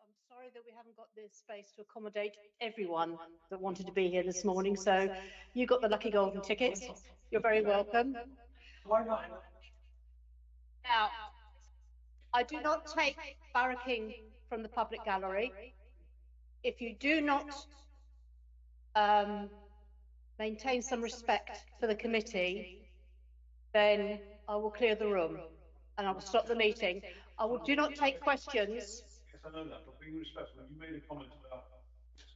I'm sorry that we haven't got the space to accommodate everyone that wanted to be here this morning. So you got the lucky golden tickets. You're very welcome. Now, I do not take barracking from the public gallery. If you do not maintain some respect for the committee, then I will clear the room and I will stop the meeting. Do not take questions. Yes, I know that, but being respectful, you made a comment about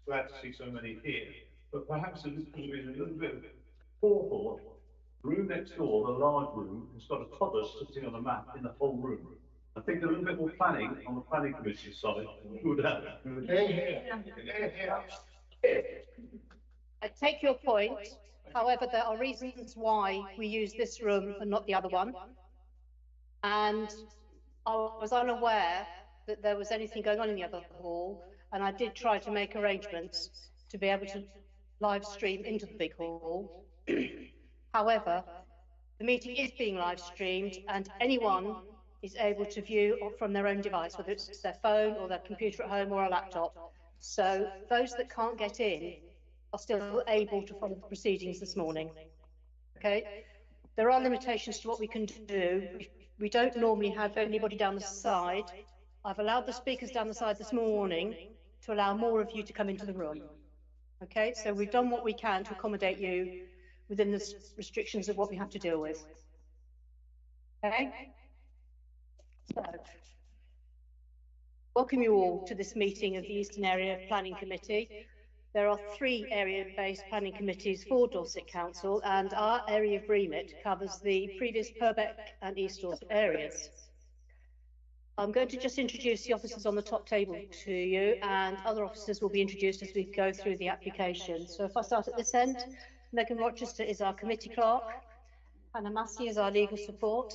glad to see so many here, but perhaps there could have been a little bit of forethought. The room next door, the large room, has got a toddler sitting on a mat in the whole room. I think a little bit more planning on the planning commission side would help. I take your point. However, there are reasons why we use this room and not the other one. And I was unaware that there was anything going on in the other hall, and I did try to make arrangements to be able to live stream into the big hall. However, the meeting is being live streamed and anyone is able to view from their own device, whether it's their phone or their computer at home or a laptop. So those that can't get in are still able to follow the proceedings this morning. Okay, there are limitations to what we can do. We don't normally have anybody down the side. I've allowed the speakers down the side this morning to allow more of you to come into the room. Okay, so we've done what we can to accommodate you within the restrictions of what we have to deal with. Okay, so welcome you all to this meeting of the Eastern Area Planning Committee. There are 3 area-based planning committees for Dorset Council, and our area of remit covers the previous Purbeck and East Dorset areas. I'm going to just introduce the officers on the top table to you, and other officers will be introduced as we go through the application. So if I start at this end, Megan Rochester is our committee clerk, Hannah Massey is our legal support,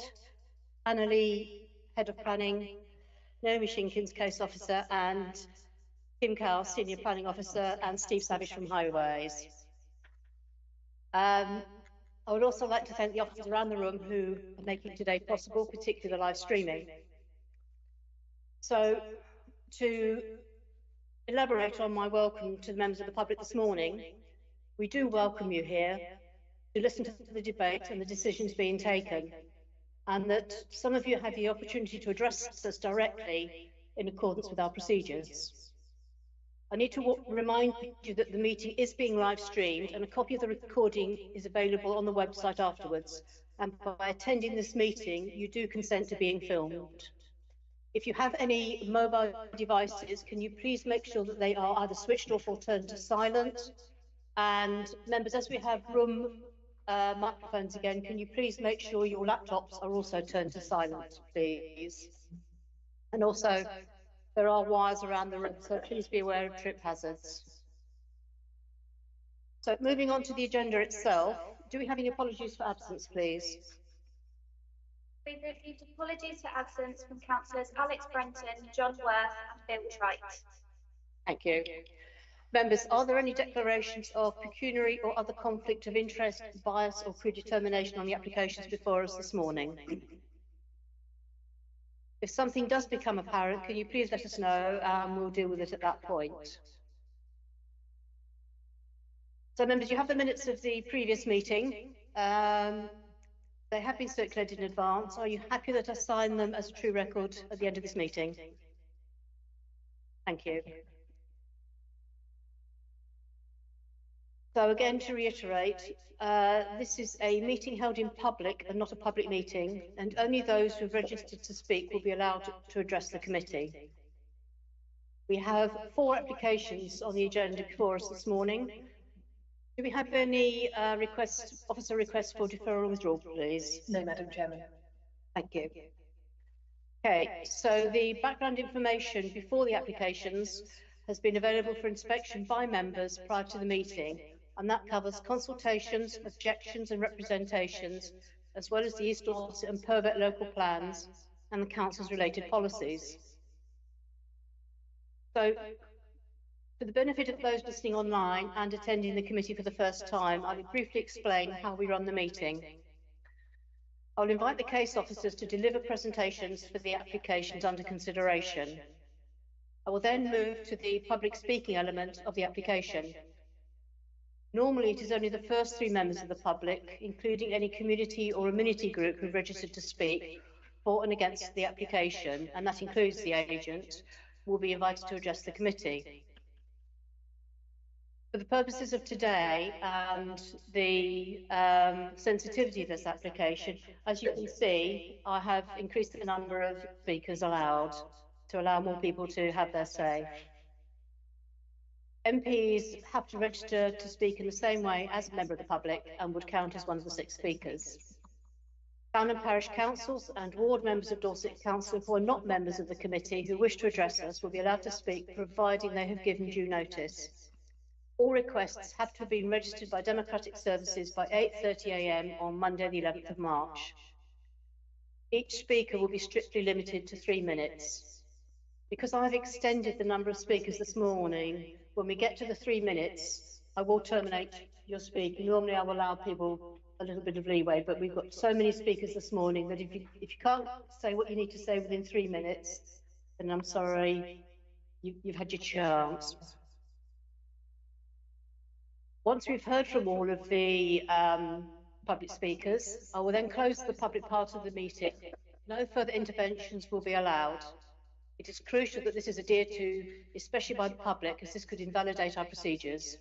Anna Lee, head of planning, Naomi Shinkins, case officer, and Kim Cowell, Senior Planning Officer, and Steve Savage from Highways. I would also like to thank the officers around the room who are making today possible, particularly the live streaming. So, to elaborate on my welcome to the members of the public this morning, we do welcome you here to listen to the debate and the decisions being taken, and that some of you have the opportunity to address us directly in accordance with our procedures. I need to remind you that the meeting is being live streamed and a copy of the recording is available on the website afterwards. And by attending this meeting, you do consent to being filmed. If you have any mobile devices, can you please make sure that they are either switched off or turned to silent? And members, as we have room microphones again, can you please make sure your laptops are also turned to silent, please? And also, there are wires around the room, so please be aware of trip hazards. So moving on to the agenda itself, do we have any apologies for absence, please? We've received apologies for absence from councillors Alex Brenton, John Worth and Bill Trite. Thank you. Members, are there any declarations of pecuniary or other conflict of interest, bias or predetermination on the applications before us this morning? If something does become apparent, can you please let us know and we'll deal with it at that point. So members, you have the minutes of the previous meeting. They have been circulated in advance. Are you happy that I sign them as a true record at the end of this meeting? Thank you. So again, to reiterate, this is a meeting held in public and not a public meeting, and only those who have registered to speak will be allowed to address the committee. We have 4 applications on the agenda before us this morning. Do we have any officer requests for deferral or withdrawal, please? No, Madam Chairman. Thank you. Okay, so the background information before the applications has been available for inspection by members prior to the meeting, and that covers consultations, objections and representations, as well as the East Dorset and Purbeck local plans and the council's related policies. So, for the benefit of those listening online and attending the committee for the first time, I will briefly explain how we run the meeting. I'll invite the case officers to deliver presentations for the applications under consideration. I will then move to the public speaking element of the application. Normally, it is only the first 3 members of the public, including any community or amenity group who registered to speak for and against the application, and that includes the agent, will be invited to address the committee. For the purposes of today and the sensitivity of this application, as you can see, I have increased the number of speakers allowed to allow more people to have their say. MPs have to register to speak in the same way as a member of the public and would count as one of the 6 speakers. Town and parish councils and ward members of Dorset Council who are not members of the committee who wish to address us will be allowed to speak, providing they have given due notice. All requests have to have been registered by Democratic Services by 8:30 a.m. on Monday, the 11th of March. Each speaker will be strictly limited to 3 minutes. Because I've extended the number of speakers this morning, when we get to the 3 minutes, I will terminate your speaking. Normally I will allow people a little bit of leeway, but we've got so many speakers this morning that if you can't say what you need to say within 3 minutes, then I'm sorry, you've had your chance. Once we've heard from all of the public speakers, I will then close the public part of the meeting. No further interventions will be allowed. It is crucial that this is adhered to, especially by the public, as this could invalidate our procedures.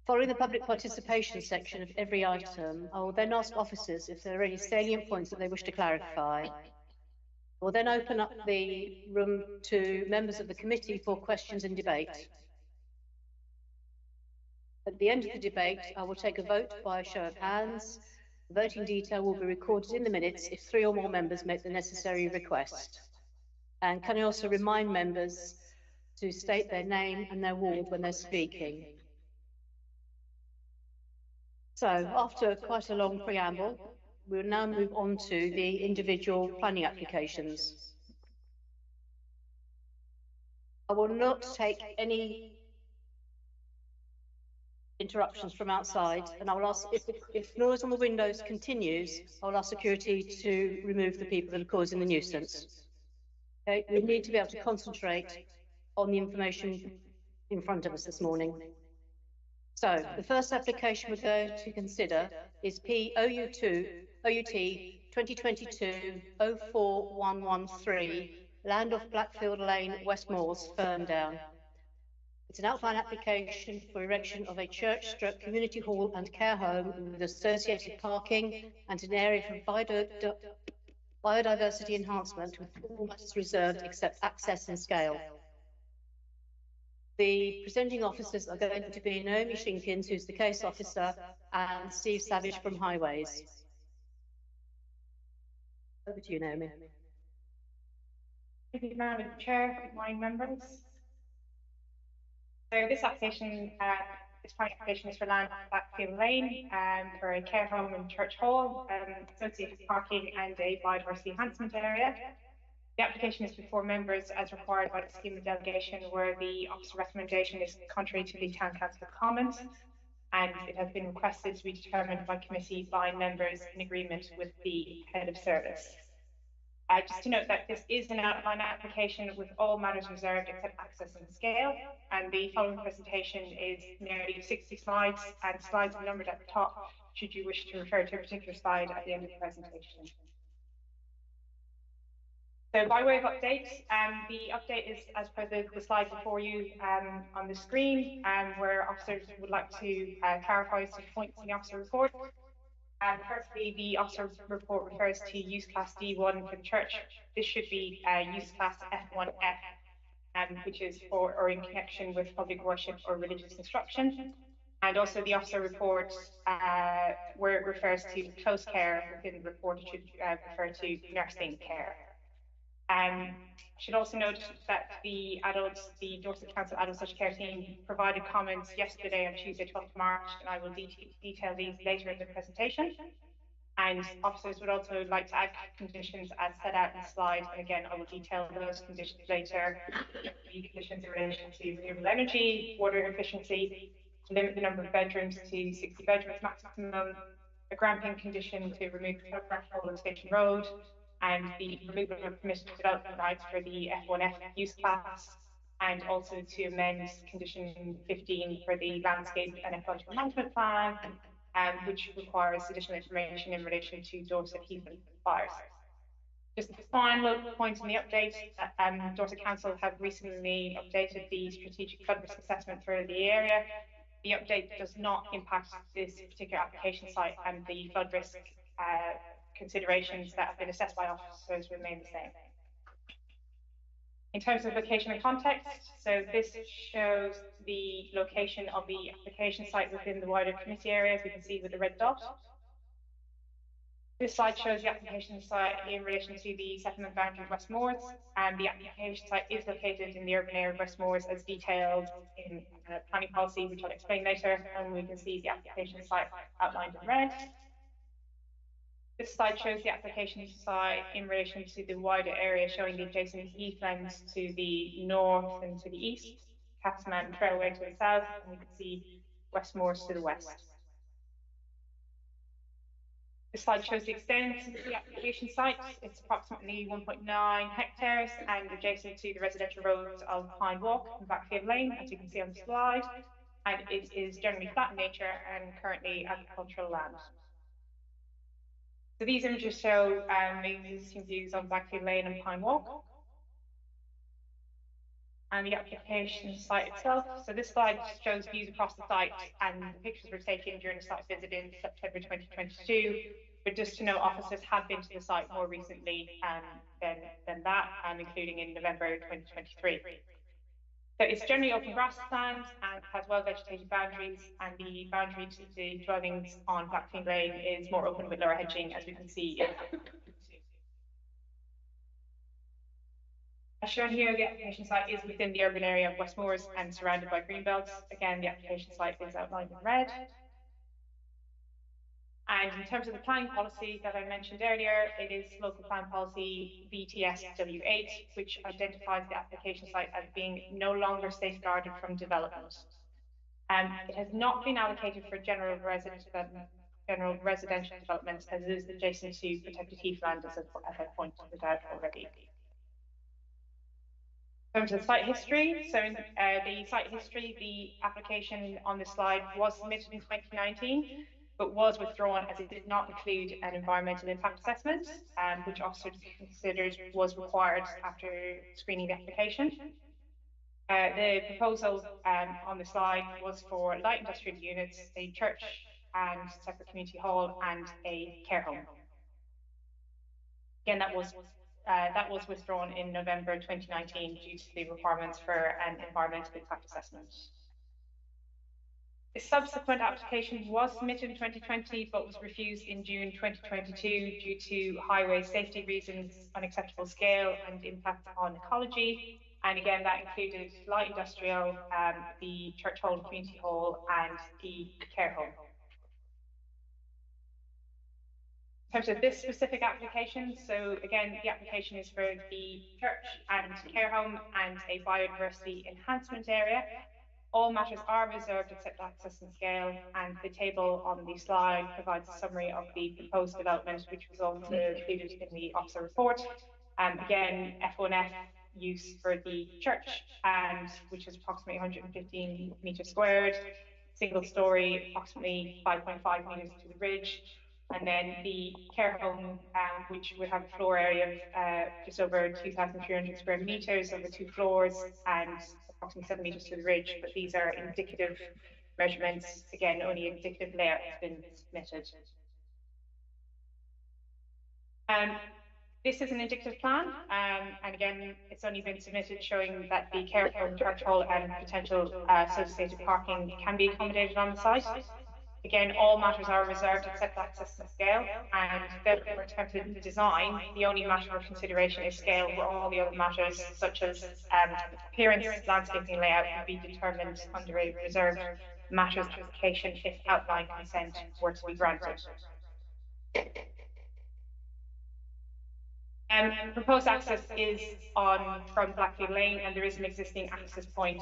Following the public participation section of every item, I will then ask officers if there are any salient points that they wish to clarify. I will then open up the room to members of the committee for questions and debate. At the end of the debate, I will take a vote by a show of hands. The voting detail will be recorded in the minutes if 3 or more members make the necessary request. And can I also remind members to state their name and their ward when they're speaking. So, after quite a long preamble, we will now move on to the individual planning applications. I will not take any interruptions from outside, and I will ask if noise on the windows continues, I will ask security to remove the people that are causing the nuisance. Okay, we need to be able to concentrate on the information in front of us this morning. So the first application we're going to consider is OUT 2022-04113, land off Blackfield Lane, West Moors, Ferndown. It's an outline application for erection of a church/community hall and care home with associated parking and an area for biodiversity enhancement with all matters reserved except access and scale. The presenting officers are going to be Naomi Shinkins, who's the case officer, and Steve Savage from Highways. Over to you, Naomi. Thank you, Madam Chair. Good morning, members. So this application, this planning application is for land on Blackfield Lane for a care home and church hall, associated parking and a biodiversity enhancement area. The application is before members as required by the scheme of delegation, where the officer recommendation is contrary to the Town Council comments, and it has been requested to be determined by committee by members in agreement with the head of service. Just to note that this is an outline application with all matters reserved except access and scale, and the following presentation is nearly 60 slides, and slides are numbered at the top should you wish to refer to a particular slide at the end of the presentation. So by way of update, the update is as per the slide before you on the screen, where officers would like to clarify some points in the officer report. Firstly, the officer report refers to use class D1 for the church. This should be use class F1F, which is for or in connection with public worship or religious instruction. And also the officer report, where it refers to close care within the report, it should refer to nursing care. I should also note that the Dorset Council Adult Social Care team provided comments yesterday on Tuesday, 12th of March, and I will detail these later in the presentation. And officers would also like to add conditions as set out in the slide, and again, I will detail those conditions later. The conditions in relation to renewable energy, water efficiency, to limit the number of bedrooms to 60 bedrooms maximum, a gramping condition to remove the photograph hole on Station Road, and the removal of permitted development rights for the F1F use class, and also to amend condition 15 for the landscape and ecological management plan, which requires additional information in relation to Dorset Heathland fires. Just the final point in the update, Dorset Council have recently updated the strategic flood risk assessment for the area. The update does not impact this particular application site, and the flood risk considerations that have been assessed by officers remain the same. In terms of location and context, so this shows the location of the application site within the wider committee area, as we can see with the red dot. This slide shows the application site in relation to the settlement boundary of West Moors, and the application site is located in the urban area of West Moors as detailed in planning policy, which I'll explain later, and we can see the application site outlined in red. This slide shows the application site in relation to the wider area, showing the adjacent heathlands to the north and to the east, Castle Mountain Trailway to the south, and we can see West Moors to the west. This slide shows the extent of the application site. It's approximately 1.9 hectares and adjacent to the residential roads of Pine Walk and Blackfield Lane, as you can see on the slide. And it is generally flat in nature and currently agricultural land. So these images show existing views on Blackfield Lane and Pine Walk. And the application site itself. So this slide shows views across the site, and the pictures were taken during a site visit in September 2022. But just to note, officers have been to the site more recently than that, including in November 2023. So it's generally open grassland and has well-vegetated boundaries, and the boundary to the dwellings on Blackfield Lane is more open with lower hedging, as we can see. As shown here, the application site is within the urban area of West Moors and surrounded by greenbelts. Again, the application site is outlined in red. And in terms of the planning policy that I mentioned earlier, it is local plan policy VTSW8, which identifies the application site as being no longer safeguarded from development. It has not been allocated for general residential development, as it is adjacent to protected heathland, as I pointed out already. In terms of site history, so in the site history, the application on this slide was submitted in 2019, but was withdrawn as it did not include an environmental impact assessment, which officers considered was required after screening the application. The proposal on the slide was for light industrial units, a church and separate community hall, and a care home. Again, that was withdrawn in November 2019 due to the requirements for an environmental impact assessment. The subsequent application was submitted in 2020, but was refused in June 2022 due to highway safety reasons, unacceptable scale, and impact on ecology. And again, that included light industrial, the church hall, community hall, and the care home. In terms of this specific application, so again, the application is for the church and care home and a biodiversity enhancement area. All matters are reserved except access and scale, and the table on the slide provides a summary of the proposed development, which was also included in the officer report. Again, F1F use for the church, and which is approximately 115 metres squared, single story, approximately 5.5 metres to the ridge. And then the care home, which would have a floor area of just over 2,300 square metres over 2 floors and approximately 7 metres to the ridge. But these are indicative measurements. Again, only indicative layout has been submitted. This is an indicative plan, and again, it's only been submitted showing that the care home, church hall, and potential associated parking can be accommodated on the site. Again, all matters are reserved except access and scale, and therefore in terms of design, the only matter of consideration is scale, where all the other matters such as appearance, landscaping, layout will be determined under a reserved matters application if outline consent were to be granted. Proposed access is from Blackfield Lane, and there is an existing access point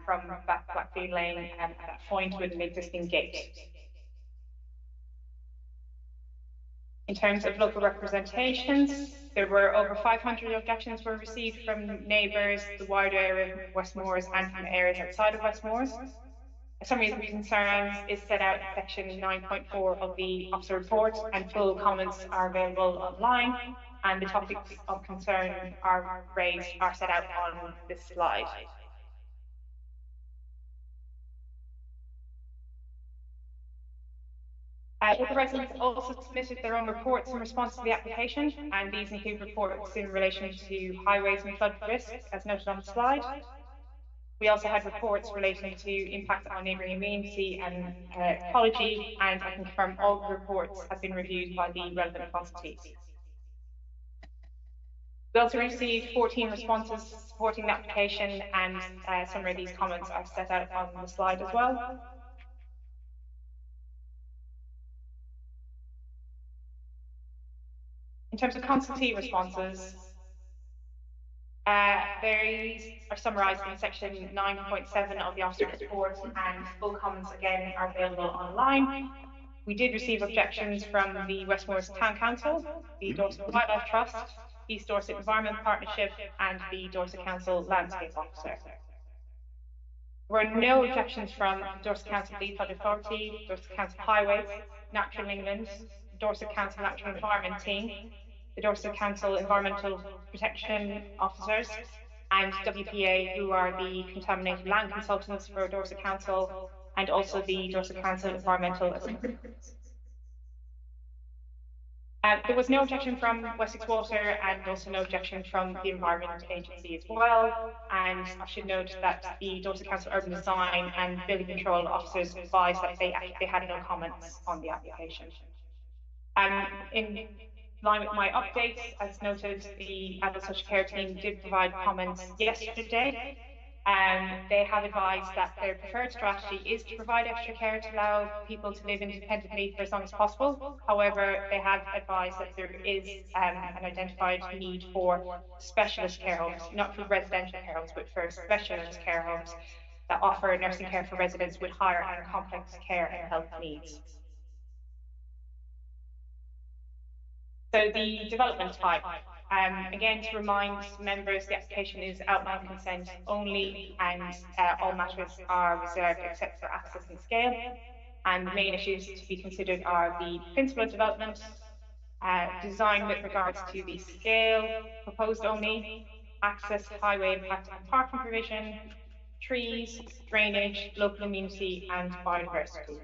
from Blackfield Lane at that point with an existing gate. In terms of local representations, there were over 500 objections were received from neighbours, the wider area of Westmoors and from areas outside of Westmoors. A summary of the concerns is set out in section 9.4 of the officer report, and full comments are available online, and the topics of concern are set out on this slide. Other residents also submitted their own reports in response to the application, and these include reports in relation to highways and flood risk, as noted on the slide. We also had reports relating to impact on neighbouring immunity and ecology, and I can confirm all the reports have been reviewed by the relevant consultees. We also received 14 responses supporting the application, and some of these comments are set out on the slide as well. In terms of consultee responses, these are summarised in section 9.7 of the officer report, and full comments again are available online. We did receive objections from the Westmoors Town Council, the Dorset Wildlife Trust, East Dorset Environment Partnership, and the Dorset Council Landscape Officer. There were no objections from Dorset Council Lead Flood Authority, Dorset Council Highways, Natural England, Dorset Council Natural Environment Team, the Dorset Council Environmental Protection Officers, and WPA, who are the contaminated land consultants for Dorset Council, and also the Dorset Council Environmental Assessment. There was no objection from Wessex Water, and also no objection from the Environment Agency as well. And I should note that the Dorset Council Urban Design and Building Control officers advised that they had no comments on the application. In line with my updates, as noted, the Adult Social Care team did provide comments yesterday. They have advised that their preferred strategy is to provide extra care to allow people to live independently for as long as possible. However, they have advised that there is an identified need for specialist care homes, not for residential care homes, but for specialist care homes that offer nursing care for residents with higher and complex care and health needs. So the development type. Again, to remind members, the application is outline consent only, and all matters are reserved except for access and scale. And the main issues to be considered are the principle of development, design with regards to the scale, proposed only, access, highway impact and parking provision, trees, drainage, local immunity, and biodiversity.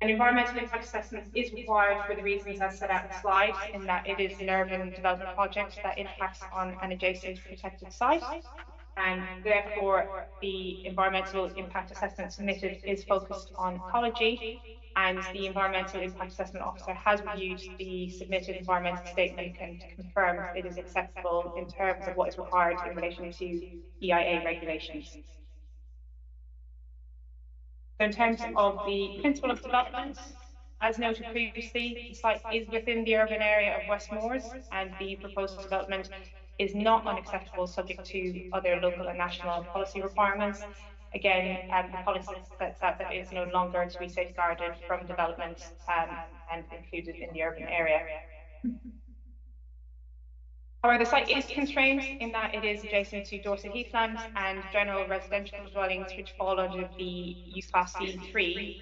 An environmental impact assessment is required for the reasons as set out in the slide, in that it is an urban development project that impacts on an adjacent protected site, and therefore the environmental impact assessment submitted is focused on ecology, and the environmental impact assessment officer has reviewed the submitted environmental statement and confirmed it is acceptable in terms of what is required in relation to EIA regulations. So in terms of the principle of development, as noted previously, the site is within the urban area of Westmoors, and the proposed development is not unacceptable subject to other local and national policy requirements. Again, the policy sets out that it is no longer to be safeguarded from development and included in the urban area. However, the site is constrained in that it is adjacent to Dorset Heathland and general residential dwellings which fall under the use class C3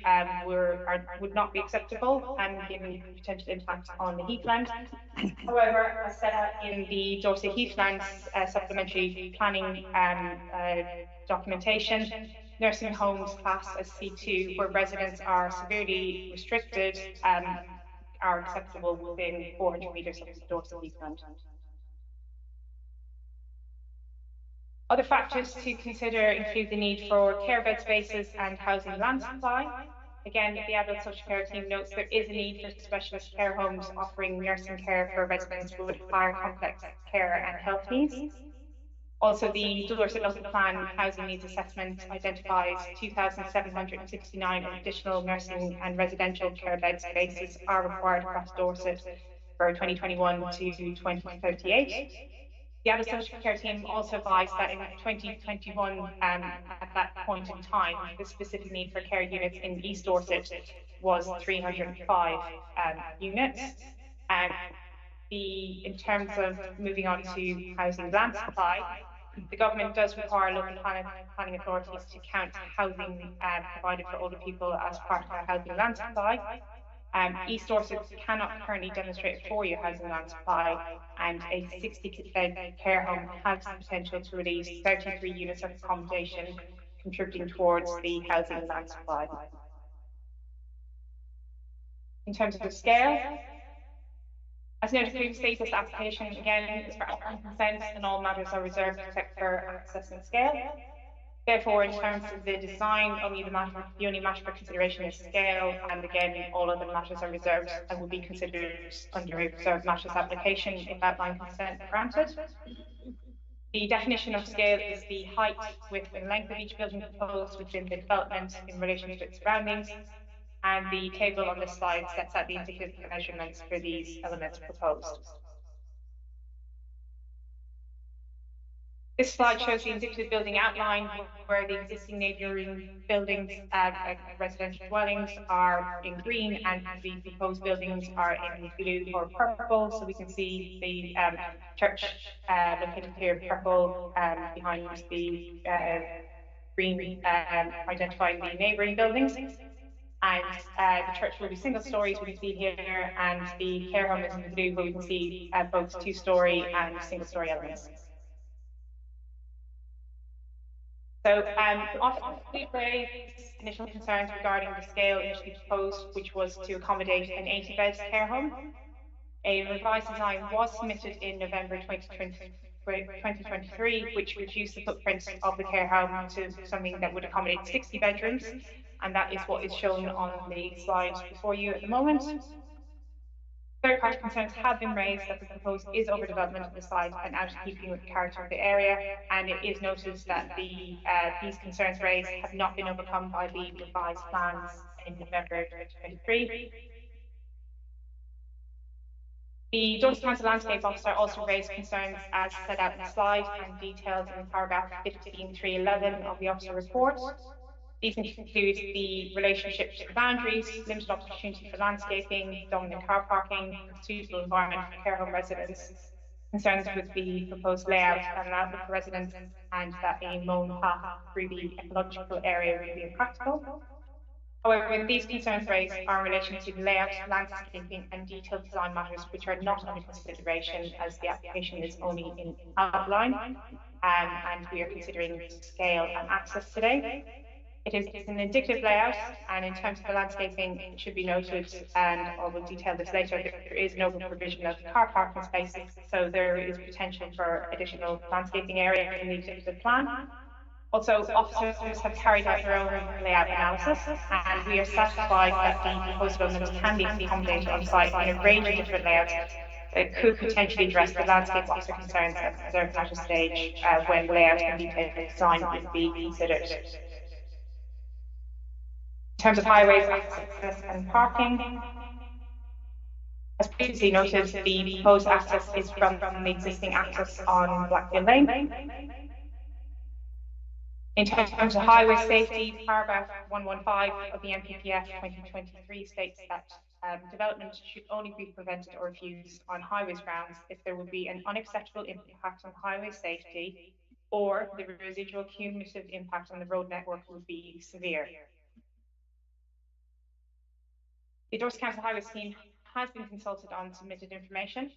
would not be acceptable, given potential impact on the heathland. However, as set out in the Dorset Heathlands supplementary planning documentation, nursing homes classed as C2, where residents are severely restricted, are acceptable within 400 metres of the Dorset Heathland. Other factors to consider include the need for care bed spaces and housing land supply. Again, the Adult Social Care team notes there is a need for specialist care homes offering nursing care for residents with higher complex care and health needs. Also, the Dorset Local Plan Housing Needs Assessment identifies 2,769 additional nursing and residential care bed spaces are required across Dorset for 2021 to 2038. The adult social care team also advised that in 2021, at that point in time, the specific need for care units in East Dorset was 305 units. And in terms of moving on to housing land supply, the government does require local planning authorities to count housing provided for older people as part of their housing land supply. East Dorset cannot currently demonstrate a 4-year housing land supply, and a 60-bed care home has the potential to release 33 units of accommodation, contributing towards the housing land supply. In terms of the scale, as noted previously, this application again is for consent, and all matters are reserved except for access and scale. Therefore, in terms of the design, the only matter for consideration is scale, and again, all other matters are reserved and will be considered under a reserved matters application if outline consent granted. The definition of scale is the height, width, and length of each building proposed within the development in relation to its surroundings, and the table on this slide sets out the indicative measurements for these elements proposed. This slide shows the indicative building outline where the existing neighbouring buildings, residential dwellings, are in green, and the proposed buildings are in blue or purple. So we can see the church located here, purple, behind the green, identifying the neighbouring buildings. And the church will be single stories, we can see here, and the care home is in blue, where we can see both 2-storey and single-storey elements. So, often we raised initial concerns regarding the scale initially proposed, which was to accommodate an 80-bed care home. A revised design was submitted in November 2023, which reduced the footprint of the care home to something that would accommodate 60 bedrooms, and that is what is shown on the slide before you at the moment. Third-party concerns have been raised that the proposed is overdevelopment of the site and out of keeping with the character of the area, and it is noted that these concerns raised have not been overcome by the revised plans in November 2023. The Dorset Council Landscape Officer also raised concerns as set out in the slide and detailed in paragraph 15.3.11 of the officer report. These include the relationship to the boundaries, limited opportunity for landscaping, dominant car parking, suitable environment for care home residents, concerns with the proposed layout and outlook for residents, and that a mown path through the ecological area would be impractical. However, these concerns raised are in relation to the layout, landscaping, and detailed design matters, which are not under consideration as the application is only in outline, and we are considering scale and access today. It is an indicative layout, and in terms of the landscaping, it should be noted, and I will detail this later, there is no provision of car parking spaces, so there is potential for additional landscaping area in the executive plan. Also, officers have carried out their own layout analysis, and we are satisfied that the proposed developments can be accommodated on site in a range of different layouts that could potentially address the landscape officer concerns at the reserved matter stage when layout and detailed design would be considered. In terms of highways, access and parking, as previously noted, the proposed access is from the existing access on Blackfield Lane. In terms of highway safety, paragraph 115 of the NPPF 2023 states that development should only be prevented or refused on highways grounds if there would be an unacceptable impact on highway safety, or the residual cumulative impact on the road network would be severe. The Dorset Council Highway Scheme has been consulted on submitted information.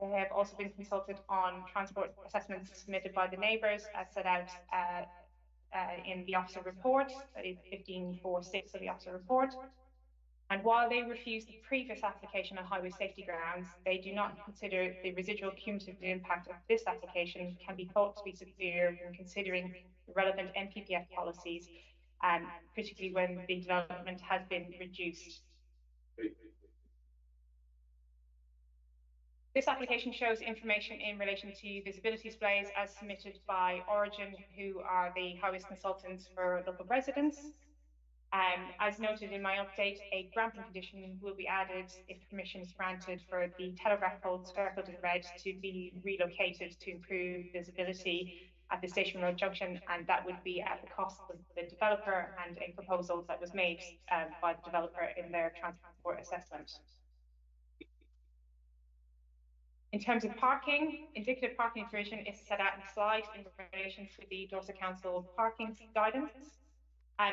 They have also been consulted on transport assessments submitted by the neighbours as set out in the officer report, that is 15.4.6 of the officer report. And while they refuse the previous application on highway safety grounds, they do not consider the residual cumulative impact of this application can be thought to be severe when considering the relevant NPPF policies, particularly when the development has been reduced. This application shows information in relation to visibility displays as submitted by Origin, who are the highways consultants for local residents. As noted in my update, a granting condition will be added if permission is granted for the telegraph pole circled in red to be relocated to improve visibility at the Station Road junction, and that would be at the cost of the developer and a proposal that was made by the developer in their transport assessment. In terms of parking, indicative parking provision is set out in the slide in relation to the Dorset Council parking guidance.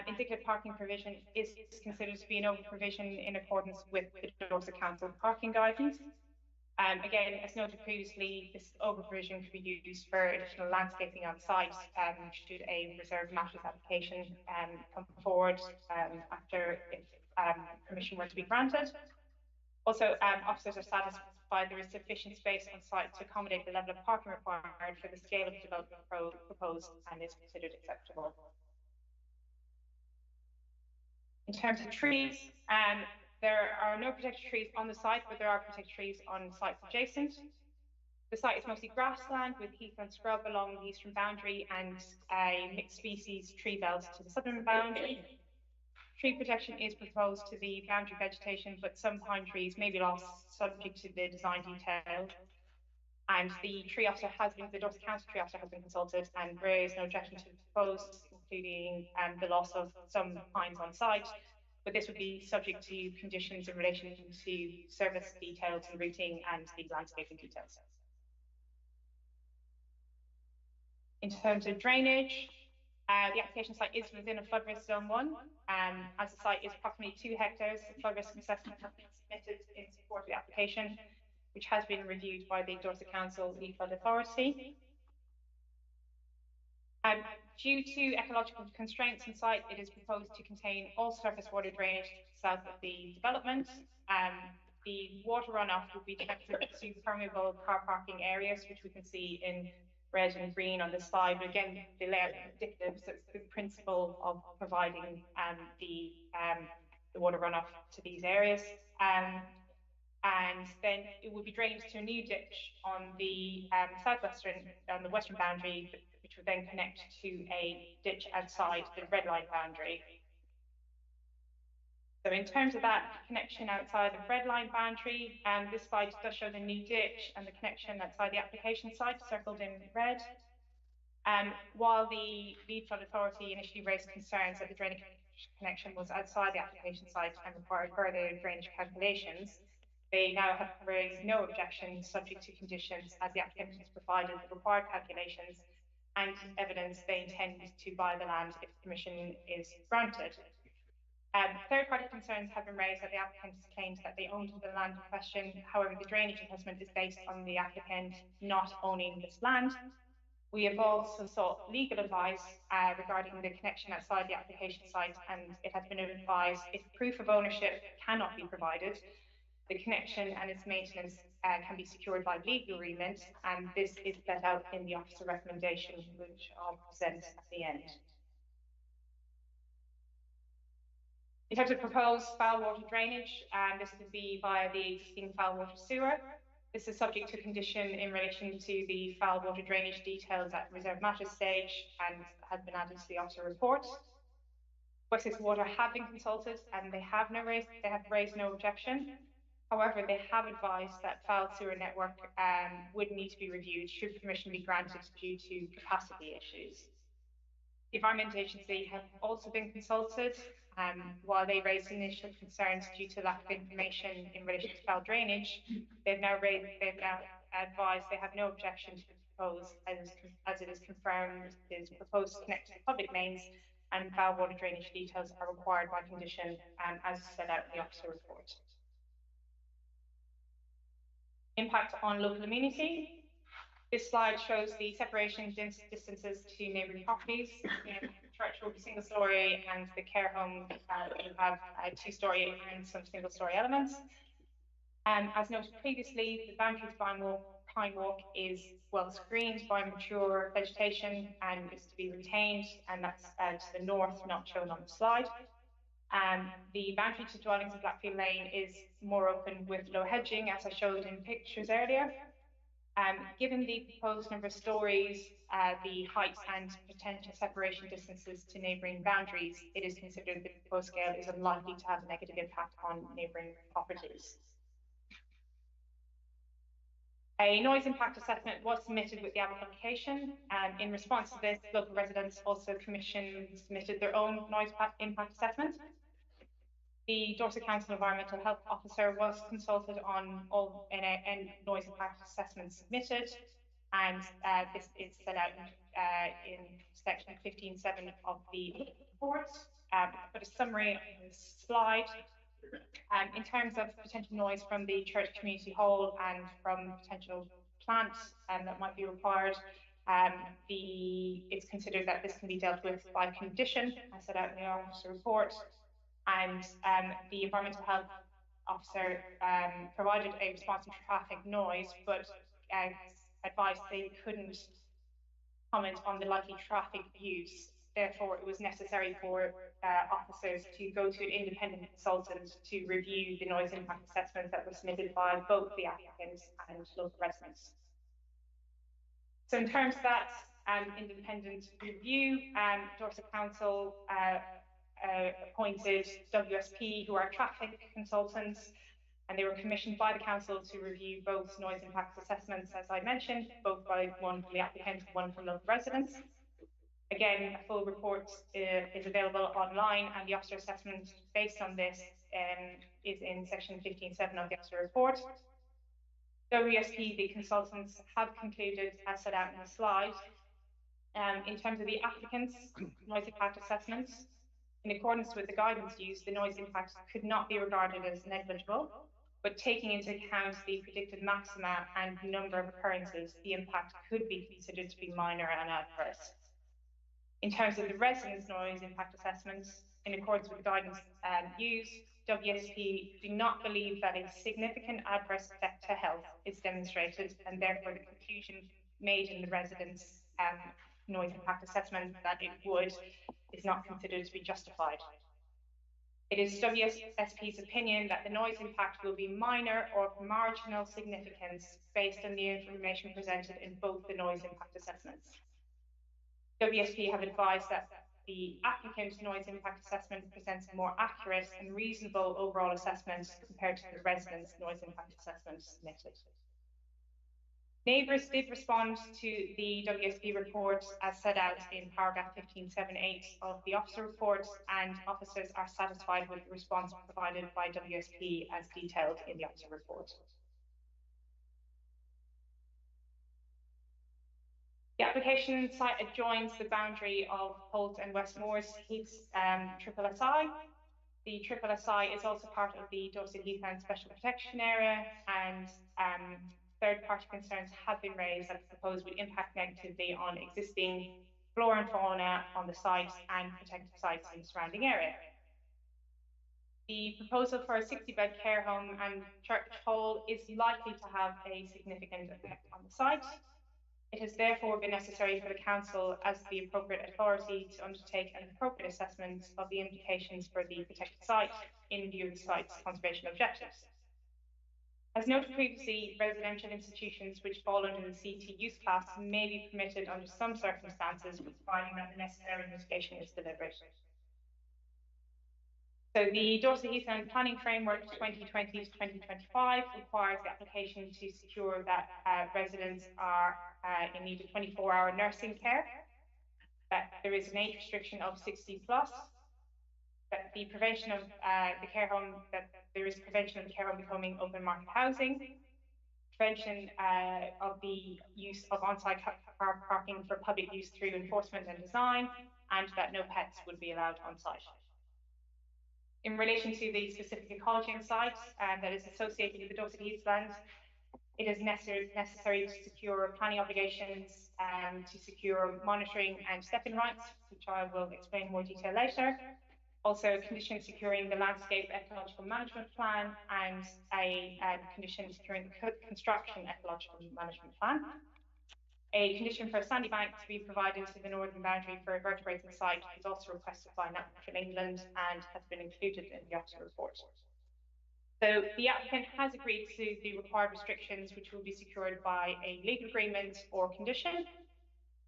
Indicative parking provision is considered to be an over provision in accordance with the Dorset Council parking guidance. Again, as noted previously, this over provision could be used for additional landscaping on site should a reserved matters application come forward after if permission were to be granted. Also, officers are satisfied there is sufficient space on site to accommodate the level of parking required for the scale of development proposed and is considered acceptable. In terms of trees, there are no protected trees on the site, but there are protected trees on sites adjacent. The site is mostly grassland with heath and scrub along the eastern boundary and a mixed species tree belt to the southern boundary. Tree protection is proposed to the boundary vegetation, but some pine trees may be lost subject to the design detail. And the tree officer the Dorset Council tree officer has been consulted and raised no objection to the proposed, including the loss of some pines on site, but this would be subject to conditions in relation to service details and routing and the landscaping details. In terms of drainage, the application site is within a flood risk zone 1. As the site is approximately 2 hectares, the flood risk assessment has been submitted in support of the application, which has been reviewed by the Dorset Council Lead Flood Authority. Due to ecological constraints on site, it is proposed to contain all surface water drainage south of the development. The water runoff will be directed to permeable car parking areas, which we can see in red and green on this slide. But again, the layout is indicative, so it's the principle of providing the water runoff to these areas. And then it will be drained to a new ditch on the the western boundary, which would then connect to a ditch outside the red line boundary. So in terms of that connection outside the red line boundary, this slide does show the new ditch and the connection outside the application site, circled in red. While the Lead Flood Authority initially raised concerns that the drainage connection was outside the application site and required further drainage calculations, they now have raised no objections subject to conditions as the applicant has provided the required calculations and evidence they intend to buy the land if permission is granted. Third-party concerns have been raised that the applicant has claimed that they owned the land in question. However, the drainage assessment is based on the applicant not owning this land. We have also sought legal advice regarding the connection outside the application site, and it has been advised if proof of ownership cannot be provided, the connection and its maintenance can be secured by legal agreement, and this is set out in the officer recommendation, which I'll present at the end. In terms of proposed foul water drainage, this would be via the existing foul water sewer. This is subject to condition in relation to the foul water drainage details at reserve matters stage and has been added to the officer report. Wessex Water have been consulted and they have raised no objection. However, they have advised that foul sewer network would need to be reviewed should permission be granted due to capacity issues. The Environment Agency have also been consulted. While they raised initial concerns due to lack of information in relation to foul drainage, they've now advised they have no objection to the proposed as it is confirmed it is proposed to connect to the public mains and foul water drainage details are required by condition as set out in the officer report. Impact on local amenity. This slide shows the separation distances to neighbouring properties. The church will be single storey and the care home will have 2-storey and some single storey elements. As noted previously, the boundary to Pine Walk is well screened by mature vegetation and is to be retained, and that's to the north, not shown on the slide. The boundary to dwellings in Blackfield Lane is more open with low hedging, as I showed in pictures earlier. Given the proposed number of stories, the heights and potential separation distances to neighbouring boundaries, it is considered the proposed scale is unlikely to have a negative impact on neighbouring properties. A noise impact assessment was submitted with the application, and in response to this, local residents also submitted their own noise impact assessment. The Dorset Council Environmental Health Officer was consulted on all noise impact assessments submitted, and this is set out in section 15.7 of the report. But a summary on this slide. In terms of potential noise from the church community hall and from potential plants that might be required, it's considered that this can be dealt with by condition, as set out in the officer report. And the environmental health officer provided a response to traffic noise, but advised they couldn't comment on the likely traffic use. Therefore, it was necessary for officers to go to an independent consultant to review the noise impact assessments that were submitted by both the applicants and local residents. So in terms of that independent review, Dorset Council appointed WSP, who are traffic consultants, and they were commissioned by the council to review both noise impact assessments, as I mentioned, both by one from the applicant and one from local residents. Again, a full report is available online, and the officer assessment based on this is in section 15.7 of the officer report. WSP, the consultants, have concluded, as set out in the slide, in terms of the applicant's noise impact assessments, in accordance with the guidance used, the noise impact could not be regarded as negligible, but taking into account the predicted maxima and number of occurrences, the impact could be considered to be minor and adverse. In terms of the residents' noise impact assessments, in accordance with the guidance used, WSP do not believe that a significant adverse effect to health is demonstrated, and therefore the conclusion made in the residents' noise impact assessment that it would is not considered to be justified. It is WSP's opinion that the noise impact will be minor or of marginal significance based on the information presented in both the noise impact assessments. WSP have advised that the applicant's noise impact assessment presents a more accurate and reasonable overall assessment compared to the residents' noise impact assessment submitted. Neighbours did respond to the WSP report as set out in paragraph 15.7.8 of the officer report, and officers are satisfied with the response provided by WSP as detailed in the officer report. The application site adjoins the boundary of Holt and Westmore's Heaths SSI. The SSI is also part of the Dorset Heathland Special Protection Area, and third-party concerns have been raised that the proposed would impact negatively on existing flora and fauna on the site and protected sites in the surrounding area. The proposal for a 60-bed care home and church hall is likely to have a significant effect on the site. It has therefore been necessary for the council, as the appropriate authority, to undertake an appropriate assessment of the implications for the protected site in view of the site's conservation objectives. As noted previously, residential institutions which fall under the CT use class may be permitted under some circumstances, providing that the necessary mitigation is delivered. So the Dorset Heathland Planning Framework 2020 to 2025 requires the application to secure that residents are in need of 24-hour nursing care, that there is an age restriction of 60+, that the prevention of the care home, that there is prevention of the care home becoming open market housing, prevention of the use of on-site car parking for public use through enforcement and design, and that no pets would be allowed on site. In relation to the specific ecology on site that is associated with the Dorset Heathland, it is necessary to secure planning obligations, to secure monitoring and step-in rights, which I will explain in more detail later. Also, a condition securing the landscape ecological management plan, and a condition securing the construction ecological management plan. A condition for a sandy bank to be provided to the northern boundary for a vertebrating site was also requested by Natural England and has been included in the officer report. So the applicant has agreed to the required restrictions, which will be secured by a legal agreement or condition.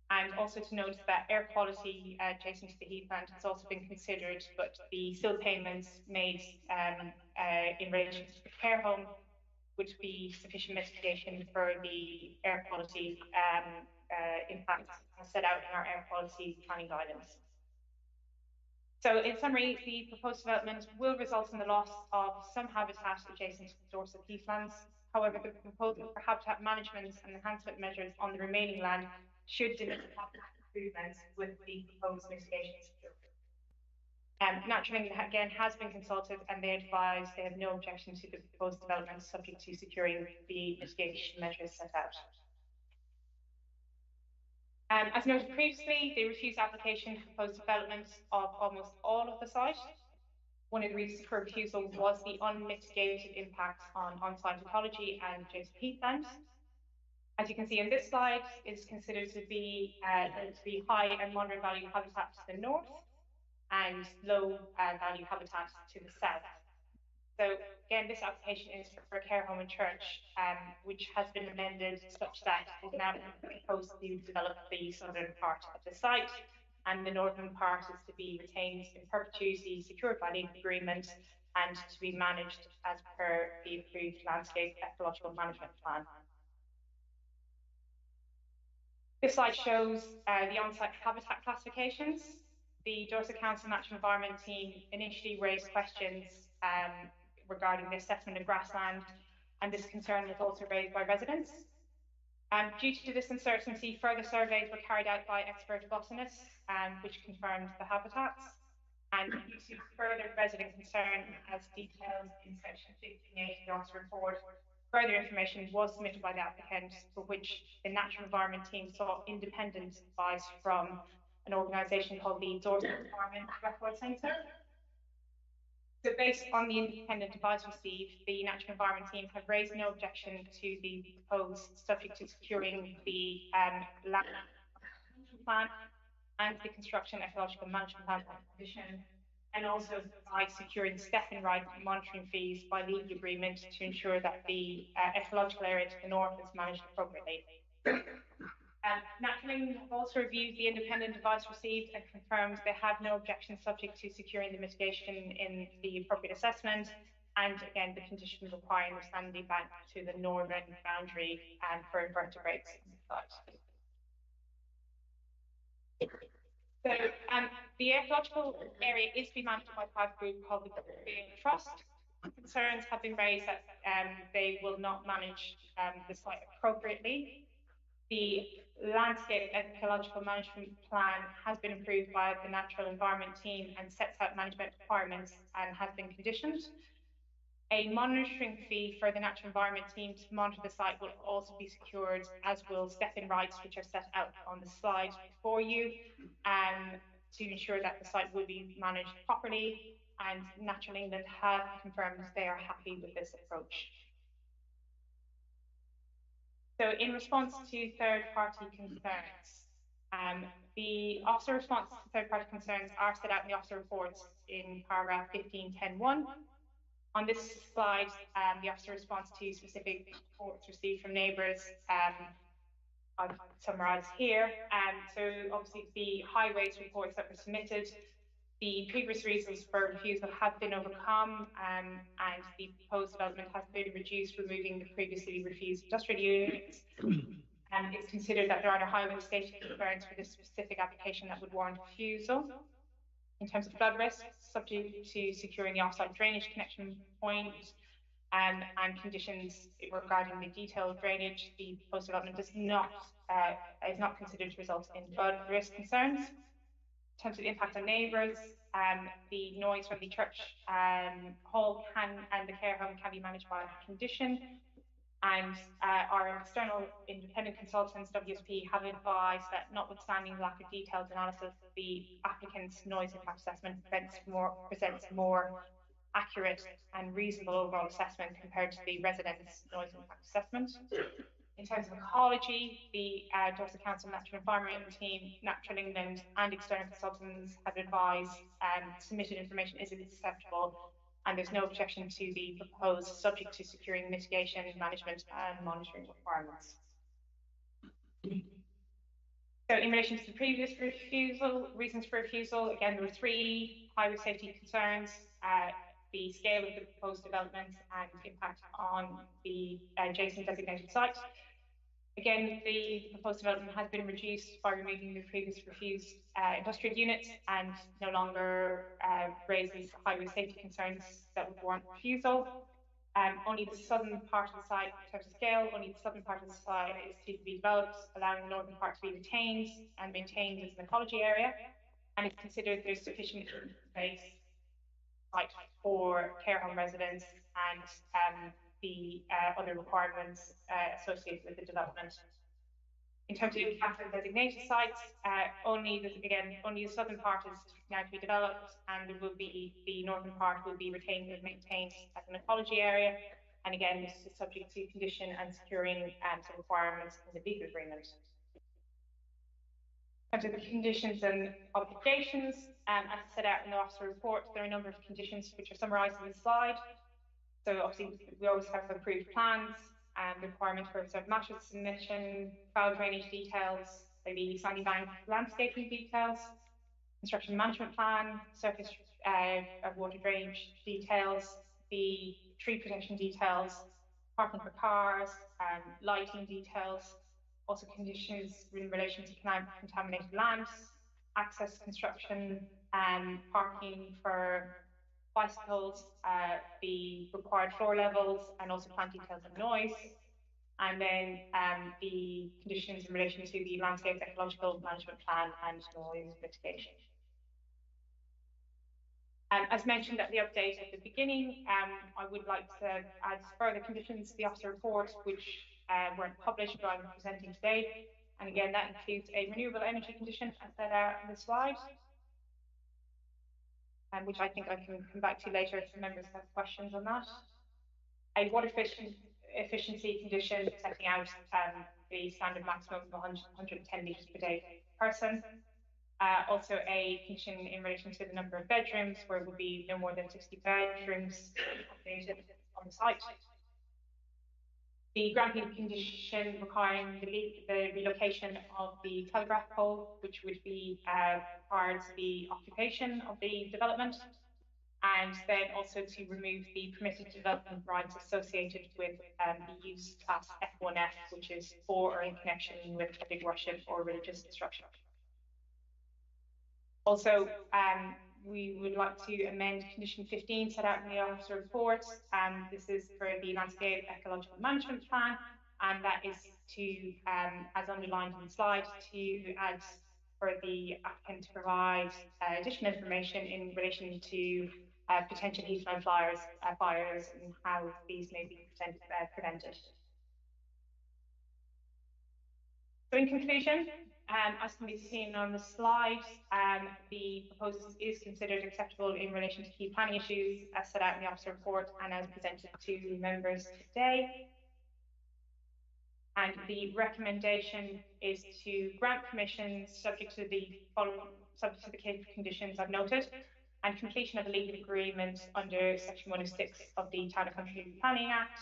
And also to note that air quality adjacent to the heathland has also been considered, but the still payments made in relation to the care home would be sufficient mitigation for the air quality impacts set out in our air quality planning guidance. So in summary, the proposed development will result in the loss of some habitat adjacent to the Dorset heathlands. However, the proposal for habitat management and enhancement measures on the remaining land should deliver habitat improvements with the proposed mitigations. Natural England again has been consulted, and they advise they have no objection to the proposed development, subject to securing the mitigation measures set out. As noted previously, they refused application to proposed development of almost all of the site. One of the reasons for refusal was the unmitigated impact on on-site ecology and adjacent heathlands. As you can see in this slide, it's considered to be high and moderate value habitat to the north and low value habitat to the south. So again, this application is for a care home and church, which has been amended such that it is now proposed to develop the southern part of the site, and the northern part is to be retained in perpetuity, secured by legal agreement, and to be managed as per the approved landscape ecological management plan. This slide shows the on-site habitat classifications. The Dorset Council Natural Environment team initially raised questions regarding the assessment of grassland, and this concern was also raised by residents. Due to this uncertainty, further surveys were carried out by expert botanists, which confirmed the habitats. And due to further resident concern, as detailed in section 15A of the Officer report, further information was submitted by the applicant, for which the Natural Environment team sought independent advice from an organisation called the Dorset Environment Record Centre. So based on the independent advice received, the Natural Environment team have raised no objection to the proposed, subject to securing the land plan and the construction ecological management plan condition, and also by securing step-in right monitoring fees by legal agreement to ensure that the ecological area to the north is managed appropriately. Natural England have also reviewed the independent advice received and confirmed they have no objection subject to securing the mitigation in the appropriate assessment, and again the condition requiring the sandy bank to the northern boundary and for invertebrates on the site. So the ecological area is to be managed by a private group called the Green Trust. Concerns have been raised that they will not manage the site appropriately. The landscape ecological management plan has been approved by the Natural Environment team and sets out management requirements and has been conditioned. A monitoring fee for the Natural Environment team to monitor the site will also be secured, as will step-in rights, which are set out on the slide before you, to ensure that the site will be managed properly, and Natural England have confirmed they are happy with this approach. So in response to third-party concerns, the officer response to third-party concerns are set out in the officer reports in paragraph 15.10.1. On this slide, the officer response to specific reports received from neighbours, I've summarised here. So obviously the highways reports that were submitted, the previous reasons for refusal have been overcome, and the proposed development has been reduced, removing the previously refused industrial units. And it's considered that there are no highway safety concerns for this specific application that would warrant refusal. In terms of flood risk, subject to securing the off-site drainage connection point and conditions regarding the detailed drainage, the proposed development is not considered to result in flood risk concerns. In terms of the impact on neighbours, the noise from the church hall and the care home can be managed by condition. And our external independent consultants, WSP, have advised that notwithstanding the lack of detailed analysis, the applicant's noise impact assessment presents more accurate and reasonable overall assessment compared to the residents' noise impact assessment. In terms of ecology, the Dorset Council Natural Environment team, Natural England and external consultants have advised submitted information is acceptable, and there's no objection to the proposed, subject to securing mitigation, management and monitoring requirements. So in relation to the previous refusal, reasons for refusal, again, there were 3 highway safety concerns, the scale of the proposed development and impact on the adjacent designated site. Again, the proposed development has been reduced by removing the previous refused industrial units and no longer raises highway safety concerns that would warrant refusal. Only the southern part of the site, in terms of scale, only the southern part of the site is to be developed, allowing the northern part to be retained and maintained as an ecology area. And it's considered there's sufficient space site for care home residents and the other requirements associated with the development. In terms of capital designated sites, only the southern part is now to be developed, and there will be the northern part will be retained and maintained as an ecology area. And again, this is subject to condition and securing some requirements in the legal agreement. In terms of the conditions and obligations, as set out in the officer report, there are a number of conditions which are summarised in the slide. So obviously, we always have approved plans and the requirement for a mattress submission, foul drainage details, maybe sandy bank landscaping details, construction management plan, surface water drainage details, the tree protection details, parking for cars, lighting details, also conditions in relation to contaminated lamps, access construction, parking for bicycles, the required floor levels, and also plant details and noise. And then the conditions in relation to the landscape ecological management plan and noise mitigation. As mentioned at the update at the beginning, I would like to add further conditions to the officer report, which weren't published, but I'm presenting today. And again, that includes a renewable energy condition as set out in the slide, which I think I can come back to later if members have questions on that. A water efficiency condition setting out the standard maximum of 110 litres per day per person. Also a condition in relation to the number of bedrooms, where it would be no more than 60 bedrooms on the site. The granting condition requiring the relocation of the telegraph pole, which would be prior to the occupation of the development, and then also to remove the permitted development rights associated with the use class F1F, which is for or in connection with a big worship or religious structure. Also, we would like to amend condition 15 set out in the officer report. This is for the landscape ecological management plan, and that is to, as underlined in the slide, to add for the applicant to provide additional information in relation to potential heathland fires and how these may be prevented. So in conclusion, as can be seen on the slide, the proposal is considered acceptable in relation to key planning issues as set out in the officer report and as presented to members today. And the recommendation is to grant permission subject to the conditions I've noted, and completion of a legal agreement under Section 106 of the Town and Country Planning Act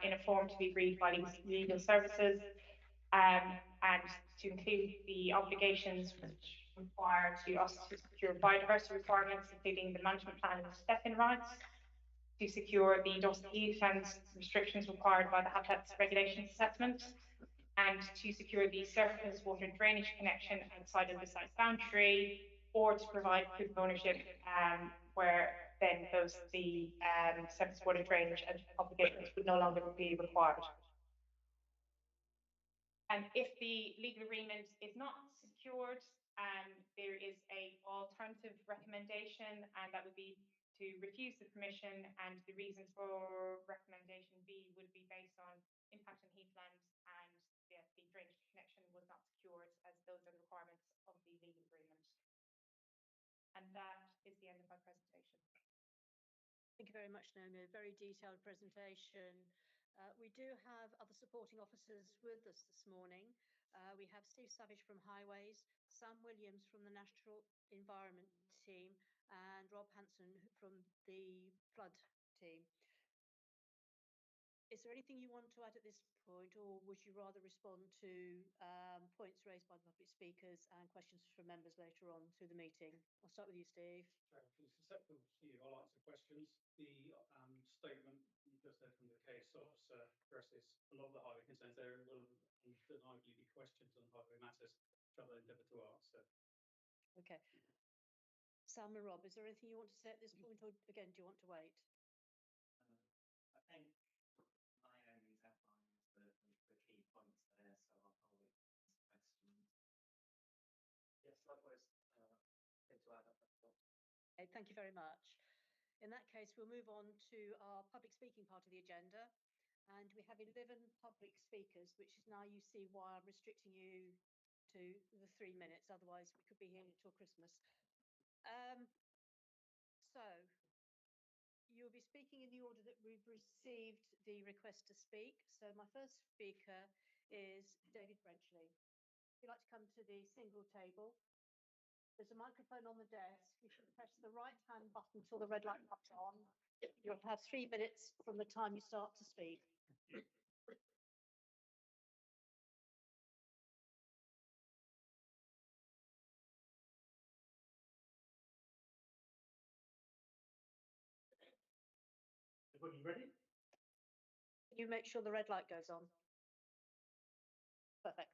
in a form to be agreed by legal services, and to include the obligations which require us to secure biodiversity requirements, including the management plan and step-in rights, to secure the Dorset Heathlands restrictions required by the Habitats Regulations Assessment, and to secure the surface water drainage connection outside of the site boundary, or to provide proof of ownership where then the surface water drainage obligations would no longer be required. And if the legal agreement is not secured, there is an alternative recommendation, and that would be to refuse the permission, and the reasons for recommendation B would be based on impact on heathlands and the drainage connection was not secured, as those are the requirements of the legal agreement. And that is the end of my presentation. Thank you very much, Naomi. A very detailed presentation. We do have other supporting officers with us this morning. We have Steve Savage from Highways, Sam Williams from the Natural Environment team, and Rob Hanson from the flood team. Is there anything you want to add at this point, or would you rather respond to points raised by the public speakers and questions from members later on through the meeting? I'll start with you, Steve. It's acceptable to you. I'll answer questions. The statement you just heard from the case officer addresses a lot of the highway concerns. There will undeniably be questions on highway matters, which I'll endeavour to answer. Okay. Sam and Rob, is there anything you want to say at this point, or again, do you want to wait? I think my only outline is the key points there, so I'll wait for questions. Yes, likewise, to add up. Okay, thank you very much. In that case, we'll move on to our public speaking part of the agenda. And we have 11 public speakers, which is now you see why I'm restricting you to the 3 minutes. Otherwise, we could be here until Christmas. So you'll be speaking in the order that we've received the request to speak. So my first speaker is David Brenchley. If you'd like to come to the single table, there's a microphone on the desk. You should press the right-hand button till the red light comes on. You'll have 3 minutes from the time you start to speak. Everybody ready? You make sure the red light goes on. Perfect.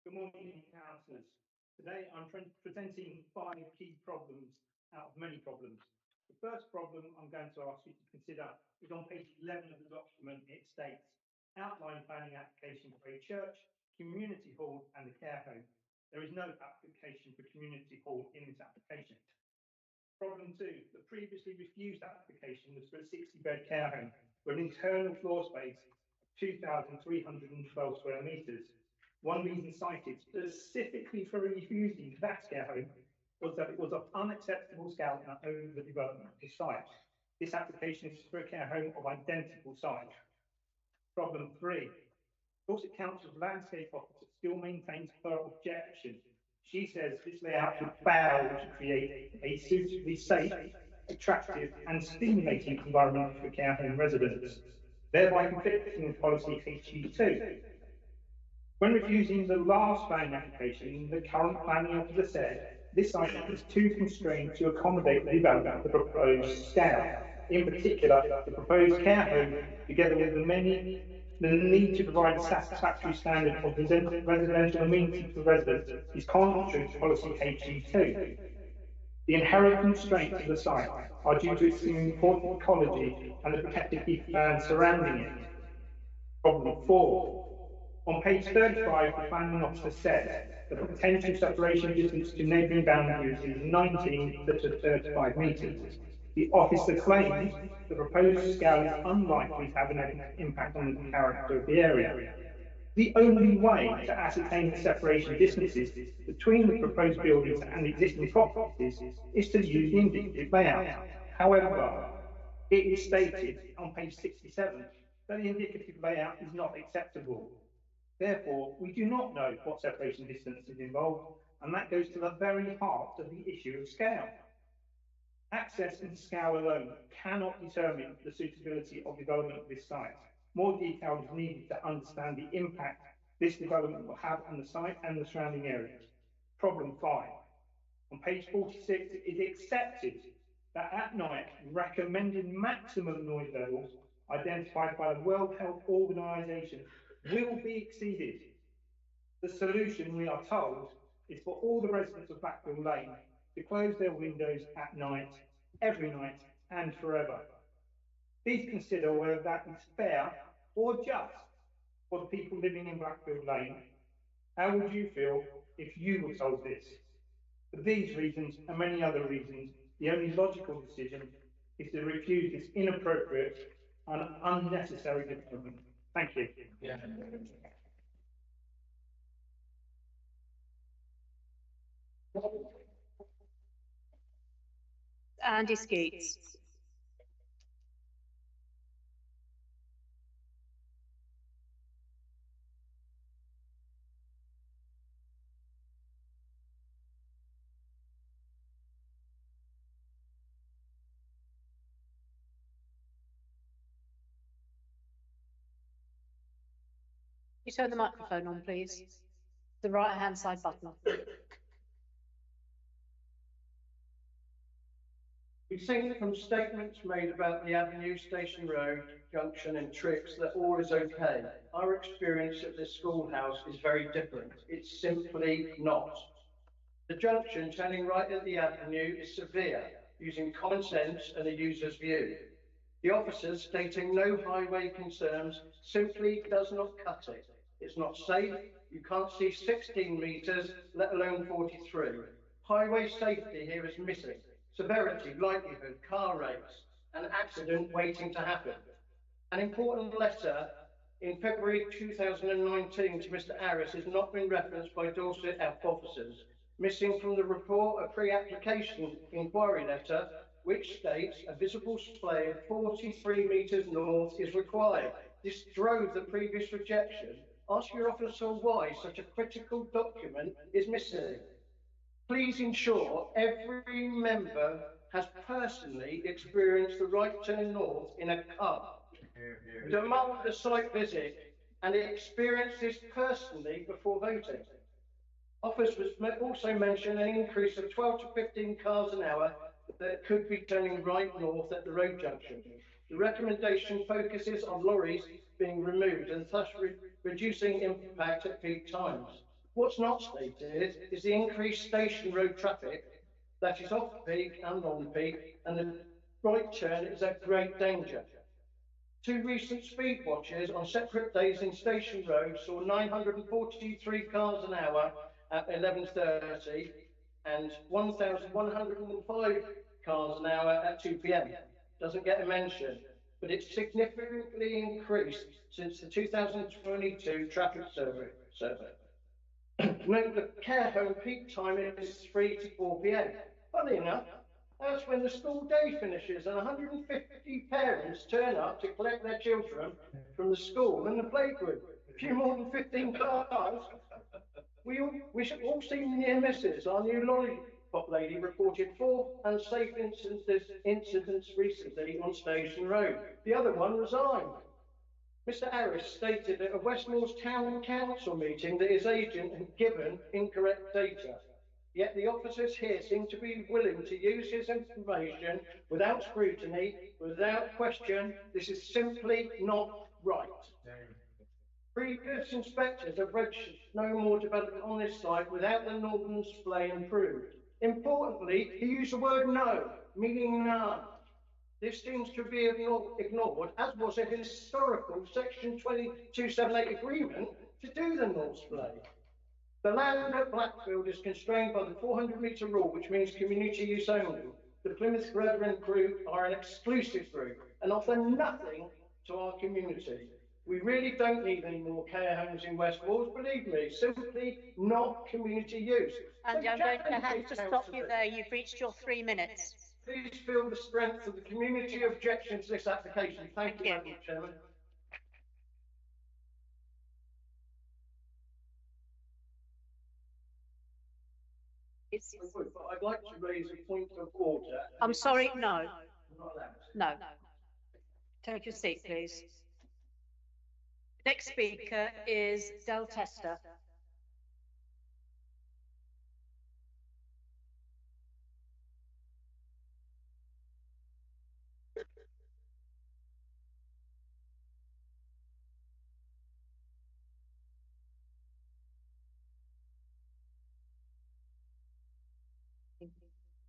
Good morning, councillors. Today I'm presenting 5 key problems out of many problems. The first problem I'm going to ask you to consider is on page 11 of the document. It states, outline planning application for a church, community hall and a care home. There is no application for community hall in this application. Problem 2, the previously refused application was for a 60-bed care home with an internal floor space of 2,312 square metres. One reason cited specifically for refusing that care home was that it was of unacceptable scale and over the development of the site. This application is for a care home of identical size. Problem 3, Dorset Council's landscape officer still maintains her objection. She says this layout would fail to create a suitably safe, attractive and stimulating environment for care home residents, thereby conflicting with policy HE2. When refusing the last planning application, the current planning officer said this site is too constrained to accommodate the development of the proposed scale. In particular, the proposed care home, together with the need to provide a satisfactory standard of residential amenity for residents is contrary to policy HE2. The inherent constraints of the site are due to its important ecology and the protected heathland surrounding it. Problem 4. On page 35, the planning officer says that the potential separation distance to neighbouring boundaries is 19 to 35 metres. The officer claims the proposed scale is unlikely to have an impact on the character of the area. The only way to ascertain the separation distances between the proposed buildings and existing properties is to use the indicative layout. However, it is stated on page 67 that the indicative layout is not acceptable. Therefore, we do not know what separation distance is involved, and that goes to the very heart of the issue of scale. Access and scale alone cannot determine the suitability of development of this site. More detail is needed to understand the impact this development will have on the site and the surrounding areas. Problem 5. On page 46, it is accepted that at night, recommended maximum noise levels identified by the World Health Organization will be exceeded. The solution, we are told, is for all the residents of Blackfield Lane to close their windows at night, every night, and forever. Please consider whether that is fair or just for the people living in Blackfield Lane. How would you feel if you were told this? For these reasons and many other reasons, the only logical decision is to refuse this inappropriate and unnecessary development. Thank you. Yeah. Andy Skeets. You turn the microphone on, please. The right-hand side button. We think from statements made about the Avenue, Station Road, Junction and Tricks that all is okay. Our experience at this schoolhouse is very different. It's simply not. The junction turning right at the Avenue is severe, using common sense and a user's view. The officers stating no highway concerns simply does not cut it. It's not safe. You can't see 16 metres, let alone 43. Highway safety here is missing. Severity, likelihood, car rates, an accident waiting to happen. An important letter in February 2019 to Mr. Harris has not been referenced by Dorset officers. Missing from the report a pre-application inquiry letter which states a visible splay of 43 metres north is required. This drove the previous rejection. Ask your officer why such a critical document is missing. Please ensure every member has personally experienced the right turn north in a car. Demand a site visit and experience this personally before voting. Officers also mentioned an increase of 12 to 15 cars an hour that could be turning right north at the road junction. The recommendation focuses on lorries being removed and thus reducing impact at peak times. What's not stated is the increased station road traffic that is off-peak and on-peak, and the right turn is at great danger. Two recent speed watches on separate days in Station Road saw 943 cars an hour at 11:30 and 1,105 cars an hour at 2 p.m. Doesn't get a mention, but it's significantly increased since the 2022 traffic survey. Note the care home peak time is 3 to 4 p.m. Funny enough, that's when the school day finishes and 150 parents turn up to collect their children from the school and the playgroup. A few more than 15 cars. We should all see near misses. Our new lollipop lady reported 4 unsafe incidents recently on Station Road. The other one resigned. Mr. Harris stated at a Westmore's Town Council meeting that his agent had given incorrect data. Yet the officers here seem to be willing to use his information without scrutiny, without question. This is simply not right. Previous inspectors have registered no more development on this site without the northern splay improved. Importantly, he used the word no, meaning none. This seems to be ignored, as was a historical Section 2278 agreement to do the north splay. The land at Blackfield is constrained by the 400-metre rule, which means community use only. The Plymouth Brethren group are an exclusive group and offer nothing to our community. We really don't need any more care homes in West Wales, believe me, simply not community use. Andy, I'm going to have to stop you there. You've reached your 3 minutes. Please feel the strength of the community objection to this application. Thank you, Madam Chairman. But I'd like to raise a point of order. I'm sorry, no. I'm not allowed to. No. Take your seat, please. Next speaker is Del Tester.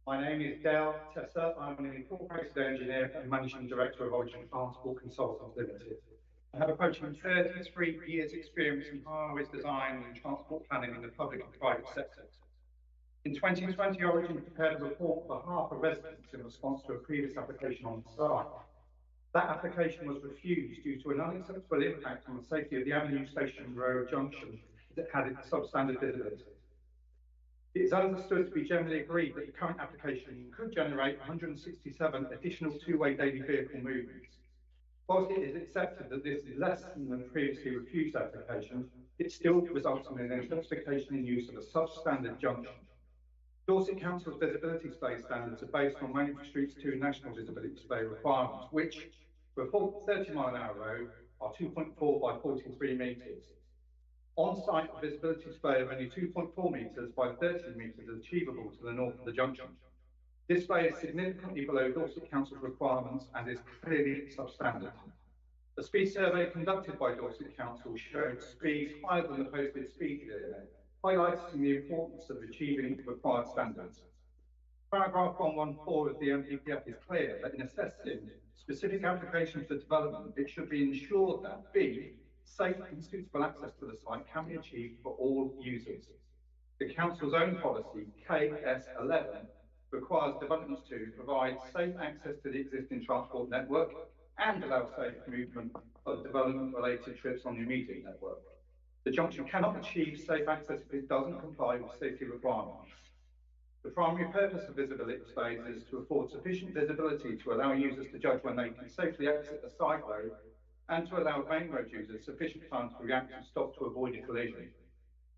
My name is Dale Tessa. I'm an incorporated engineer and managing director of Origin Transport Consultants Limited. I have approaching 33 years experience in highways design and transport planning in the public and private sectors. In 2020, Origin prepared a report on behalf of residents in response to a previous application on the site. That application was refused due to an unacceptable impact on the safety of the Avenue Station Road junction that had its substandard visibility. It is understood to be generally agreed that the current application could generate 167 additional two-way daily vehicle movements. Whilst it is accepted that this is less than the previously refused application, it still results in an justification in use of a substandard junction. Dorset Council's visibility display standards are based on Manchester Street's 2 national visibility display requirements, which, for a 30-mile-an-hour road, are 2.4 by 43 metres. On-site visibility display of only 2.4 metres by 30 metres is achievable to the north of the junction. This display is significantly below Dorset Council's requirements and is clearly substandard. A speed survey conducted by Dorset Council showed speeds higher than the posted speed limit, highlighting the importance of achieving required standards. Paragraph 114 of the NPPF is clear that in assessing specific applications for development, it should be ensured that B, safe and suitable access to the site can be achieved for all users. The Council's own policy, KS11, requires developments to provide safe access to the existing transport network and allow safe movement of development-related trips on the immediate network. The junction cannot achieve safe access if it doesn't comply with safety requirements. The primary purpose of visibility displays is to afford sufficient visibility to allow users to judge when they can safely exit a side road and to allow main road users sufficient time to react and stop to avoid a collision.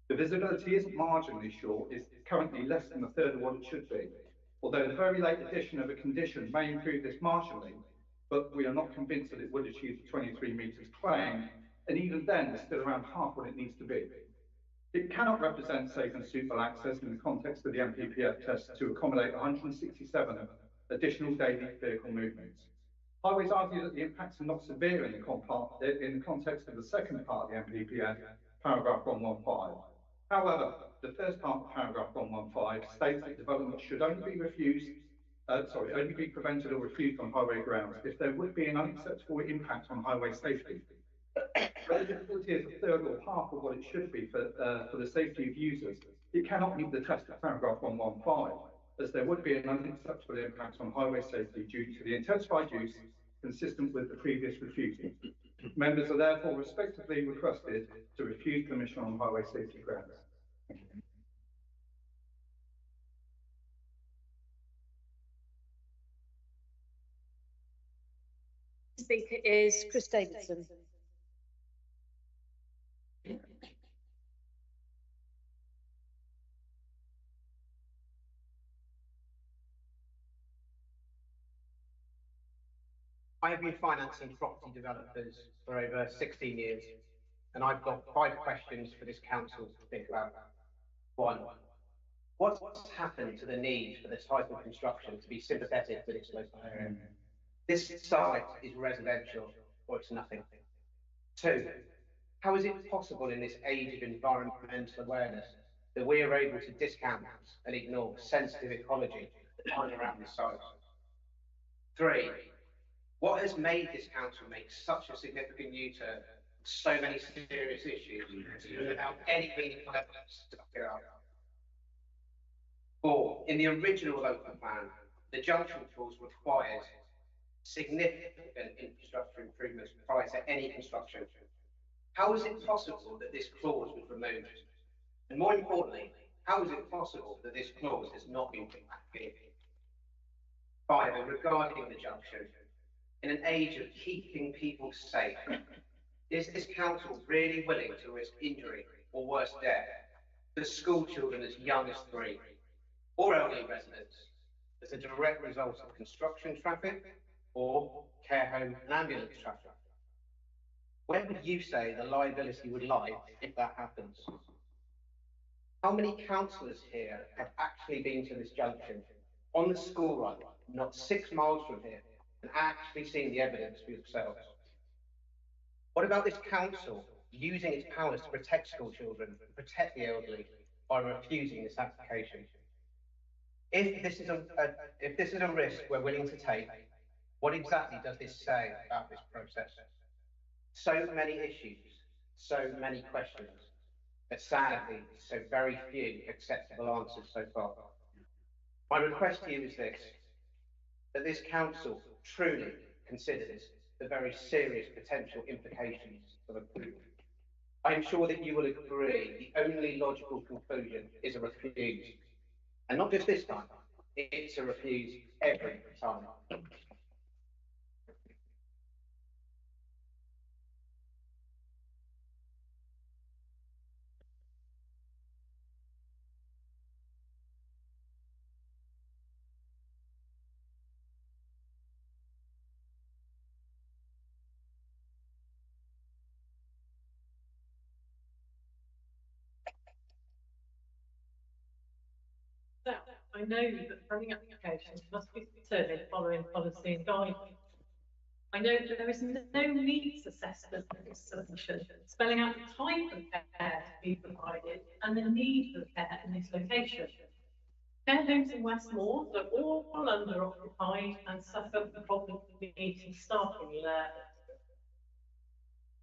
The visibility isn't marginally short, it's currently less than a third of what it should be. Although the very late addition of a condition may improve this marginally, but we are not convinced that it would achieve the 23 metres claimed, and even then it's still around half what it needs to be. It cannot represent safe and suitable access in the context of the NPPF test to accommodate 167 additional daily vehicle movements. Highways argue that the impacts are not severe in the context of the second part of the NPPF, paragraph 115. However, the first part of paragraph 115 states that development should only be prevented or refused on highway grounds if there would be an unacceptable impact on highway safety. Where the difficulty is a third or half of what it should be for the safety of users, it cannot meet the test of paragraph 115, as there would be an unacceptable impact on highway safety due to the intensified use consistent with the previous refusal. Members are therefore respectively requested to refuse permission on highway safety grounds. Speaker is Chris Davidson. I have been financing property developers for over 16 years, and I've got 5 questions for this council to think about. 1, what's happened to the need for this type of construction to be sympathetic with its local area? This site is residential, or it's nothing. 2, how is it possible in this age of environmental awareness that we are able to discount and ignore sensitive ecology lying around the site? 3, what has made this council make such a significant U-turn on so many serious issues without any meaningful evidence to back it up? 4, in the original local plan, the junction clause requires significant infrastructure improvements prior to any construction. How is it possible that this clause was removed? And more importantly, how is it possible that this clause has not been put back in? 5, and regarding the junction, in an age of keeping people safe, is this council really willing to risk injury or worse death for school children as young as 3 or elderly residents as a direct result of construction traffic or care home and ambulance traffic? Where would you say the liability would lie if that happens? How many councillors here have actually been to this junction on the school run, not 6 miles from here, and actually seen the evidence for yourselves? What about this council using its powers to protect school children and protect the elderly by refusing this application? If this is a risk we're willing to take, what exactly does this say about this process? So many issues, so many questions, but sadly, so very few acceptable answers so far. My request to you is this: that this council truly considers the very serious potential implications of approval. I am sure that you will agree the only logical conclusion is a refuse. And not just this time, it's a refuse every time. I know that planning applications must be determined following policy and guidance. I know that there is no needs assessment of this solution, spelling out the type of care to be provided and the need for care in this location. Care homes in Westmoor are all under-occupied and suffer from problems with meeting staffing levels.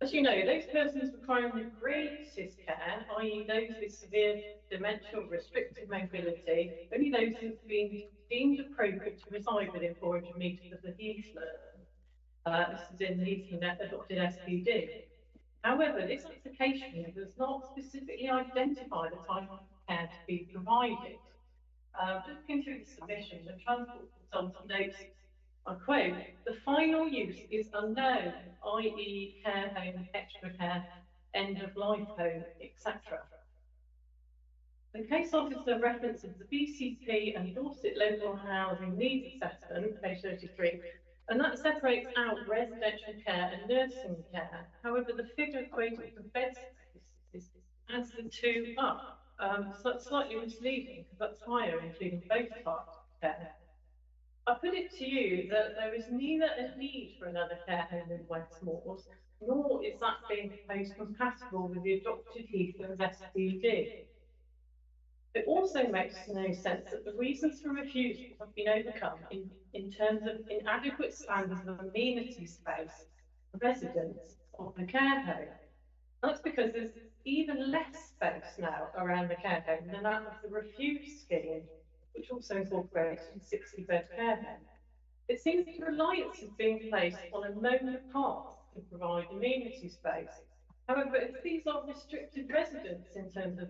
As you know, those persons requiring the greatest care, i.e. those with severe dementia or restricted mobility, only those who have been deemed appropriate to reside within 400 metres of the Heathland. This is in the Heathland adopted SPD. However, this application does not specifically identify the type of care to be provided. Looking through the submission, the transport consultant notes, I quote, the final use is unknown, i.e. care home, extra care, end of life home, etc. The case officer references the BCP and Dorset Local Housing Needs Assessment, page 33, and that separates out residential care and nursing care. However, the figure quoted for bed space adds the two up. So that's slightly misleading because that's higher, including both types of care. I put it to you that there is neither a need for another care home in Westmoor, nor is that being proposed compatible with the adopted Heathland SPD. It also makes no sense that the reasons for refusal have been overcome in terms of inadequate standards of amenity space for residents of the care home. That's because there's even less space now around the care home than that of the refuse scheme, which also incorporates a 60-bed care home. It seems that reliance is being placed on a known path to provide amenity space. However, if these are restricted residents in terms of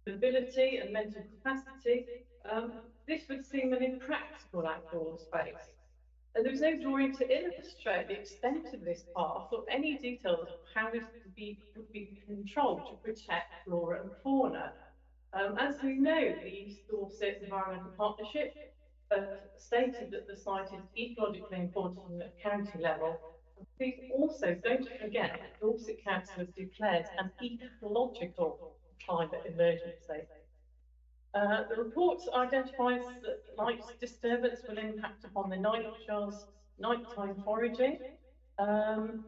mobility and mental capacity, this would seem an impractical outdoor space. And there is no drawing to illustrate the extent of this path or any details of how this would be controlled to protect flora and fauna. As we know, the East Dorset Environmental Partnership stated that the site is ecologically important at county level. Please also don't forget that Dorset Council has declared an ecological climate emergency. The report identifies that light disturbance will impact upon the nightjar's nighttime foraging. And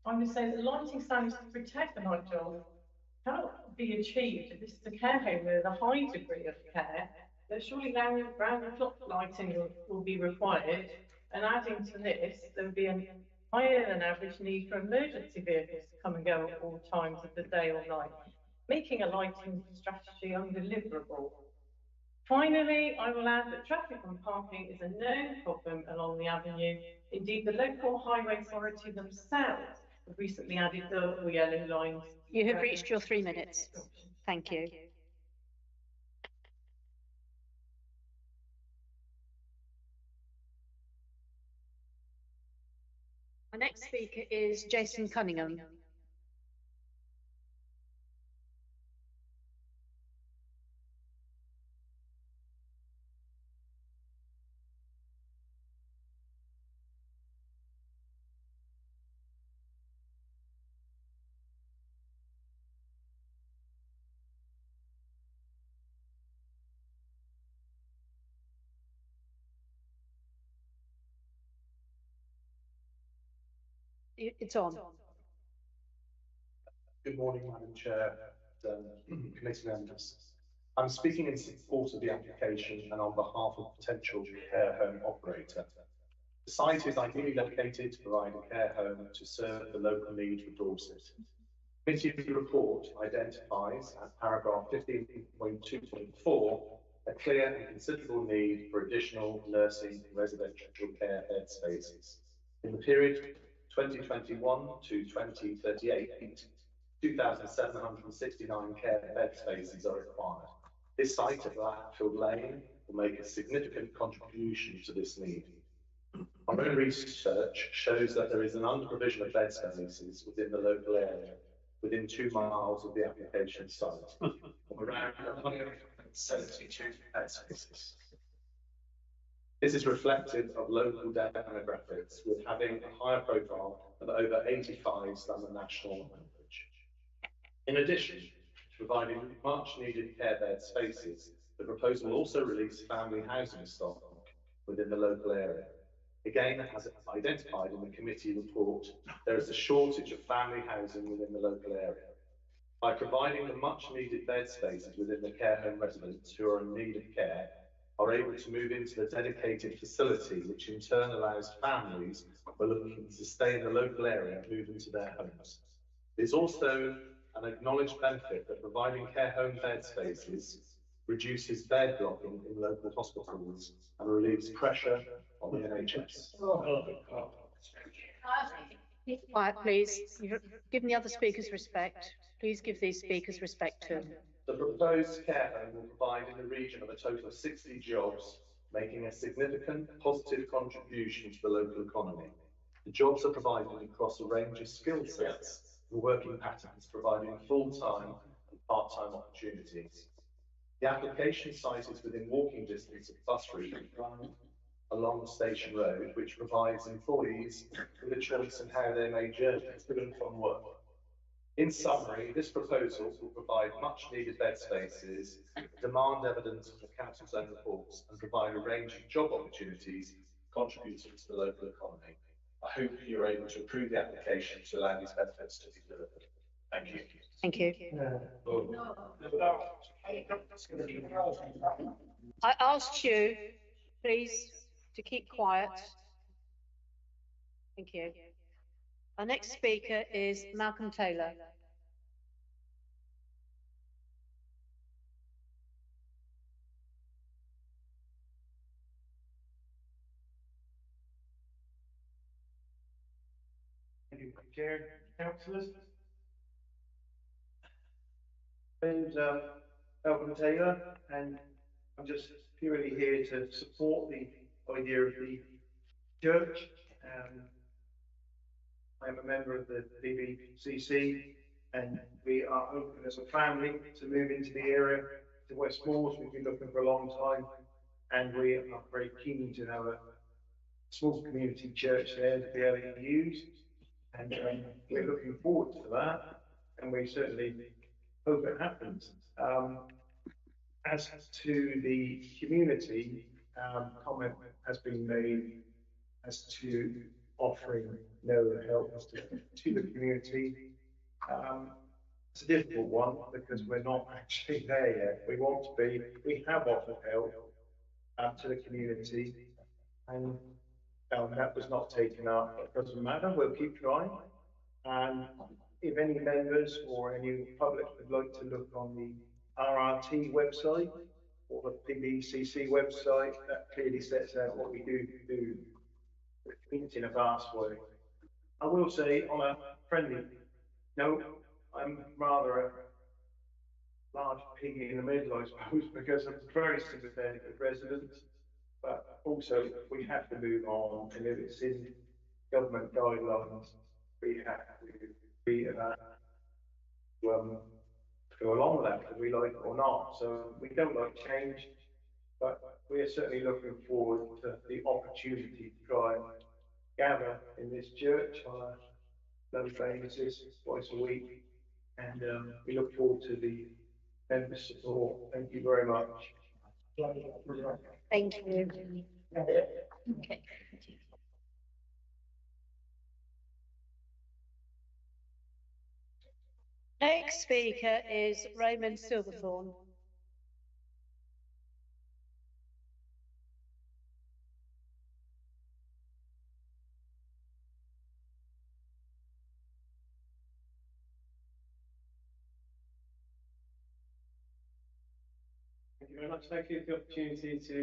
I would say that lighting standards to protect the nightjar cannot be achieved if this is a care home with a high degree of care. Then surely round the clock lighting will be required. And adding to this, there will be a higher than average need for emergency vehicles to come and go at all times of the day or night, making a lighting strategy undeliverable. Finally, I will add that traffic and parking is a known problem along the avenue. Indeed, the local highway authority themselves have recently added the yellow lines. You have reached your 3 minutes. Thank you. Our next speaker is Jason Cunningham. It's on. Good morning, Madam Chair and committee members. I'm speaking in support of the application and on behalf of potential care home operator. The site is ideally located to provide a care home to serve the local need for Dorset. The committee report identifies at paragraph 15.2.4 a clear and considerable need for additional nursing and residential care bed spaces. In the period 2021 to 2038, 2,769 care bed spaces are required. This site at Blackfield Lane will make a significant contribution to this need. Our own research shows that there is an under-provision of bed spaces within the local area, within 2 miles of the application site, of around 172 bed spaces. This is reflective of local demographics, with having a higher profile of over 85s than the national average. In addition, providing much needed care bed spaces. The proposal will also release family housing stock within the local area. Again, as identified in the committee report, there is a shortage of family housing within the local area. By providing the much needed bed spaces within the care home residents who are in need of care are able to move into the dedicated facility, which in turn allows families who are looking to stay in the local area move into their homes. It is also an acknowledged benefit that providing care home bed spaces reduces bed blocking in local hospitals and relieves pressure on the NHS. Quiet, please. You've given the other speakers respect. Please give these speakers respect too. The proposed care home will provide in the region of a total of 60 jobs, making a significant positive contribution to the local economy. The jobs are provided across a range of skill sets and working patterns, providing full-time and part-time opportunities. The application site is within walking distance of bus route along the Station Road, which provides employees with a choice in how they may journey to and from work. In summary, this proposal will provide much needed bed spaces, demand evidence of the council's own reports, and provide a range of job opportunities contributing to the local economy. I hope you're able to approve the application to allow these benefits to be delivered. Thank you. Thank you. I asked you, please, to keep quiet. Thank you. Our next speaker is Malcolm Taylor. Thank you, Chair, councillors. My name's Malcolm Taylor, and I'm just purely here to support the idea of the church. I'm a member of the PBCC, and we are hoping as a family to move into the area to West Moors. We've been looking for a long time, and we are very keen to have a small community church there to be able to use. And we're looking forward to that, and we certainly hope it happens. As to the community, comment has been made as to offering no help to the community. It's a difficult one because we're not actually there yet. We want to be. We have offered help to the community, and that was not taken up. It doesn't matter. We'll keep trying. And if any members or any public would like to look on the RRT website or the PBCC website, that clearly sets out what we do the community in a vast way. I will say on a friendly note, I'm rather a large pig in the middle, I suppose, because I'm very sympathetic with residents, but also we have to move on, and if it's in government guidelines, we have to be that go along with that, whether we like it or not. So we don't like change, but we are certainly looking forward to the opportunity to try and gather in this church on a low basis twice a week, and we look forward to the members' support. Thank you very much. Thank you. Okay. Next speaker is Raymond Silverthorne. Thank you very much. Thank you for the opportunity to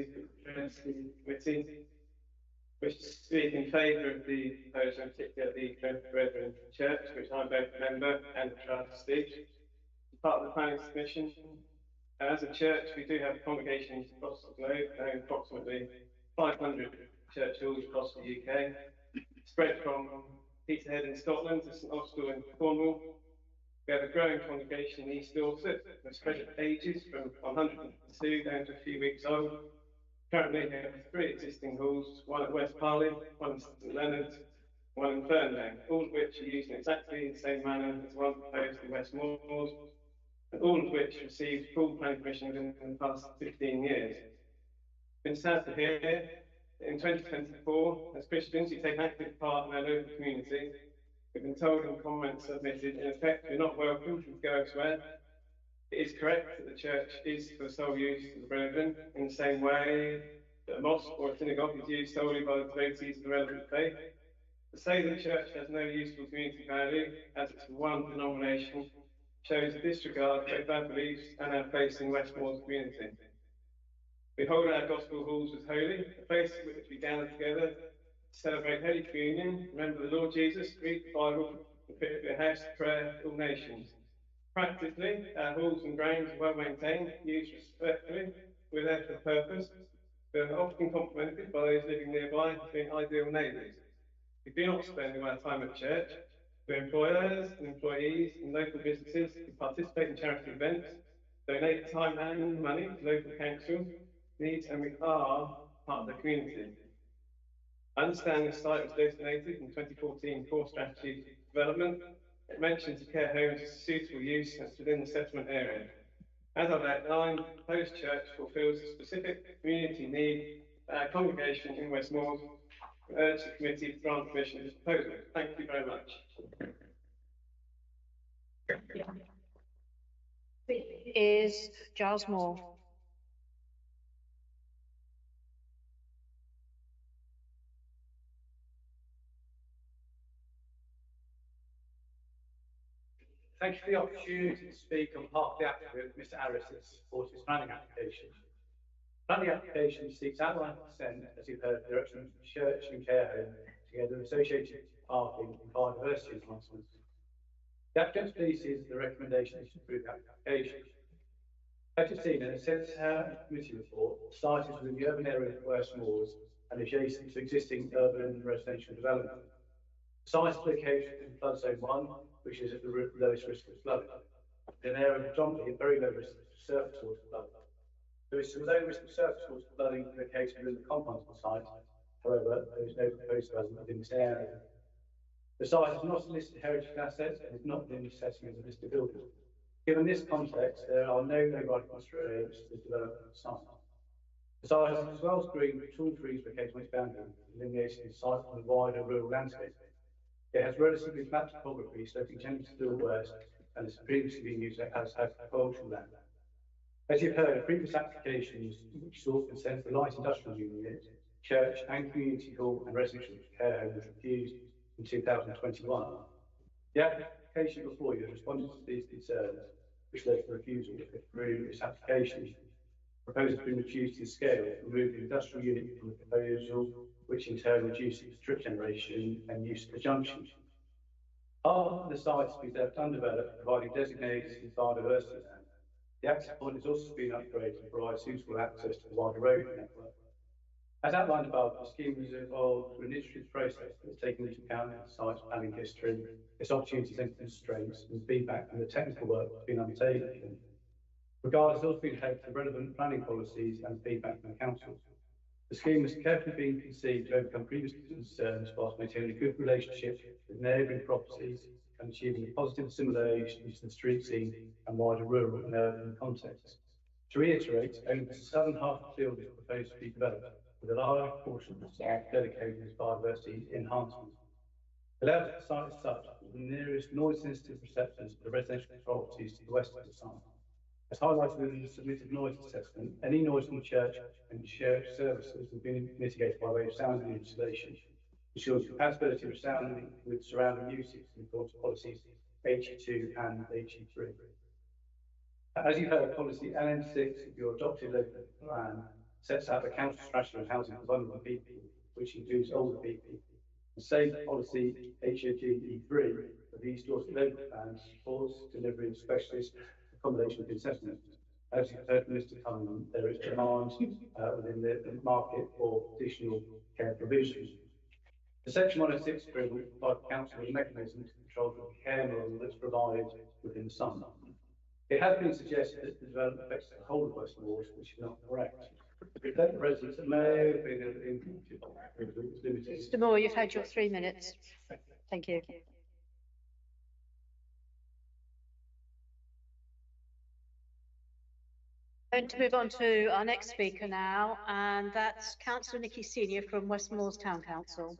address the committee. I wish to speak in favour of the proposal, in particular the Trinity Brethren Church, which I'm both a member and a trustee. As part of the Planning Commission, as a church, we do have congregations across the globe, approximately 500 church halls across the UK, spread from Peterhead in Scotland to St Austell in Cornwall. We have a growing congregation in East Dorset, with spread of ages from 102 down to a few weeks old. Currently, we have 3 existing halls, one at West Parley, one at St Leonard's, one in Fernley, all of which are used in exactly the same manner as the one proposed in West Moors. all of which received full planning permission within the past 15 years. It's been sad to hear that in 2024, as Christians who take active part in our local community, we've been told in comments submitted, in effect, we're not welcome to go elsewhere. It is correct that the church is for the sole use of the brethren, in the same way that a mosque or a synagogue is used solely by the devotees of the relevant faith. To say the church has no useful community value, as it's one denomination, shows a disregard for both our beliefs and our place in Westmore's community. We hold our gospel halls as holy, a place in which we gather together to celebrate Holy Communion, remember the Lord Jesus, read the Bible, and put a house of prayer to all nations. Practically, our halls and grounds are well maintained, used respectfully, we're there for a purpose. We are often complimented by those living nearby as being ideal neighbours. We do not spend all our time at church. We're employers and employees in local businesses who participate in charity events, donate time and money to local council needs, and we are part of the community. I understand this site was designated in 2014 core strategy development. It mentions the care homes as a suitable use and it's within the settlement area. As I've outlined, the proposed church fulfills a specific community need for our congregation in Westmoreland. I urge the committee to grant permission to this proposal. Thank you very much. Is Giles Moore. Thank you for the opportunity to speak on behalf of the applicant, Mr. Harris, in support of his planning application. Planning application seeks outline consent, as you've heard, direction of the church and care home, together with associated parking and biodiversity enhancements. The applicant's pleases the recommendation is to approve the application. As you've seen in the Centre Committee report, the site is within the urban area of West Moors and adjacent to existing urban residential development. The site is located in flood zone 1, which is at the lowest risk of flooding. In an area predominantly at very low risk of surface water flooding. There is some low risk of surface water flooding located within the compound of the site. However, there is no proposed development within this area. The site is not a listed heritage asset and is not within the setting as a listed building. Given this context, there are no right constraints to the development of the site. The site has well screened tall trees located on its boundary, delineating the site from the wider rural landscape. It has relatively flat topography, sloping gently to the west, and has previously been used as agricultural land. As you've heard, previous applications which sought consent for light industrial unit, church and community hall and residential care home was refused in 2021. The application before you has responded to these concerns, which led to the refusal to approve this application. The proposal has been reduced in scale, removing the industrial unit from the proposal, which in turn reduces trip generation and use of the junction. Half of the site has been left undeveloped, providing designated biodiversity land. The access point has also been upgraded to provide suitable access to the wider road network. As outlined above, the scheme was involved with an iterative process that has taken into account the site's planning history, its opportunities and constraints, and feedback from the technical work that's been undertaken. Regard has also been held to relevant planning policies and feedback from the council. The scheme has carefully been conceived to overcome previous concerns whilst maintaining a good relationship with neighbouring properties and achieving a positive assimilation to the street scene and wider rural and urban context. To reiterate, only the southern half of the field is proposed to be developed, with a large portion of the site dedicated to biodiversity enhancement. The layout of the site is such that the nearest noise-sensitive receptors are the residential properties to the west of the site. As highlighted in the submitted noise assessment, any noise from the church and church services will be mitigated by way of sound insulation, ensures compatibility with sound with surrounding uses in accordance with policies HE2 and HE3. As you've heard, policy LN6 of your adopted local plan sets out the council strategy on housing for vulnerable people, which includes older people. The same policy HE3 of the East Dorset local plan supports delivery of specialist accommodation within settlements. As you've heard from Mr. Cunningham, there is demand within the market for additional care provision. The Section 106 agreement will provide the council with a mechanism to control the care model that's provided within the sum. It has been suggested that the development affects the whole of West Moors, which is not correct. The residents that may have been limited. Mr. Moore, you've had your 3 minutes. Thank you. Going to move on to our next speaker now, and that's Councillor Nikki Senior from West Moors Town Council.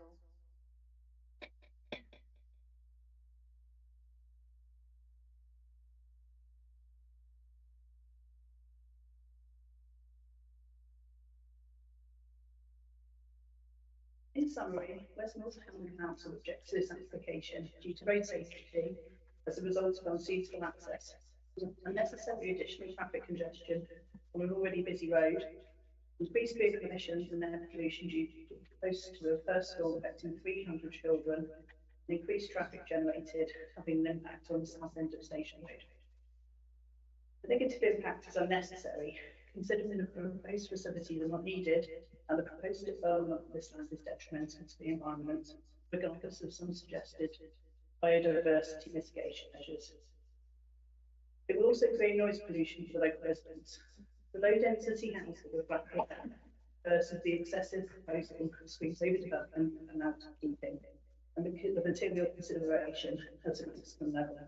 In summary, West Moors Town Council objects to this application due to road safety as a result of unsuitable access, unnecessary additional traffic congestion on an already busy road, increased vehicle emissions and air pollution due to close to a first school affecting 300 children, and increased traffic generated having an impact on the south end of Station Road. The negative impact is unnecessary, considering the proposed facilities are not needed and the proposed development of this land is detrimental to the environment, regardless of some suggested biodiversity mitigation measures. It will also create noise pollution for the local residents. The low density housing of Blackpool versus the excessive proposal screens over development and outkeeping, and the material consideration at a maximum level.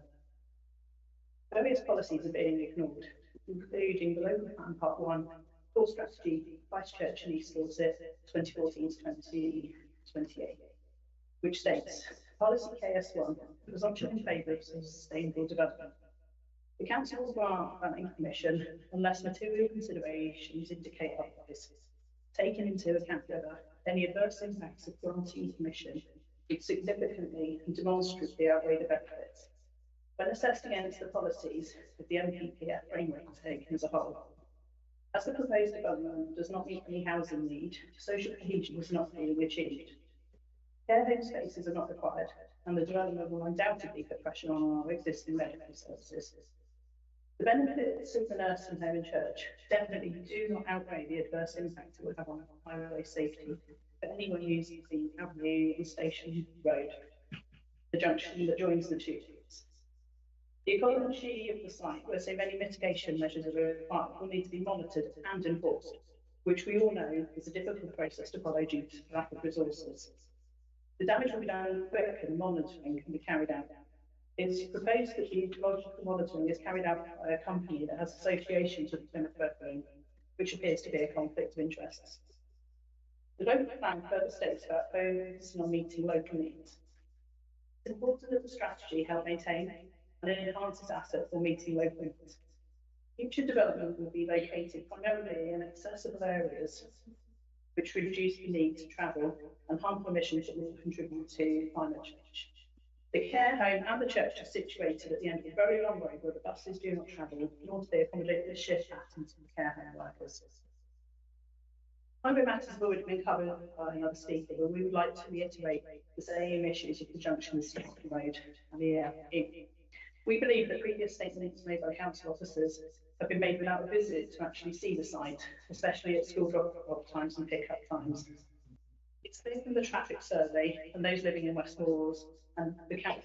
Various policies are being ignored, including the local plan part 1, core strategy, Christchurch and East Dorset, 2014 to 2028, which states, policy KS1, presumption in favour of sustainable development. The council will grant planning permission unless material considerations indicate otherwise, taking into account whether any adverse impacts of granting permission would significantly and demonstrably outweigh the benefits. When assessed against the policies of the MPPF framework taken as a whole, as the proposed development does not meet any housing need, social cohesion is not being achieved. Care home spaces are not required, and the development will undoubtedly put pressure on our existing medical services. The benefits of the nursing home and church definitely do not outweigh the adverse impact it would have on highway safety for anyone using the Avenue and Station Road, the junction that joins the two. The ecology of the site, where so many mitigation measures are required, will need to be monitored and enforced, which we all know is a difficult process to follow due to lack of resources. The damage will be done quick and monitoring can be carried out. It's proposed that the ecological monitoring is carried out by a company that has associations with Plymouth Brethren, which appears to be a conflict of interests. The local plan further states about focusing on meeting local needs. It's important that the strategy help maintain and enhance its asset for meeting local needs. Future development will be located primarily in accessible areas, which reduce the need to travel and harmful emissions that will contribute to climate change. The care home and the church are situated at the end of a very long road where the buses do not travel, nor do they accommodate the shift patterns of the care home workers. Highway matters have already been covered by another speaker, but we would like to reiterate the same issues of the junction of Station Road and the A. We believe that previous statements made by council officers have been made without a visit to actually see the site, especially at school drop-off times and pick-up times. It's clear from the traffic survey and those living in West Moors and the council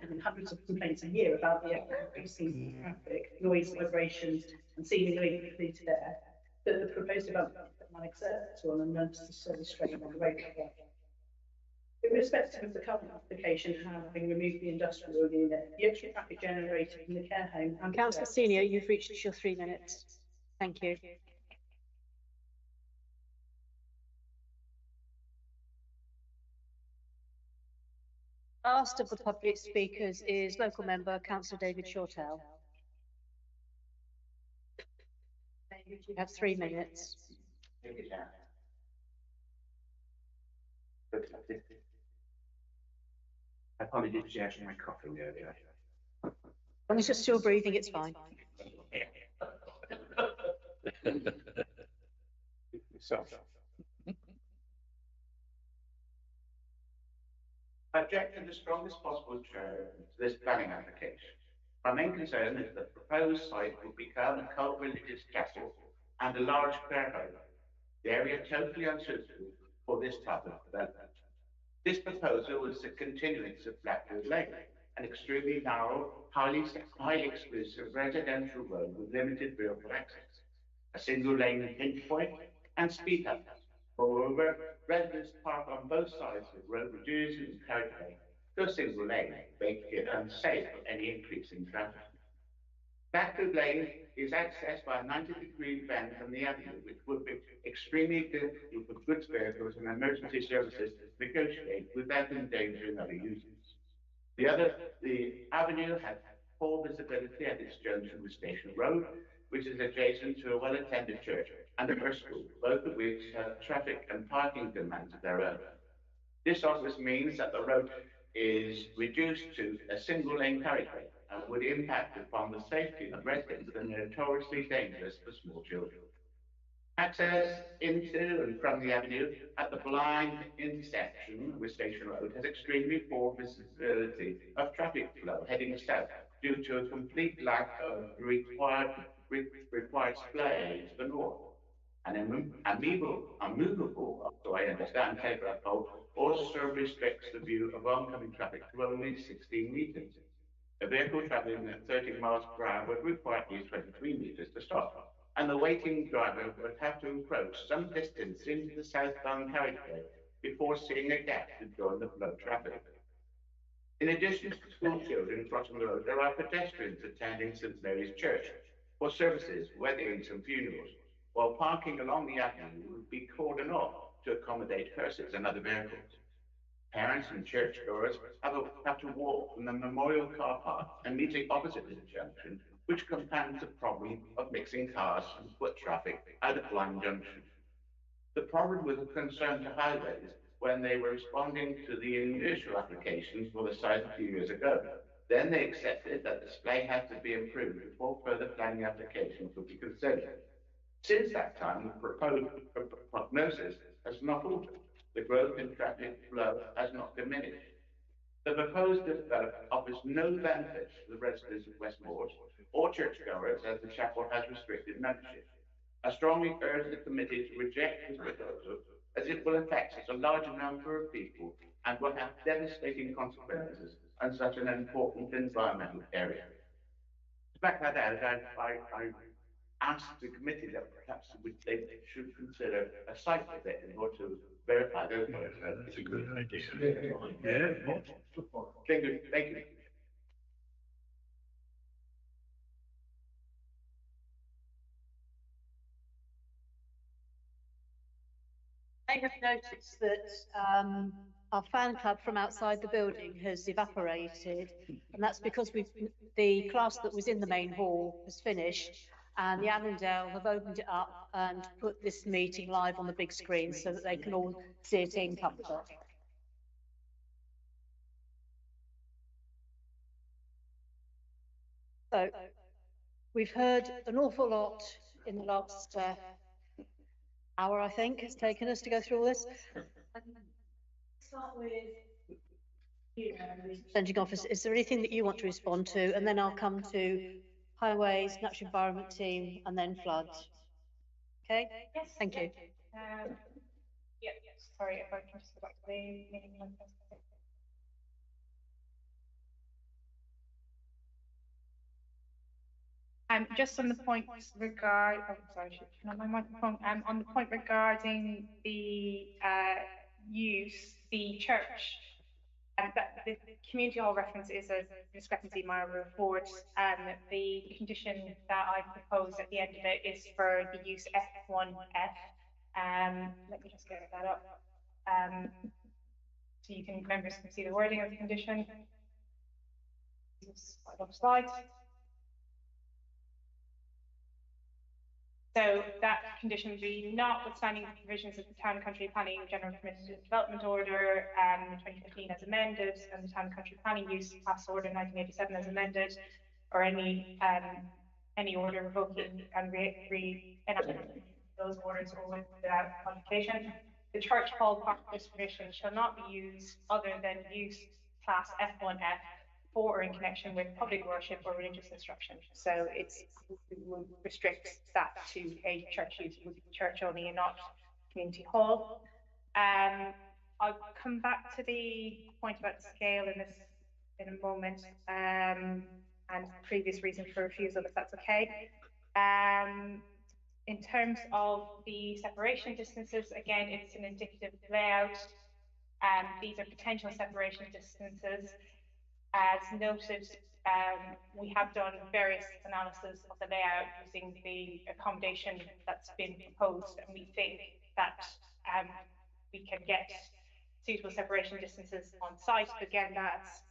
having hundreds of complaints a year about the increasing traffic, noise, vibrations, and seemingly polluted air, that the proposed development is unacceptable and unnecessary strain on the road network. Irrespective of the current application having removed the industrial unit, the extra traffic generated in the care home and Councillor Senior, you've reached your 3 minutes. Thank you. Last of the public speakers is local member Councillor David Shortell. You have 3 minutes. I probably did actually my coffee earlier. As long as you're still breathing, it's fine. So, I object to the strongest possible term to this planning application. My main concern is that the proposed site will become a cult religious castle and a large prayer home. The area totally unsuitable for this type of development. This proposal is a continuance of Blackwood Lane, an extremely narrow, highly exclusive residential road with limited vehicle access, a single lane pinch point, and speed humps. Moreover, residents park on both sides of the road, reducing the carriageway to a single lane, making it unsafe for any increase in traffic. Blackwood Lane is accessed by a 90-degree bend from the avenue, which would be extremely difficult for goods vehicles and emergency services to negotiate without endangering other users. The avenue has poor visibility at its junction with Station Road, which is adjacent to a well-attended church and a first school, both of which have traffic and parking demands of their own. This obviously means that the road is reduced to a single-lane carriageway and would impact upon the safety of residents that are notoriously dangerous for small children. Access into and from the avenue at the blind intersection with Station Road has extremely poor visibility of traffic flow heading south due to a complete lack of required splay to the north. An unmovable, so I understand, telegraph pole also restricts the view of oncoming traffic to only 16 metres. A vehicle travelling at 30 miles per hour would require at least 23 metres to stop, and the waiting driver would have to encroach some distance into the southbound carriageway before seeing a gap to join the flow traffic. In addition to school children crossing the road, there are pedestrians attending St Mary's Church for services, weddings and funerals, while parking along the avenue would be cordoned off to accommodate hearses and other vehicles. Parents and churchgoers have to walk from the Memorial Car Park immediately opposite the junction, which compounds the problem of mixing cars and foot traffic at a blind junction. The problem was a concern to highways when they were responding to the initial applications for the site a few years ago. Then they accepted that the display had to be improved before further planning applications would be considered. Since that time, the proposed prognosis has not altered. The growth in traffic flow has not diminished. The proposed development offers no benefits to the residents of Westmoreland or churchgoers, as the chapel has restricted membership. I strongly urge the committee to reject this proposal, as it will affect such a large number of people and will have devastating consequences on such an important environmental area. To back that out, I asked the committee that perhaps they should consider a site visit in order to verify those points. That's a good idea. Yeah. Thank you. Thank you. I have noticed that our fan club from outside the building has evaporated, and that's because the class that was in the main hall has finished, and the Allendale have opened it up and put this meeting live on the big screen so that they can all see it in comfort. So we've heard an awful lot in the last hour, I think, it's taken us to go through all this. Start with you, presenting officer. Is there anything that you want to respond to? And then I'll come to highways, natural environment team, and then floods. Okay? Yes. Thank you. Yeah, sorry, if I can just go back to the meeting. Just on the point regarding, oh, sorry, should turn on my microphone. On the point regarding the use, the church, that the community hall reference is a discrepancy in my report. The condition that I proposed at the end of it is for the use F1F. Let me just get that up. So you can, members can see the wording of the condition. This is quite a lot of slides. So that condition would be notwithstanding the provisions of the Town and Country Planning General Permitted Development Order 2015 as amended, and the Town and Country Planning Use Pass Order 1987 as amended, or any order revoking and re-enacting those orders or without modification. The church hall park permission shall not be used other than use class F1F for or in connection with public worship or religious instruction. So it will restrict that to a church use. It would be church only and not community hall. I'll come back to the point about the scale in this in a moment, and previous reason for refusal, if that's okay. In terms of the separation distances, again, it's an indicative layout. These are potential separation distances. As noted we have done various analysis of the layout using the accommodation that's been proposed, and we think that we can get suitable separation distances on site. Again, that's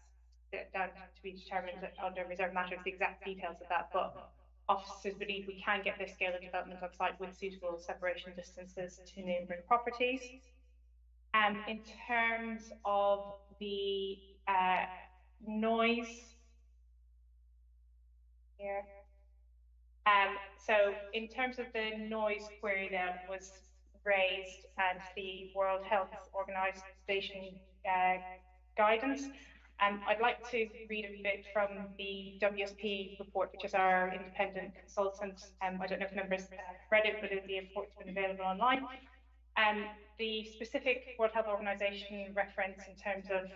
down to be determined under reserved matters, the exact details of that, but officers believe we can get this scale of development on site with suitable separation distances to neighbouring properties. In terms of the noise here, so in terms of the noise query that was raised and the World Health Organization guidance, I'd like to read a bit from the WSP report, which is our independent consultant. I don't know if members read it, but the report's been available online. The specific World Health Organization reference in terms of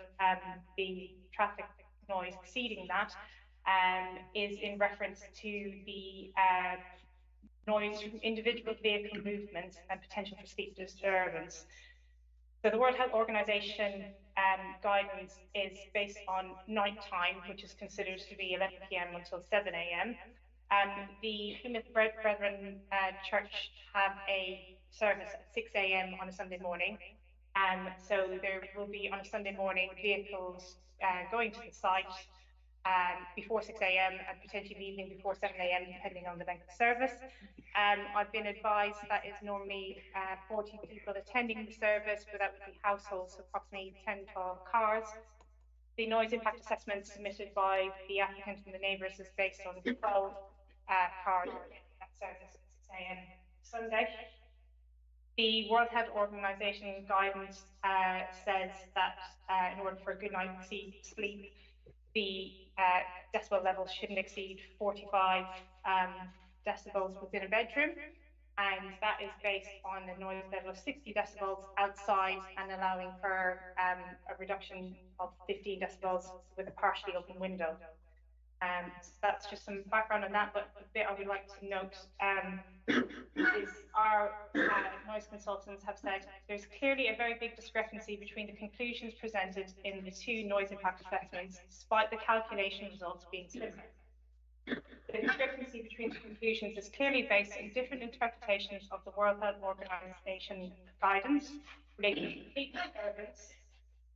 the traffic noise exceeding that is in reference to the noise from individual vehicle movements and potential for sleep disturbance. So the World Health Organization guidance is based on night time, which is considered to be 11 p.m. until 7 a.m. The Plymouth Brethren Church have a service at 6 a.m. on a Sunday morning. So there will be on a Sunday morning vehicles going to the site before 6 a.m. and potentially leaving before 7 a.m. depending on the length of service. I've been advised that is normally 40 people attending the service, but that would be households, so approximately 10, 12 cars. The noise impact assessment submitted by the applicant and the neighbours is based on 12 cars that service at 6 a.m. Sunday. The World Health Organization guidance says that in order for a good night's sleep, the decibel level shouldn't exceed 45 decibels within a bedroom, and that is based on a noise level of 60 decibels outside and allowing for a reduction of 15 decibels with a partially open window. So that's just some background on that, but the bit I would like to note is our noise consultants have said there's clearly a very big discrepancy between the conclusions presented in the two noise impact assessments, despite the calculation results being similar. The discrepancy between the conclusions is clearly based on different interpretations of the World Health Organization guidance relating to sleep disturbance,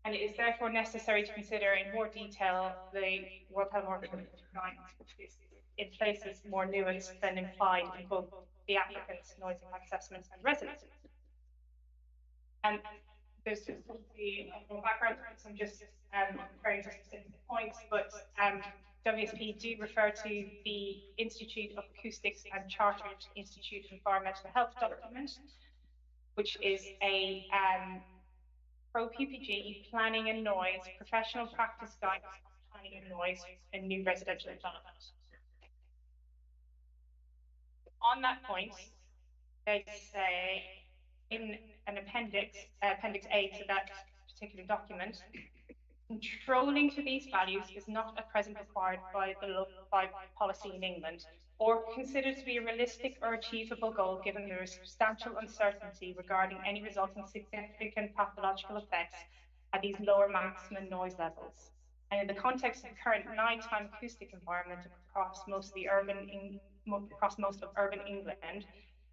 and it is therefore necessary to consider in more detail the World Health Organization guidance, which is in places more nuanced than implied in both the applicant's noise impact assessments and residents. And there's just the more background, so I'm just referring to specific points, but WSP do refer to the Institute of Acoustics and Chartered Institute of Environmental Health document, which is a pro-PPG planning and noise professional practice guide for planning and noise in new residential development. On that point, they say in an appendix A to that particular document, controlling to these values is not at present required by policy in England, or considered to be a realistic or achievable goal given there is substantial uncertainty regarding any resulting significant pathological effects at these lower maximum noise levels. And in the context of the current nighttime acoustic environment across most of urban England,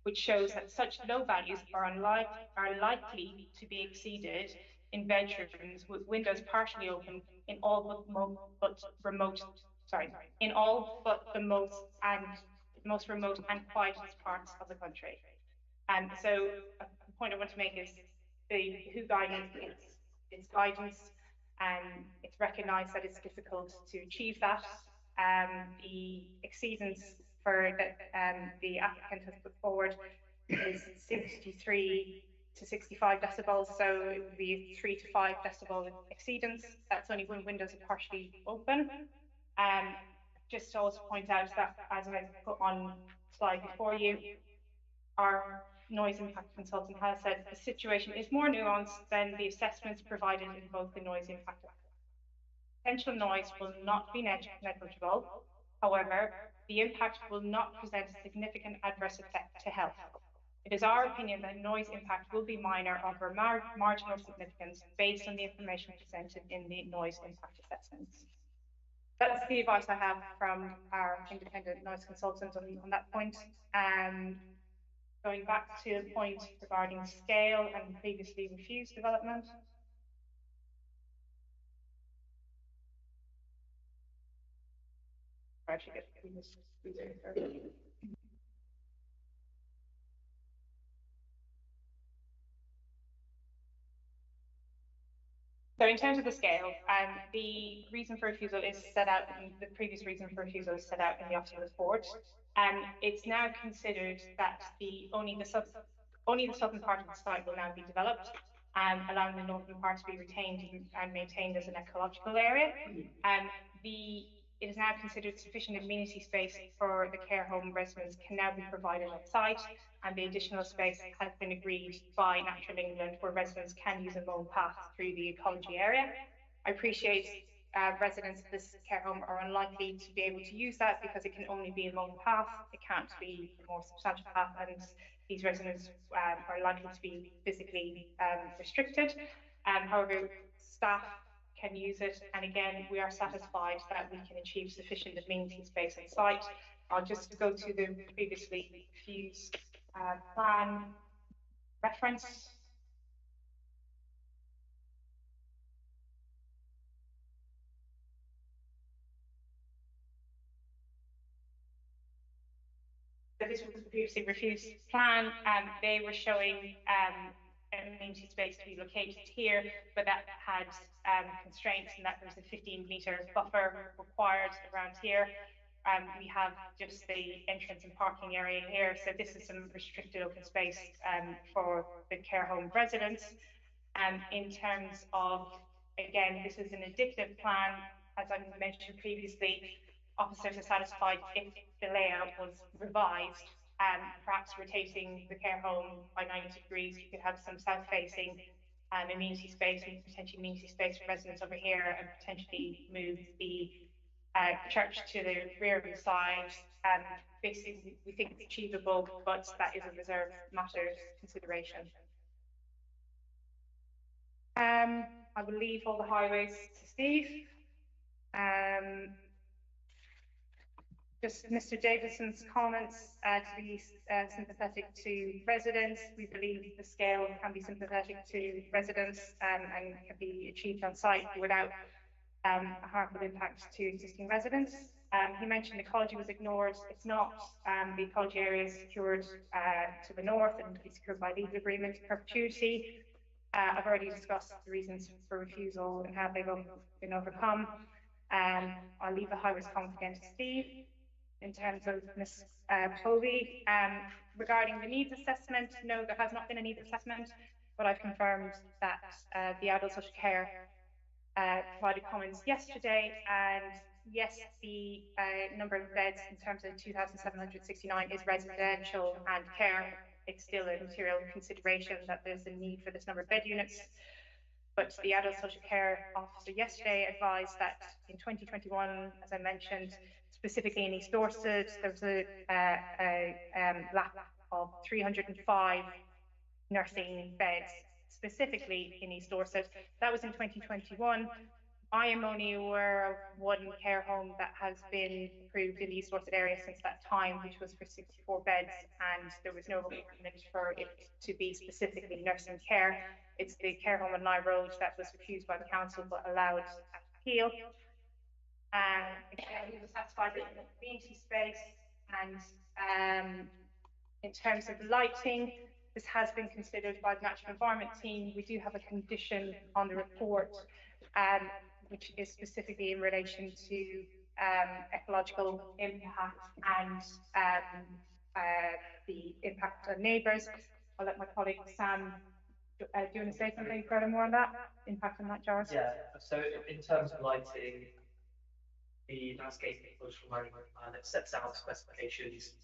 which shows that such low values are likely to be exceeded in bedrooms with windows partially open in all but the most remote and quietest parts of the country. And so a point I want to make is the WHO guidance, it's guidance, and it's recognised that it's difficult to achieve that. The exceedance for that the applicant has put forward is 63 to 65 decibels, so it would be 3 to 5 decibel exceedance. That's only when windows are partially open. Just to also point out that, as I put on slide before you, our noise impact consultant has said the situation is more nuanced than the assessments provided in both the noise impact. Potential noise will not be negligible. However, the impact will not present a significant adverse effect to health. It is our opinion that noise impact will be minor or marginal significance based on the information presented in the noise impact assessments. That's the advice I have from our independent noise consultant on that point. Going back to a point regarding scale and previously refused development. Actually get the previous. So in terms of the scale, the reason for refusal is set out, the previous reason for refusal is set out in the officer report. It's now considered that only the southern part of the site will now be developed, allowing the northern part to be retained and maintained as an ecological area. It is now considered sufficient amenity space for the care home residents can now be provided on site, and the additional space has been agreed by Natural England where residents can use a mowing path through the ecology area. I appreciate residents of this care home are unlikely to be able to use that because it can only be a mowing path. It can't be a more substantial path, and these residents are likely to be physically restricted. However, staff can use it, and again, we are satisfied that we can achieve sufficient amenity space on site. I'll just go to the previously refused plan reference. So this was the previously refused plan, and they were showing amenity space to be located here, but that had constraints, and that there was a 15-metre buffer required around here. We have just the entrance and parking area here, so this is some restricted open space for the care home residents. In terms of, again, this is an indicative plan, as I mentioned previously, officers are satisfied if the layout was revised, perhaps rotating the care home by 90 degrees. You could have some south-facing amenity space and potentially amenity space for residents over here, and potentially move the church to the rear of the side. Basically, we think it's achievable, but that is a reserved matter consideration. I will leave all the highways to Steve. Just Mr. Davison's comments to be sympathetic to residents. We believe the scale can be sympathetic to residents and can be achieved on site without a harmful impact to existing residents. He mentioned ecology was ignored. It's not. The ecology area is secured to the north and is secured by legal agreement in perpetuity. I've already discussed the reasons for refusal and how they've been overcome. I'll leave the highways comment again to Steve. In terms of Ms. Povey, regarding the needs assessment, no, there has not been a needs assessment, but I've confirmed that the adult social care provided comments yesterday, and yes, the number of beds in terms of 2,769 is residential and care. It's still a material consideration that there's a need for this number of bed units. But the adult social care officer yesterday advised that in 2021, as I mentioned, specifically in East Dorset, there was a lack of 305 nursing beds, specifically in East Dorset. That was in 2021. I am only aware of one care home that has been approved in the East Dorset area since that time, which was for 64 beds, and there was no requirement for it to be specifically nursing care. It's the care home on Nye Road that was refused by the council but allowed appeal. Again, we were satisfied with the community space, and in terms of lighting, this has been considered by the Natural Environment team. We do have a condition on the report, which is specifically in relation to ecological impact and the impact on neighbours. I'll let my colleague Sam, do you want to say something furthermore on that? Impact on that, Jarvis? Yeah, so in terms of lighting, the landscape ecological management plan, it sets out specifications,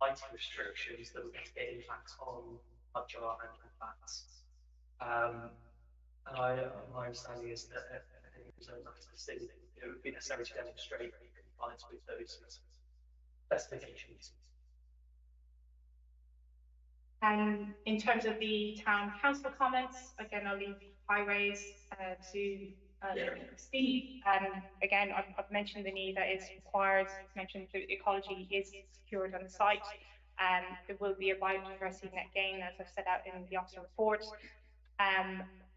lighting restrictions that would mitigate impacts on Mudjar and bats. And my understanding is that any zone licensing, it would be necessary to demonstrate compliance with those specifications. In terms of the town council comments, again, I'll leave highways to Steve, again, I've mentioned the need that is required, mentioned the ecology is secured on the site. There will be a biodiversity net gain, as I've set out in the officer report.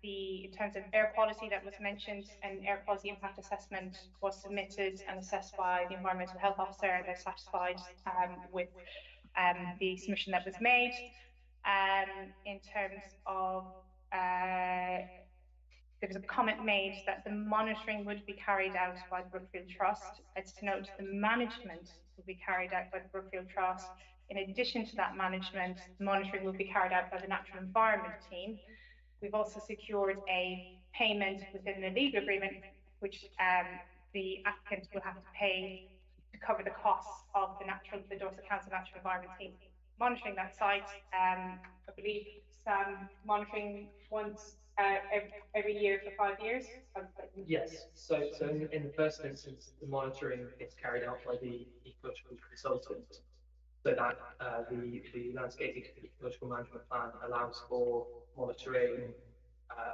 In terms of air quality that was mentioned, an air quality impact assessment was submitted and assessed by the environmental health officer, and they're satisfied with the submission that was made. In terms of there was a comment made that the monitoring would be carried out by the Brookfield Trust. It's to note the management will be carried out by the Brookfield Trust. In addition to that management, monitoring will be carried out by the Natural Environment team. We've also secured a payment within the legal agreement, which the applicant will have to pay to cover the costs of the Dorset Council Natural Environment team monitoring that site. I believe monitoring once every year for 5 years. Yes. So in the first instance, the monitoring is carried out by the ecological consultant, so that the landscape ecological management plan allows for monitoring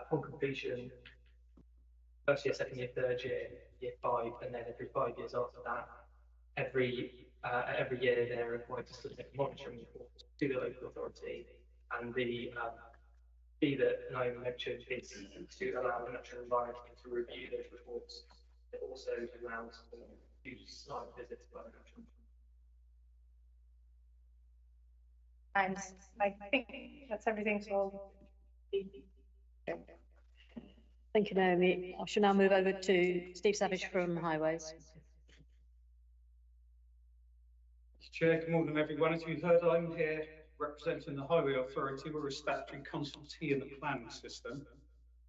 upon completion, first year, second year, third year, year 5, and then every 5 years after that. Every year they're required to submit a monitoring report to the local authority, and the fee that Naomi mentioned is to allow the Natural Environment to review those reports. It also allows for site visits by the Natural And I think that's everything. So, thank you, Naomi. I shall now move over to Steve Savage from Highways. Chair, good morning everyone. As you've heard, I'm here representing the Highway Authority. We're a statutory consultee in the planning system.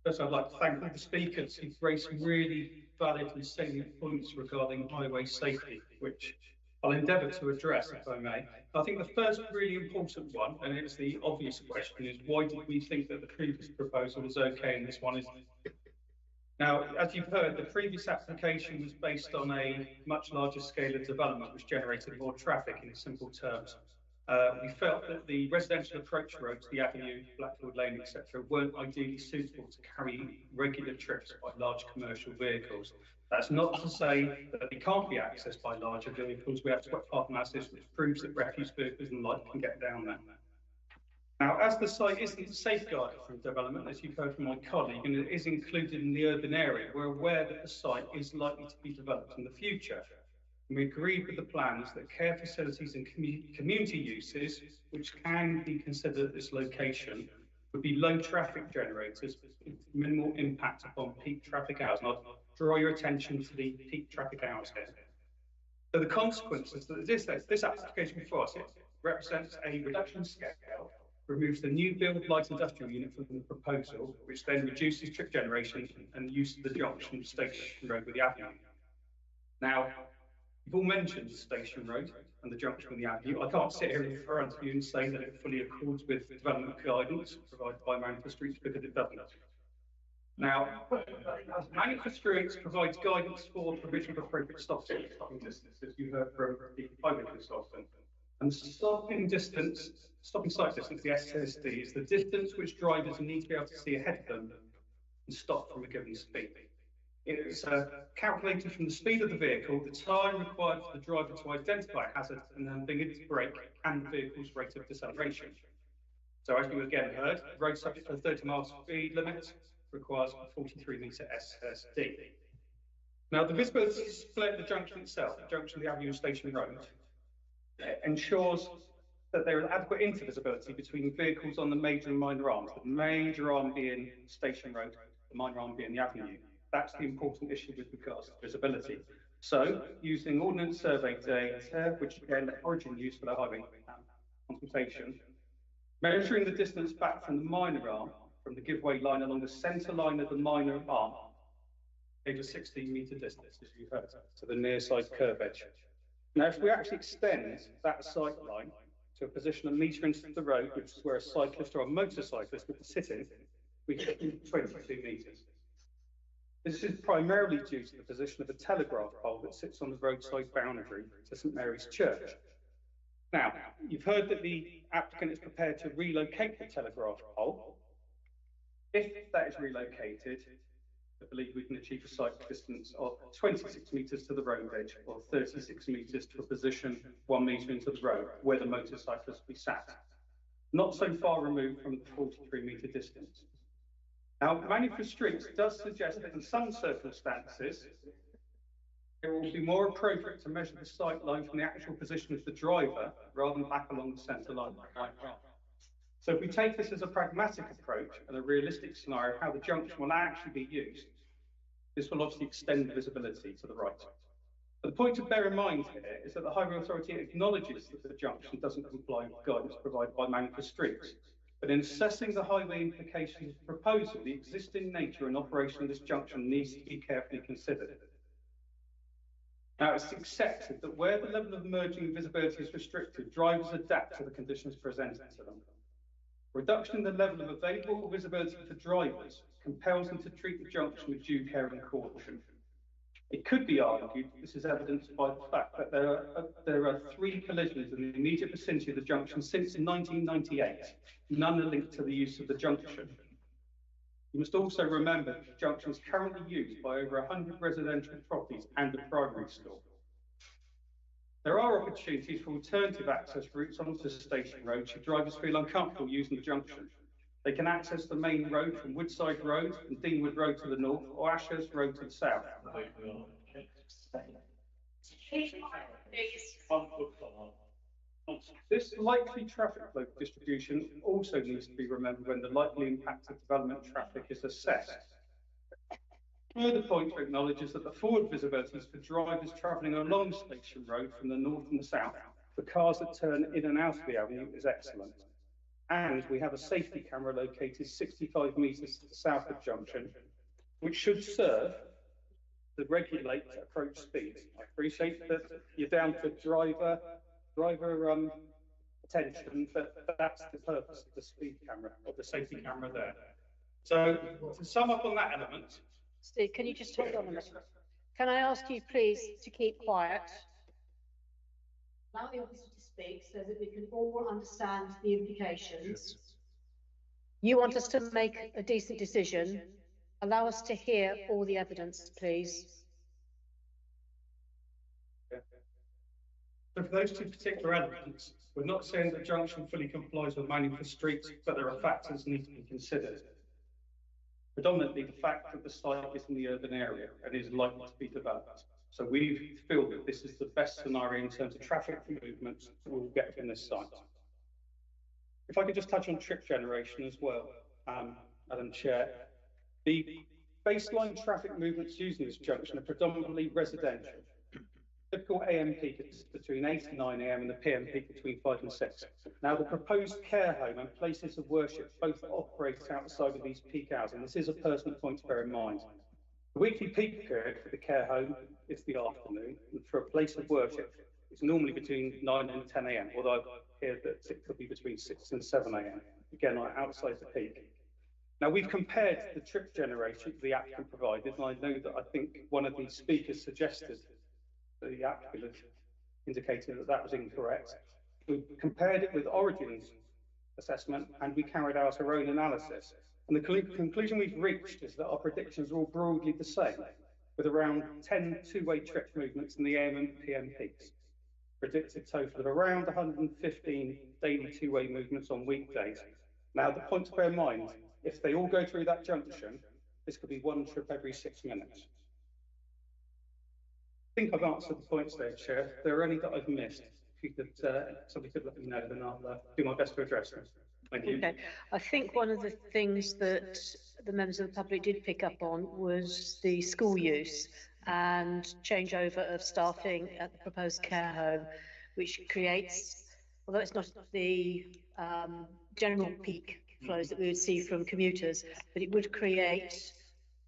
First, I'd like to thank all the speakers who've raised some really valid and salient points regarding highway safety, which I'll endeavour to address, if I may. I think the first really important one, and it's the obvious question, is why did we think that the previous proposal was okay and this one isn't? Now, as you've heard, the previous application was based on a much larger scale of development, which generated more traffic in simple terms. We felt that the residential approach roads, the Avenue, Blackfield Lane, etc., weren't ideally suitable to carry regular trips by large commercial vehicles. That's not to say that they can't be accessed by larger vehicles. We have swept park masses, which proves that refuse vehicles and light can get down there. Now, as the site isn't safeguarded from development, as you've heard from my colleague, and it is included in the urban area, we're aware that the site is likely to be developed in the future. And we agreed with the plans that care facilities and community uses, which can be considered at this location, would be low traffic generators with minimal impact upon peak traffic hours. And I'll draw your attention to the peak traffic hours here. So the consequences that this application before us, it represents a reduction scale, removes the new build light industrial unit from the proposal, which then reduces trip generation and use of the junction Station Road with the avenue. Now, you've all mentioned the Station Road and the junction with the avenue. I can't sit here in front of you and say that it fully accords with development guidance provided by Manchester Streets, because it doesn't. Now, Manchester Streets provides guidance for provision of appropriate stopping distance, as you heard from the highway consultant. And the stopping sight distance, the SSD, is the distance which drivers need to be able to see ahead of them and stop from a given speed. It's calculated from the speed of the vehicle, the time required for the driver to identify a hazard, and then being able to brake, and the vehicle's rate of deceleration. So as you again heard, road subject to a 30-mile speed limit requires a 43-metre SSD. Now, the visibility split at the junction itself, the junction of the Avenue and Station Road, ensures that there is adequate intervisibility between vehicles on the major and minor arms, the major arm being Station Road, the minor arm being the Avenue. That's the important issue with regards to visibility. So, using Ordnance Survey data, which again Origin used for the highway consultation, measuring the distance back from the minor arm, from the giveaway line along the centre line of the minor arm, gave a 16-metre distance, as you heard, to the near side curve edge. Now, if we actually extend that sight line to a position a metre into the road, which is where a cyclist or a motorcyclist would sit in, we get 22 metres. This is primarily due to the position of a telegraph pole that sits on the roadside boundary to St Mary's Church. Now, you've heard that the applicant is prepared to relocate the telegraph pole. If that is relocated, the to believe we can achieve a sight distance of 26 metres to the road edge or 36 metres to a position 1 metre into the road where the motorcyclist will be sat, not so far removed from the 43-metre distance. Now, Manual for Streets does suggest that in some circumstances, it will be more appropriate to measure the sight line from the actual position of the driver rather than back along the centre line. So if we take this as a pragmatic approach and a realistic scenario of how the junction will actually be used, this will obviously extend visibility to the right. But the point to bear in mind here is that the Highway Authority acknowledges that the junction doesn't comply with guidance provided by Manual for Streets. But in assessing the highway implications of the proposal, the existing nature and operation of this junction needs to be carefully considered. Now, it's accepted that where the level of merging visibility is restricted, drivers adapt to the conditions presented to them. Reduction in the level of available visibility for drivers compels them to treat the junction with due care and caution. It could be argued this is evidenced by the fact that there are 3 collisions in the immediate vicinity of the junction since 1998. None are linked to the use of the junction. You must also remember that the junction is currently used by over 100 residential properties and a primary store. There are opportunities for alternative access routes onto Station Road should drivers feel uncomfortable using the junction. They can access the main road from Woodside Road and Deanwood Road to the north or Ashurst Road to the south. This likely traffic flow distribution also needs to be remembered when the likely impact of development traffic is assessed. Further point to acknowledge is that the forward visibilities for drivers travelling along Station Road from the north and the south for cars that turn in and out of the avenue is excellent. And we have a safety camera located 65 metres to the south of junction, which should serve to regulate approach speed. I appreciate that you're down to driver attention, but that's the purpose of the speed camera or the safety camera there. So to sum up on that element. Steve, can you just hold on a minute? Can I ask you please to keep quiet? Allow the officer to speak so that we can all understand the implications. You want us to make a decent decision. Allow us to hear all the evidence, please. So for those 2 particular elements, we're not saying that junction fully complies with Manual for Streets, but there are factors that need to be considered. Predominantly the fact that the site is in the urban area and is likely to be developed. So we feel that this is the best scenario in terms of traffic movements that we'll get from this site. If I could just touch on trip generation as well, Madam Chair. The baseline traffic movements using this junction are predominantly residential. Typical AM peak is between 8 and 9 AM and the PM peak between 5 and 6. Now, the proposed care home and places of worship both operate outside of these peak hours, and this is a personal point to bear in mind. The weekly peak period for the care home is the afternoon, and for a place of worship, it's normally between 9 and 10 AM, although I've heard that it could be between 6 and 7 AM, again, outside the peak. Now, we've compared the trip generation the applicant provided, and I know that I think one of the speakers suggested the applicant indicated that that was incorrect. We compared it with Origin's assessment and we carried out our own analysis. And the conclusion we've reached is that our predictions are all broadly the same, with around 10 two-way trip movements in the AM and PM peaks. Predicted total of around 115 daily two-way movements on weekdays. Now, the point to bear in mind, if they all go through that junction, this could be 1 trip every 6 minutes. I think I've answered the points there, Chair. If there are any that I've missed, if you could, somebody could let me know, then I'll do my best to address them. Thank you. Okay. I think one of the things that the members of the public did pick up on was the school use and changeover of staffing at the proposed care home, which creates, although it's not the general peak flows that we would see from commuters, but it would create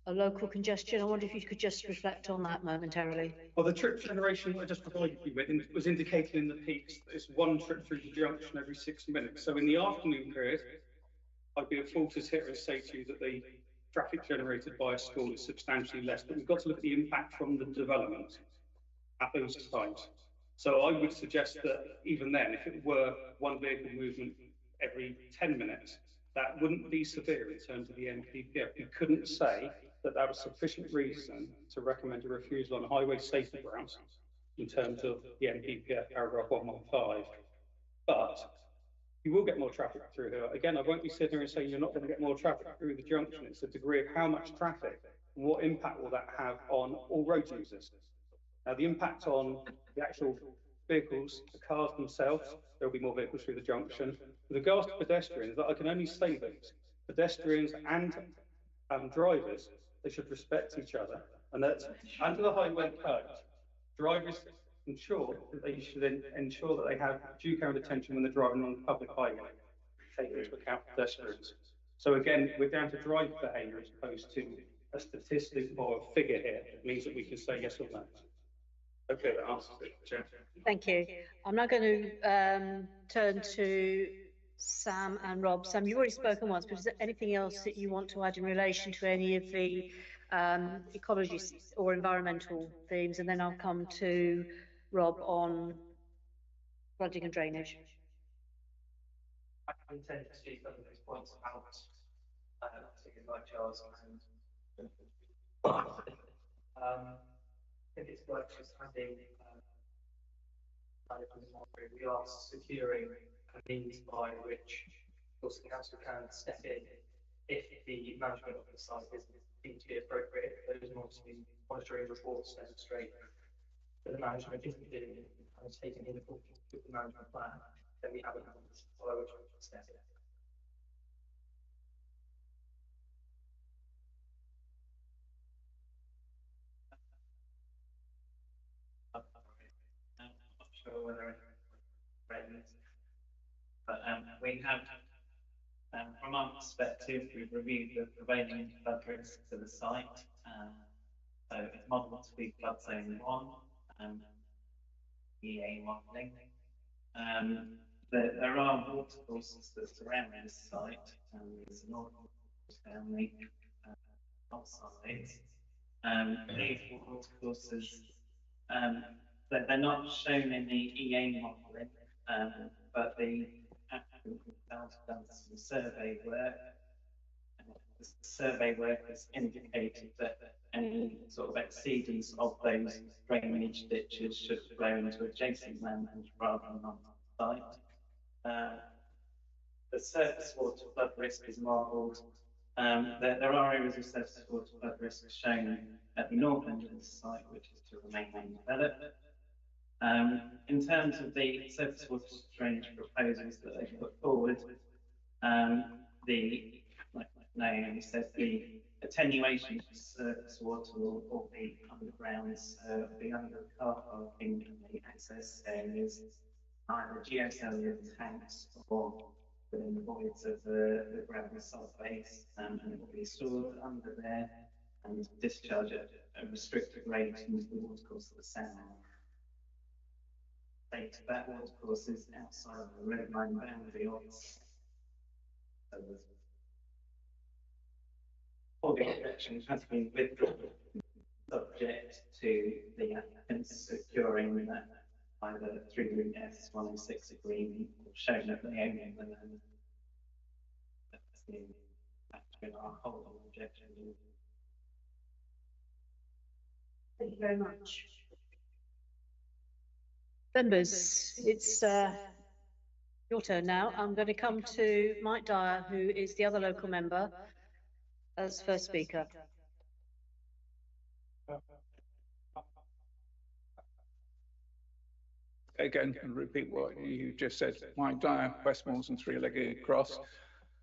a local congestion. I wonder if you could just reflect on that momentarily. Well, the trip generation I just provided you with was indicated in the peaks that it's 1 trip through the junction every 6 minutes. So in the afternoon period, I'd be a fool to sit here and say to you that the traffic generated by a school is substantially less, but we've got to look at the impact from the development at those times. So I would suggest that even then, if it were 1 vehicle movement every 10 minutes, that wouldn't be severe in terms of the NPPF. You couldn't say that there was sufficient reason to recommend a refusal on highway safety grounds in terms of the NPPF paragraph 115. But you will get more traffic through here. Again, I won't be sitting here and saying you're not going to get more traffic through the junction. It's the degree of how much traffic and what impact will that have on all road users. Now, the impact on the actual vehicles, the cars themselves, there'll be more vehicles through the junction. With regards to pedestrians, I can only say that pedestrians and drivers, they should respect each other, and that under the highway code, drivers ensure that they should ensure that they have due care and attention when they're driving on the public highway, taking into account pedestrians. So again, we're down to driver behaviour as opposed to a statistic or a figure here. It means that we can say yes or no. Okay, that answers it, Chair. Thank you. I'm now going to turn to Sam and Rob. Sam, you've already spoken once, but is there anything else that you want to add in relation to any of the ecology or environmental themes? And then I'll come to Rob on flooding and drainage. I intend to see some of those points about like Charles and I think it's worth just having we are securing a means by which, of course, the council can step in if the management of the site isn't deemed to be appropriate. Those monitoring reports demonstrate that the management isn't doing it and is taking in accordance with the management plan, then we have a means by which we can step in. I'm not sure whether it's ready, but we have, from our perspective, we've reviewed the prevailing flood risks to the site. So it's modelled to be flood zone 1, EA modelling. There are watercourses that surround this site, there's an northern down the north side. These watercourses, they're not shown in the EA modelling, but the applicant has done some survey work. The survey work has indicated that any sort of exceedance of those drainage ditches should flow into adjacent land rather than on the site. The surface water flood risk is modelled. There are areas of surface water flood risk shown at the north end of the site, which is to remain undeveloped. In terms of the surface water drainage proposals that they put forward, like Naomi said, the attenuation of surface water will be underground, so it'll be under the car parking and the access areas, either geocellular tanks or within the voids of the gravel salt base, and it will be stored under there and discharge at a restricted rate into the watercourse of the sound. That watercourse is outside of the red line boundary of all the objection has been withdrawn, subject to the applicants securing that either through the S106 agreement or shown that they own the land. That's the factor in our hold on objection. Thank you very much. Members, it's your turn now. I'm going to come to Mike Dyer, who is the other local member, as first speaker. Again, and repeat what you just said. Mike Dyer, Westmoreland and Three-Legged Cross.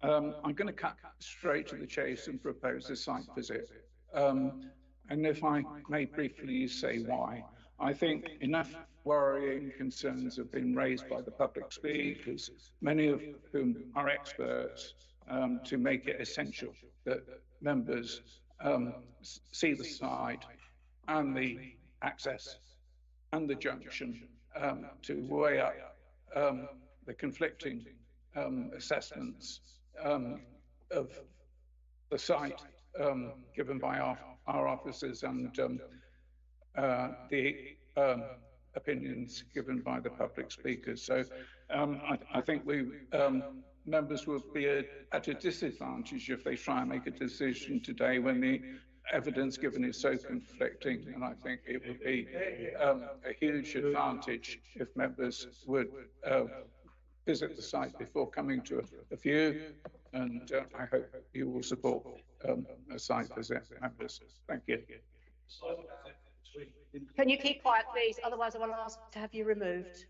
I'm going to cut straight to the chase and propose a site visit. And if I may briefly say why. I think enough worrying concerns have been raised by the public speakers, many of whom are experts, to make it essential that members see the site and the access and the junction to weigh up the conflicting assessments of the site given by our officers and the opinions given by the public speakers. So I think we members will be at a disadvantage if they try and make a decision today when the evidence given is so conflicting, and I think it would be a huge advantage if members would visit the site before coming to a view, and I hope you will support a site visit, members. Thank you. Can you keep quiet, please? Otherwise, I will ask to have you removed.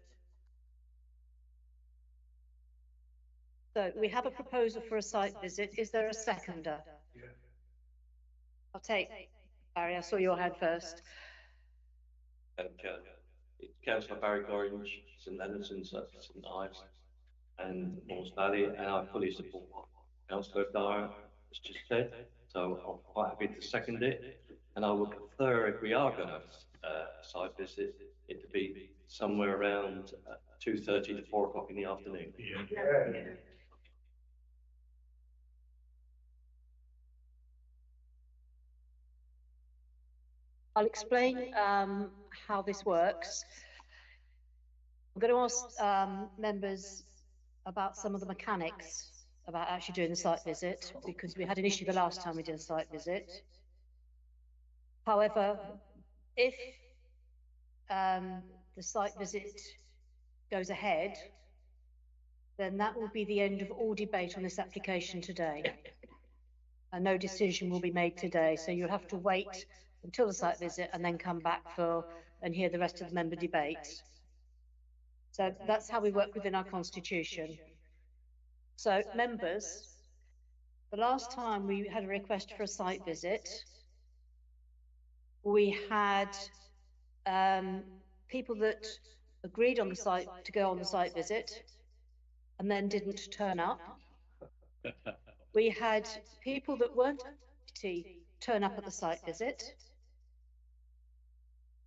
So we have a proposal for a site visit. Is there a seconder? Yeah. I'll take Barry. I saw your hand first. Madam Chair, it's Councillor Barry Gorringe, St Leonard's and St Ives and Moors Valley, and I fully support what Councillor Dyer has just said. So I'm quite happy to second it, and I would prefer, if we are going to have a site visit, it to be somewhere around 2:30 to 4 o'clock in the afternoon. Yeah. I'll explain how this works. I'm going to ask members about some of the mechanics about actually doing the site visit, because we had an issue the last time we did a site visit. However, if the site visit goes ahead, then that will be the end of all debate on this application today. And no decision will be made today, so you'll have to wait until the site visit and then come back and hear the rest of the member debate. So that's how we work within our constitution. So members, the last time we had a request for a site visit, we had people that agreed on the site to go on the site visit and then didn't turn up. We had people that weren't to turn up at the site visit.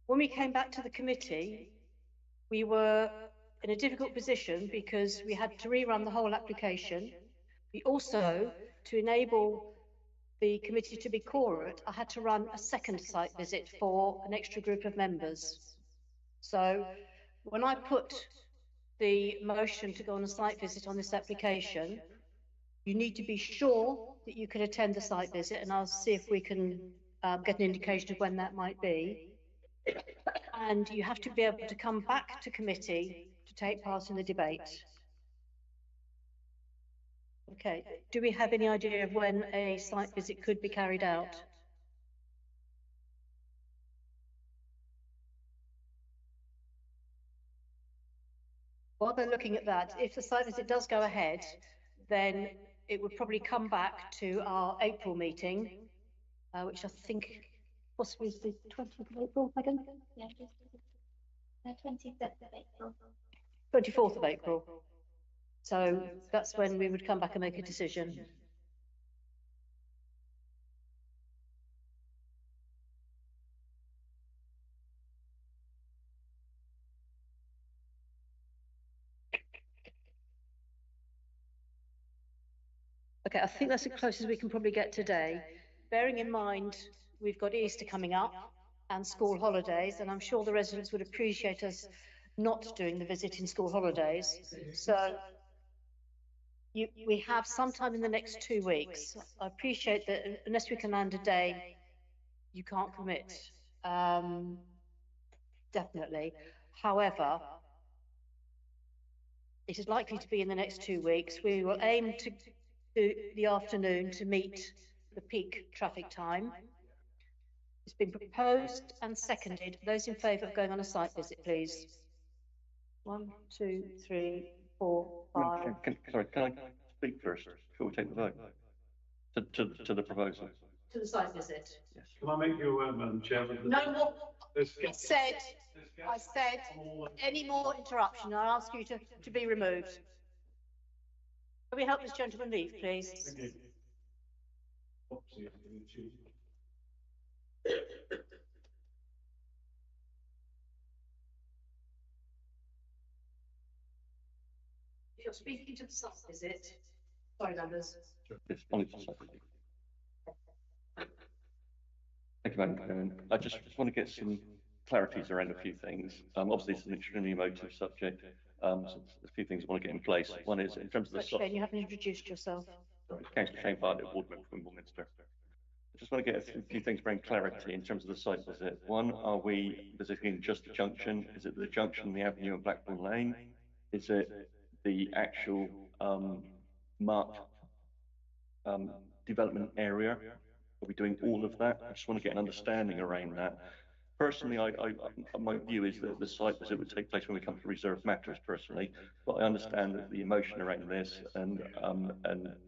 When we came back to the committee, we were in a difficult position because we had to rerun the whole application. We also, to enable the committee to be quorate, I had to run a second site visit for an extra group of members. So when I put the motion to go on a site visit on this application, you need to be sure that you can attend the site visit, and I'll see if we can get an indication of when that might be. And you have to be able to come back to committee to take part in the debate. Okay, do we have any idea of when a site visit could be carried out? While they're looking at that, if the site visit does go ahead, then it would probably come back to our April meeting, which I think possibly is the 20th of April, Megan? Yeah, 25th of April. 24th of April. So that's when we would come back and make a decision. Okay, I think that's as close as we can probably get today. Bearing in mind, we've got Easter coming up and school holidays, and I'm sure the residents would appreciate us not doing the visit in school holidays. So we have sometime in the next 2 weeks. I appreciate that unless we can land a day, you can't commit, definitely. However, it is likely to be in the next 2 weeks. We will aim to do the afternoon to meet the peak traffic time. It's been proposed and seconded. Those in favour of going on a site visit, please. 1, 2, 3, 4, 5. Sorry, can I speak first before we take the vote? To the proposal. To the site visit. Yes. Can I make you aware, Madam Chairman? No more. I said any more interruption, I'll ask you to be removed. Can we help this gentleman leave, please? Thank you. If you're speaking to the site visit, sorry, members. Yes, only for site visit. Thank you, Madam Chairman. I just want to get some clarities around a few things. Obviously, it's an extremely emotive subject. So there's a few things I want to get in place. One is in terms of the Shane, you haven't introduced yourself. Councillor Shane Bartlett, Ward Member from Warminster. just want to get a few things bring clarity in terms of the site visit. One, are we visiting just the junction? Is it the junction, the avenue and Blackburn Lane? Is it the actual marked development area? Are we doing all of that? I just want to get an understanding around that. Personally, my view is that the site visit would take place when we come to reserve matters personally, but I understand that the emotion around this and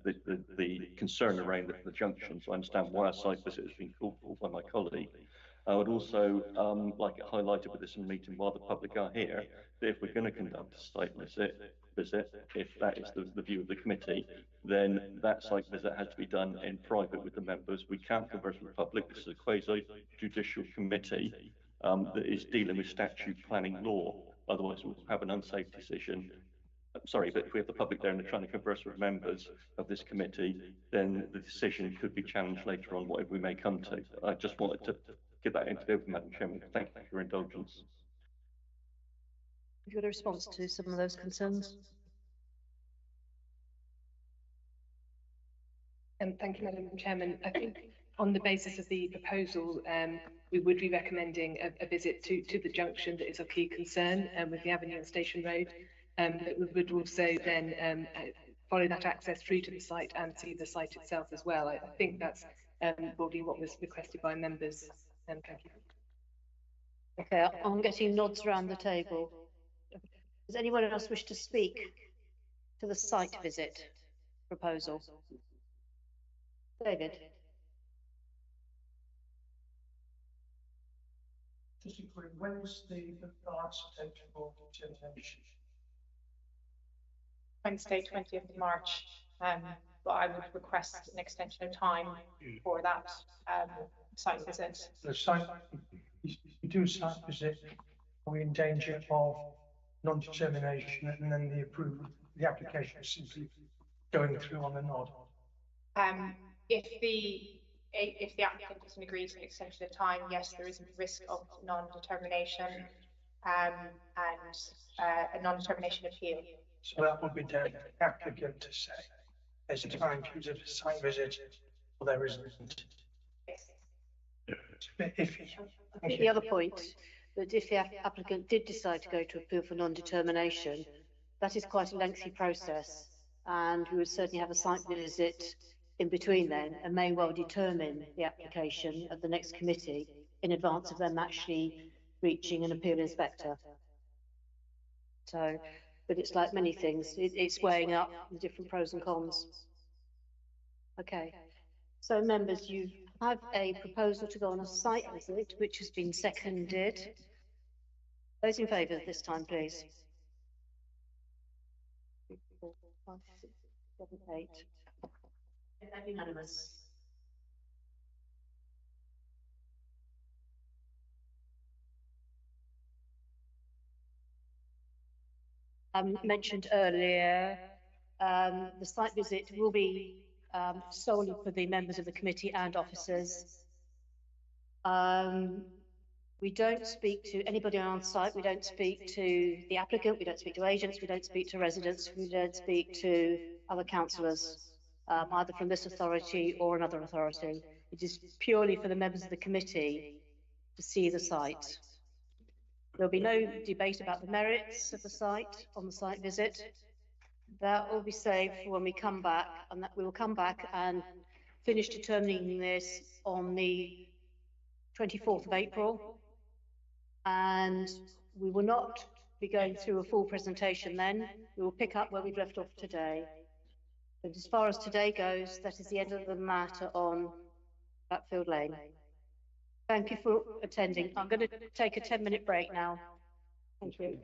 the concern around the junction, so I understand why a site visit has been called for by my colleague. I would also like it highlighted with this meeting while the public are here, that if we're going to conduct a site visit, if that is the view of the committee, then that site visit has to be done in private with the members. We can't converse with the public. This is a quasi-judicial committee that is dealing with statute planning law. Otherwise, we'll have an unsafe decision. Sorry, but if we have the public there and they're trying to converse with members of this committee, then the decision could be challenged later on, whatever we may come to. I just wanted to get that into the open, Madam Chairman. Thank you for your indulgence. Have you got a response to some of those concerns? Thank you, Madam Chairman. I think on the basis of the proposal, we would be recommending a visit to the junction that is of key concern with the Avenue and Station Road. That we would also then follow that access through to the site and see the site itself as well. I think that's broadly what was requested by members. Thank you. Okay, I'm getting nods around the table. Does anyone else wish to speak to the site visit proposal? David. Just a quick, when's the last date for determination? Wednesday, 20th of March. But I would request an extension of time for that site visit. The site, you do a site visit, are we in danger of non-determination and then the approval, the application is simply going through on a nod? If the applicant doesn't agree to an extension of time, yes, there is a risk of non-determination and a non-determination appeal. So that would be down to the applicant to say there's a time to a site visit or there isn't. Yes. It's a bit iffy. The other point, that if the applicant did decide to go to appeal for non-determination, that is quite a lengthy process, and we would certainly have a site visit in between then and may well determine the application of the next committee in advance of them actually reaching an appeal inspector. So, but it's like many things, it's weighing up the different pros and cons. Okay, so members, you have a proposal to go on a site visit, which has been seconded. Those in favour this time, please. 3, 4, 5, 6, 7, 8. Unanimous. Mentioned earlier, the site visit will be solely for the members of the committee and officers. We don't speak to anybody on site, we don't speak to the applicant, we don't speak to agents, we don't speak to residents, we don't speak to other councillors, either from this authority or another authority. It is purely for the members of the committee to see the site. There'll be no debate about the merits of the site on the site visit. That will be saved for when we come back, and that we will come back and finish determining this on the 24th of April. And we will not be going through a full presentation then. We will pick up where we've left off today. But as far as today goes, that is the end of the matter on Blackfield Lane. Thank you for attending. I'm going to take a 10-minute break now. Thank you.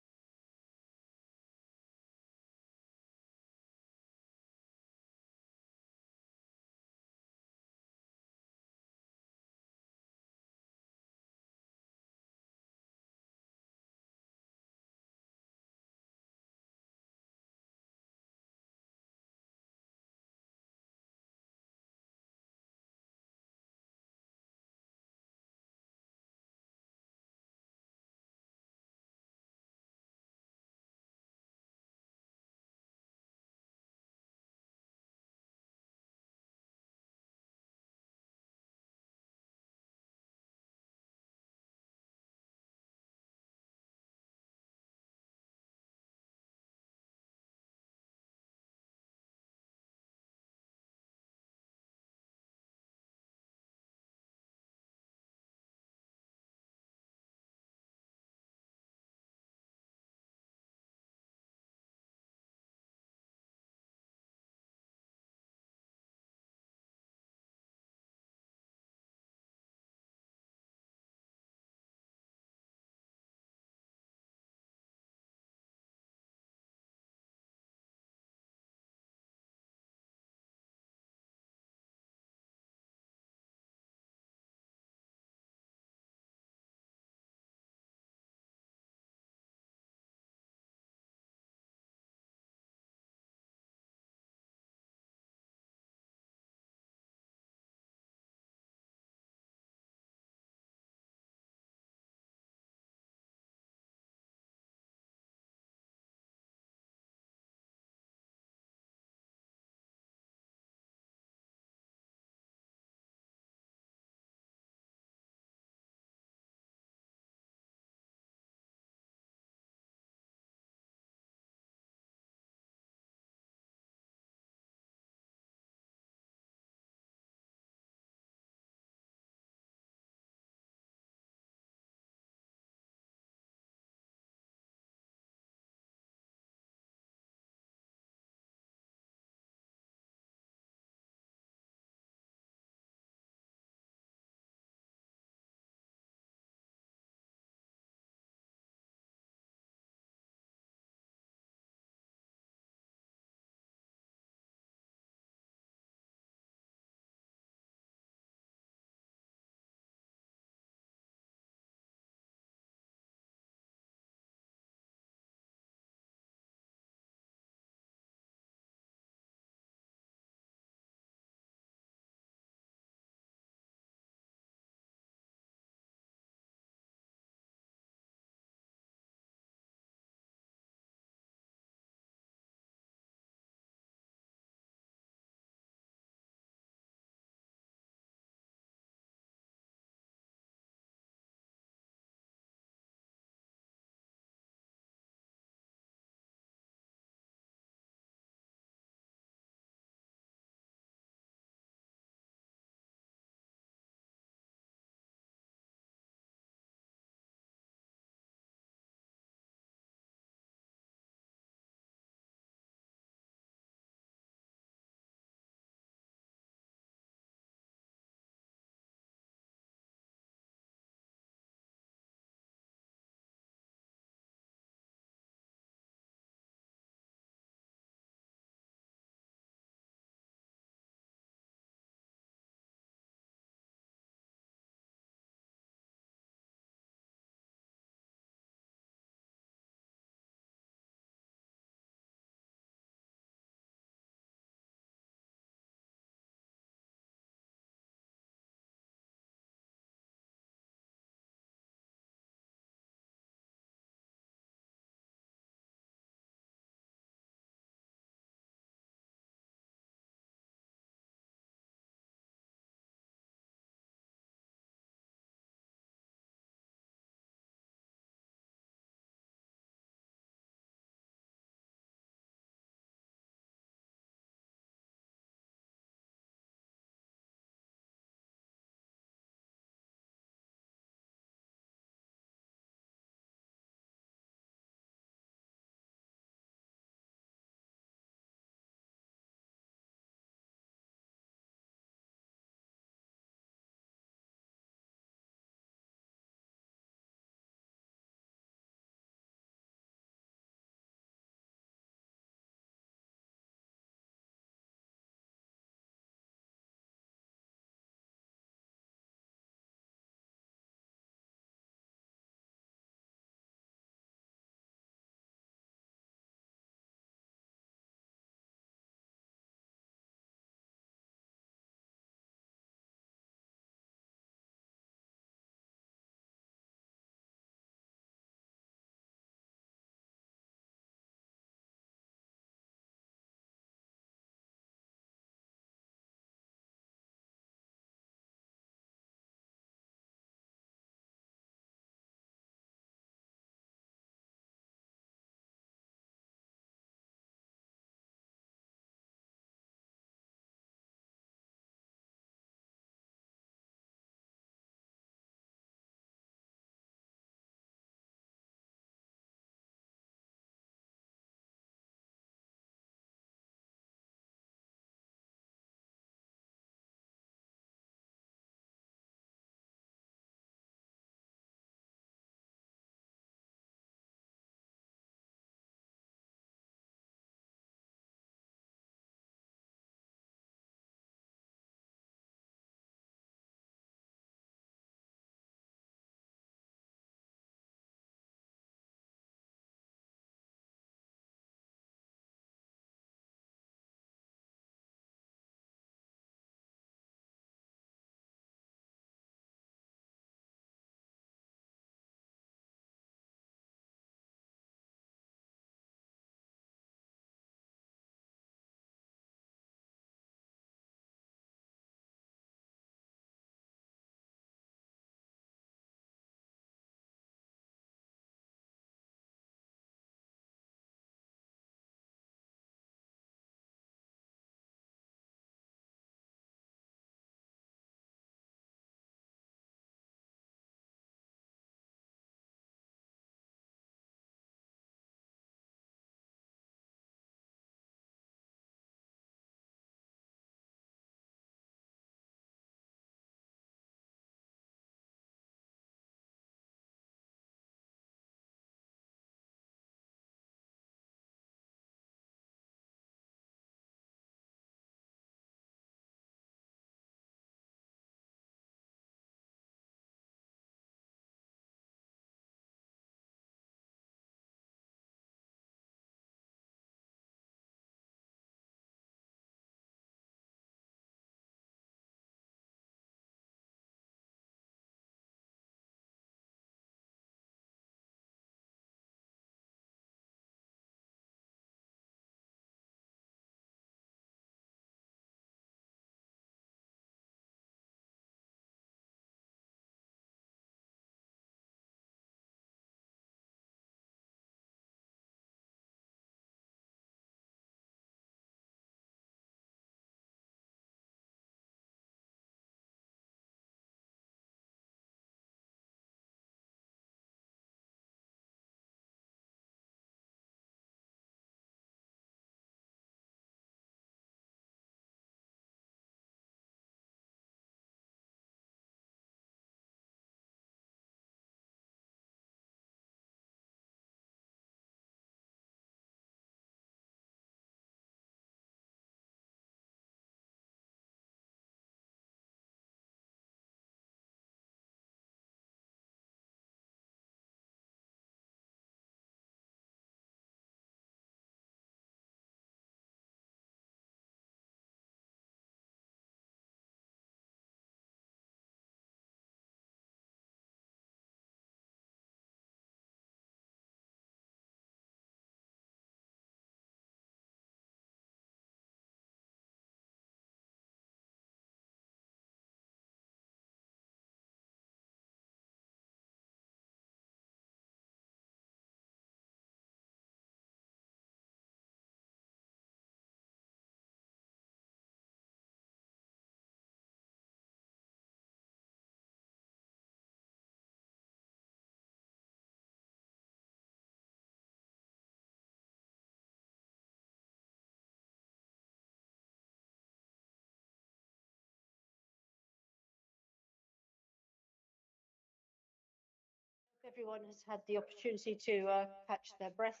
everyone has had the opportunity to catch their breath.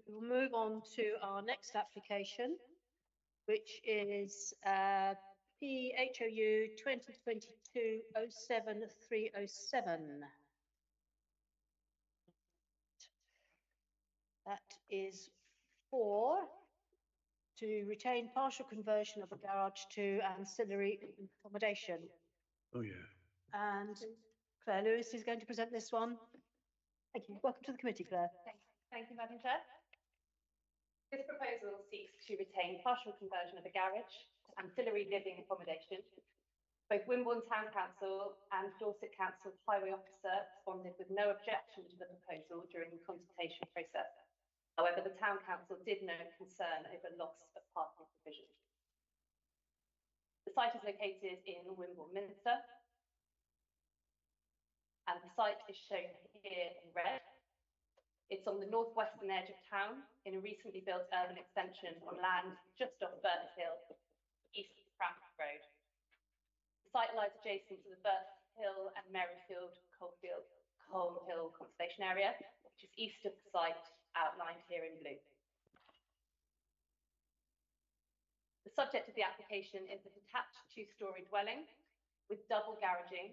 We'll move on to our next application, which is PHOU 2022-07307. That is to retain partial conversion of a garage to ancillary accommodation. Oh, yeah. And Claire Lewis is going to present this one. Thank you. Welcome to the committee, Claire. Thank you, Madam Chair. This proposal seeks to retain partial conversion of a garage to ancillary living accommodation. Both Wimborne Town Council and Dorset Council Highway Officer responded with no objection to the proposal during the consultation process. However, the Town Council did note concern over loss of parking provision. The site is located in Wimborne Minster, and the site is shown here in red. It's on the northwestern edge of town in a recently built urban extension on land just off Burton Hill, east of Crampton Road. The site lies adjacent to the Burton Hill and Merrifield Coal Hill Conservation Area, which is east of the site outlined here in blue. The subject of the application is a detached two-storey dwelling with double garaging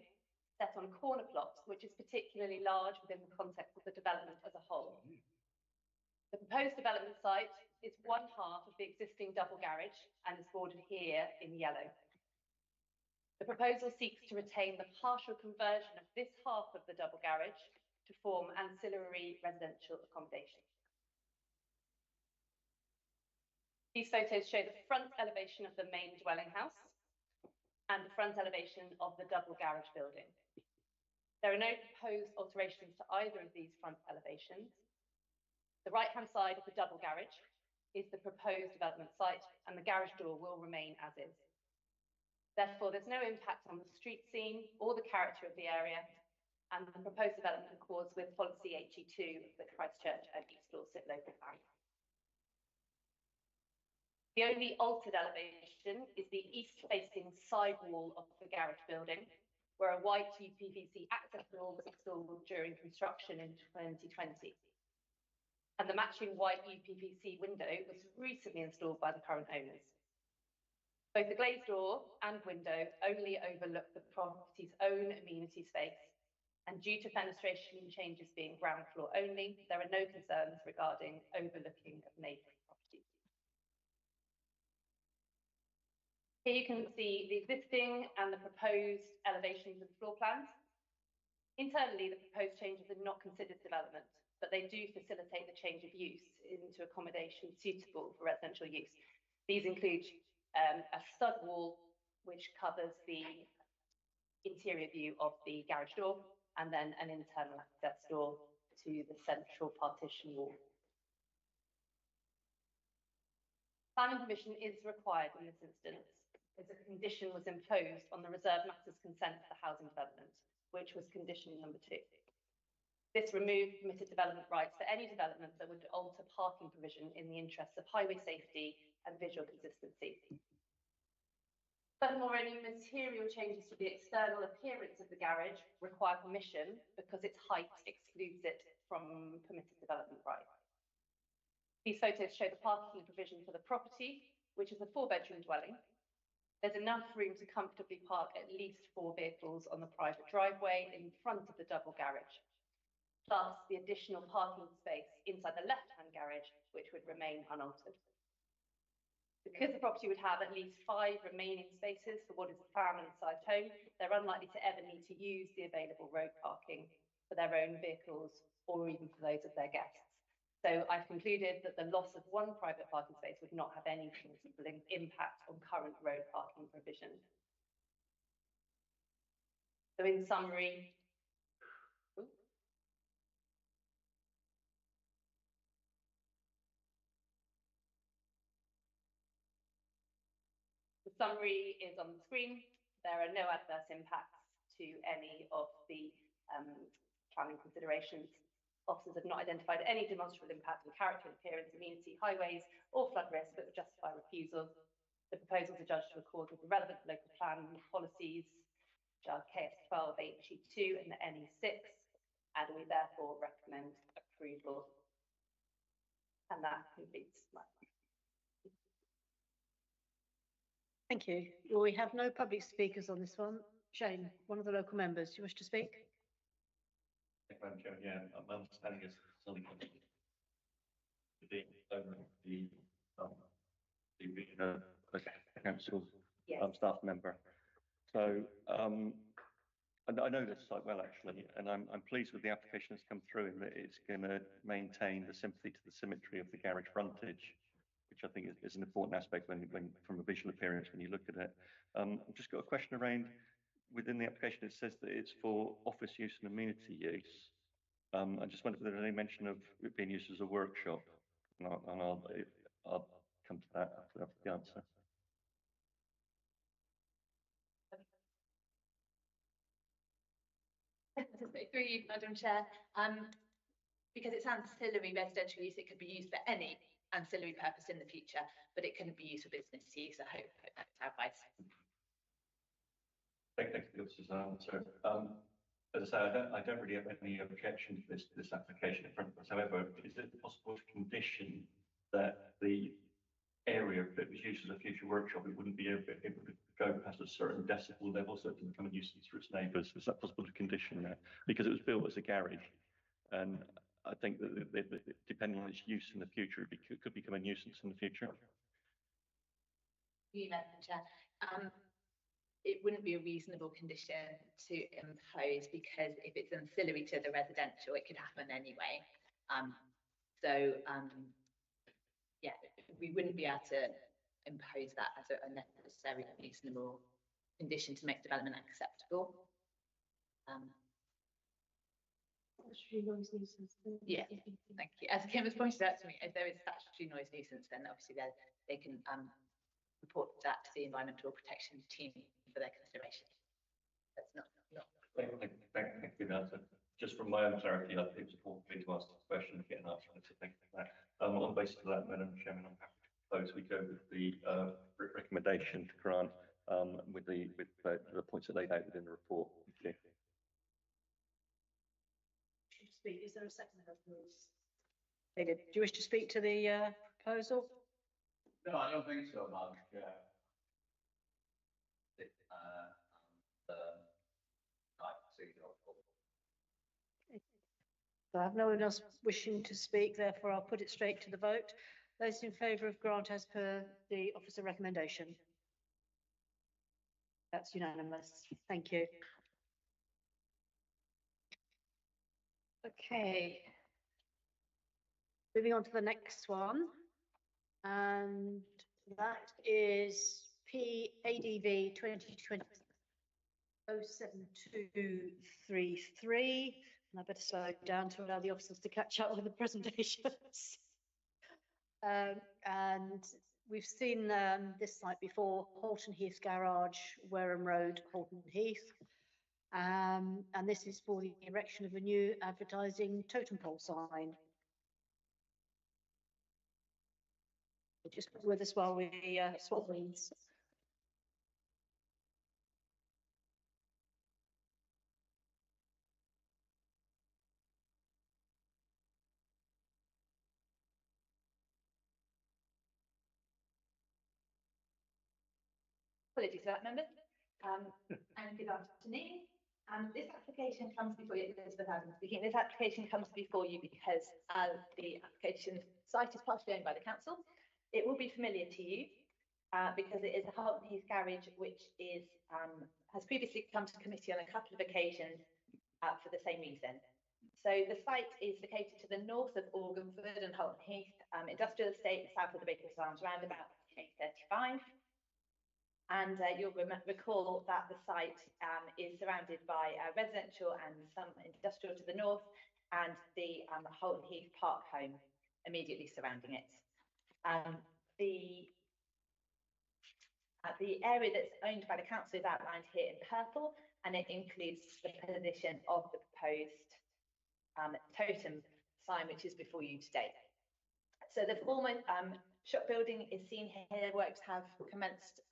set on corner plots, which is particularly large within the context of the development as a whole. The proposed development site is one half of the existing double garage and is bordered here in yellow. The proposal seeks to retain the partial conversion of this half of the double garage to form ancillary residential accommodation. These photos show the front elevation of the main dwelling house and the front elevation of the double garage building. There are no proposed alterations to either of these front elevations. The right-hand side of the double garage is the proposed development site, and the garage door will remain as is. Therefore, there's no impact on the street scene or the character of the area, and the proposed development accords with policy HE2 of the Christchurch and East Dorset local plan. The only altered elevation is the east-facing side wall of the garage building, where a white UPVC access door was installed during construction in 2020. And the matching white UPVC window was recently installed by the current owners. Both the glazed door and window only overlook the property's own amenity space, and due to fenestration changes being ground floor only, there are no concerns regarding overlooking of neighbouring properties. Here you can see the existing and the proposed elevations and floor plans. Internally, the proposed changes are not considered development, but they do facilitate the change of use into accommodation suitable for residential use. These include a stud wall, which covers the interior view of the garage door, and then an internal access door to the central partition wall. Planning permission is required in this instance, as a condition was imposed on the reserved matters consent for the housing development, which was condition number 2. This removed permitted development rights for any development that would alter parking provision in the interests of highway safety and visual consistency. Furthermore, any material changes to the external appearance of the garage require permission because its height excludes it from permitted development rights. These photos show the parking provision for the property, which is a 4-bedroom dwelling. There's enough room to comfortably park at least 4 vehicles on the private driveway in front of the double garage, plus the additional parking space inside the left-hand garage, which would remain unaltered. Because the property would have at least 5 remaining spaces for what is a family-sized home, they're unlikely to ever need to use the available road parking for their own vehicles or even for those of their guests. So I've concluded that the loss of 1 private parking space would not have any significant impact on current road parking provision. So in summary, the summary is on the screen. There are no adverse impacts to any of the planning considerations. Officers have not identified any demonstrable impact on character, appearance, amenity, highways, or flood risk that would justify refusal. The proposals are judged to accord with the relevant local plan policies which are KS12, HE2 and the NE6, and we therefore recommend approval. And that completes my. Thank you. Well, we have no public speakers on this one. Shane, one of the local members, do you wish to speak? Thank you, Madam Chair. Yeah, my understanding is something the council staff member. So I know this site well actually, and I'm pleased with the application that's come through in that it's going to maintain the sympathy to the symmetry of the garage frontage, which I think is an important aspect when from a visual appearance when you look at it. I've just got a question around within the application. It says that it's for office use and amenity use. I just wondered if there's any mention of it being used as a workshop, and I'll come to that after the answer. Through you, Madam Chair, because it's ancillary residential use, it could be used for any ancillary purpose in the future, but it couldn't be used for business use. I hope that clarifies. Thank you for this answer. As I say, I don't really have any objection to this application in front of us. However, is it possible to condition that the area, if it was used as a future workshop, it wouldn't be able to go past a certain decibel level, so it can become a nuisance for its neighbours? Is that possible to condition that? Because it was built as a garage, and I think that depending on its use in the future, it could become a nuisance in the future. You, Madam Chair. It wouldn't be a reasonable condition to impose, because if it's ancillary to the residential, it could happen anyway. Yeah, we wouldn't be able to impose that as a necessary reasonable condition to make development acceptable. Yeah, thank you. As Kim has pointed out to me, if there is statutory noise nuisance, then obviously they can report that to the environmental protection team for their consideration. That's not. Thank you for the answer. Just from my own clarity, I think it's important for me to ask this question and get an answer. So thank you for that. On the basis of that, Madam Chairman, I'm happy to propose we go with the recommendation to grant with the points that laid out within the report. Thank you. Is there a second? David, do you wish to speak to the proposal? No, I don't think so, Madam Chair. I have no one else wishing to speak, therefore I'll put it straight to the vote. Those in favour of grant as per the officer recommendation? That's unanimous. Thank you. Okay. Moving on to the next one, and that is PADV 2020-07233. And I better slow it down to allow the officers to catch up with the presentations. And we've seen this site before, Halton Heath Garage, Wareham Road, Halton Heath. And this is for the erection of a new advertising totem pole sign. Just with us while we swap leads. Apologies for that, members. And good afternoon. This application comes before you, Elizabeth Adams speaking. This application comes before you because the application site is partially owned by the council. It will be familiar to you because it is a Halton Heath garage, which is has previously come to committee on a couple of occasions for the same reason. So the site is located to the north of Organford and Halton Heath industrial estate, south of the Bakers Arms roundabout, K35. And you'll recall that the site is surrounded by residential and some industrial to the north, and the Halton Heath Park home immediately surrounding it. The area that's owned by the council is outlined here in purple, and it includes the position of the proposed totem sign, which is before you today. So the former shop building is seen here. Works have commenced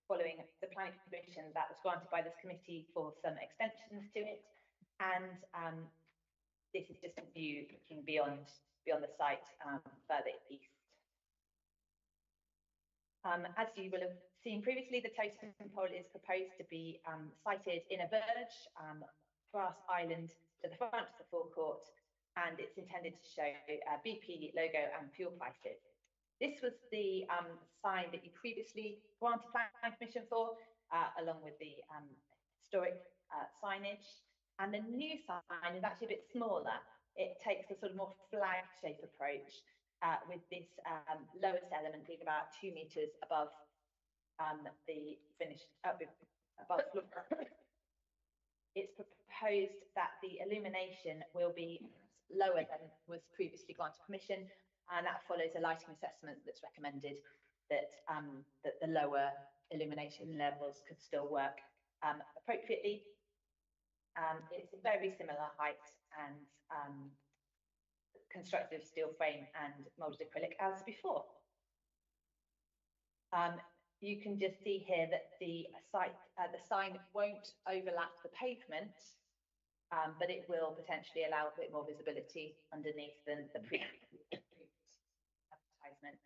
following the planning permission that was granted by this committee for some extensions to it. And this is just a view looking beyond the site further east. As you will have seen previously, the totem pole is proposed to be sited in a verge, grass island to the front of the forecourt, and it's intended to show BP logo and fuel prices. This was the sign that you previously granted planning permission for, along with the historic signage. And the new sign is actually a bit smaller. It takes a sort of more flag shape approach, with this lowest element being about 2 meters above the finished, above floor. It's proposed that the illumination will be lower than was previously granted permission, and that follows a lighting assessment that's recommended that that the lower illumination levels could still work appropriately. It's a very similar height and constructed of steel frame and moulded acrylic as before. You can just see here that the sign won't overlap the pavement, but it will potentially allow a bit more visibility underneath than the previous advertisement.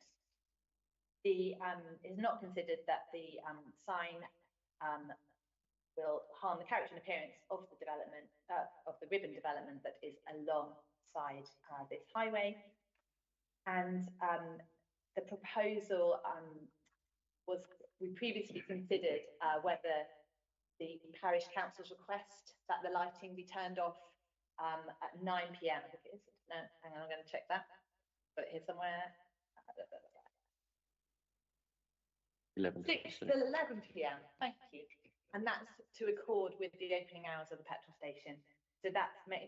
It's not considered that the sign will harm the character and appearance of the development, of the ribbon development that is alongside this highway. And the proposal we previously considered whether the parish council's request that the lighting be turned off at 9 p.m. I think it is. No, hang on, I'm going to check that. Got it here somewhere. 11 p.m. Thank you. And that's to accord with the opening hours of the petrol station. So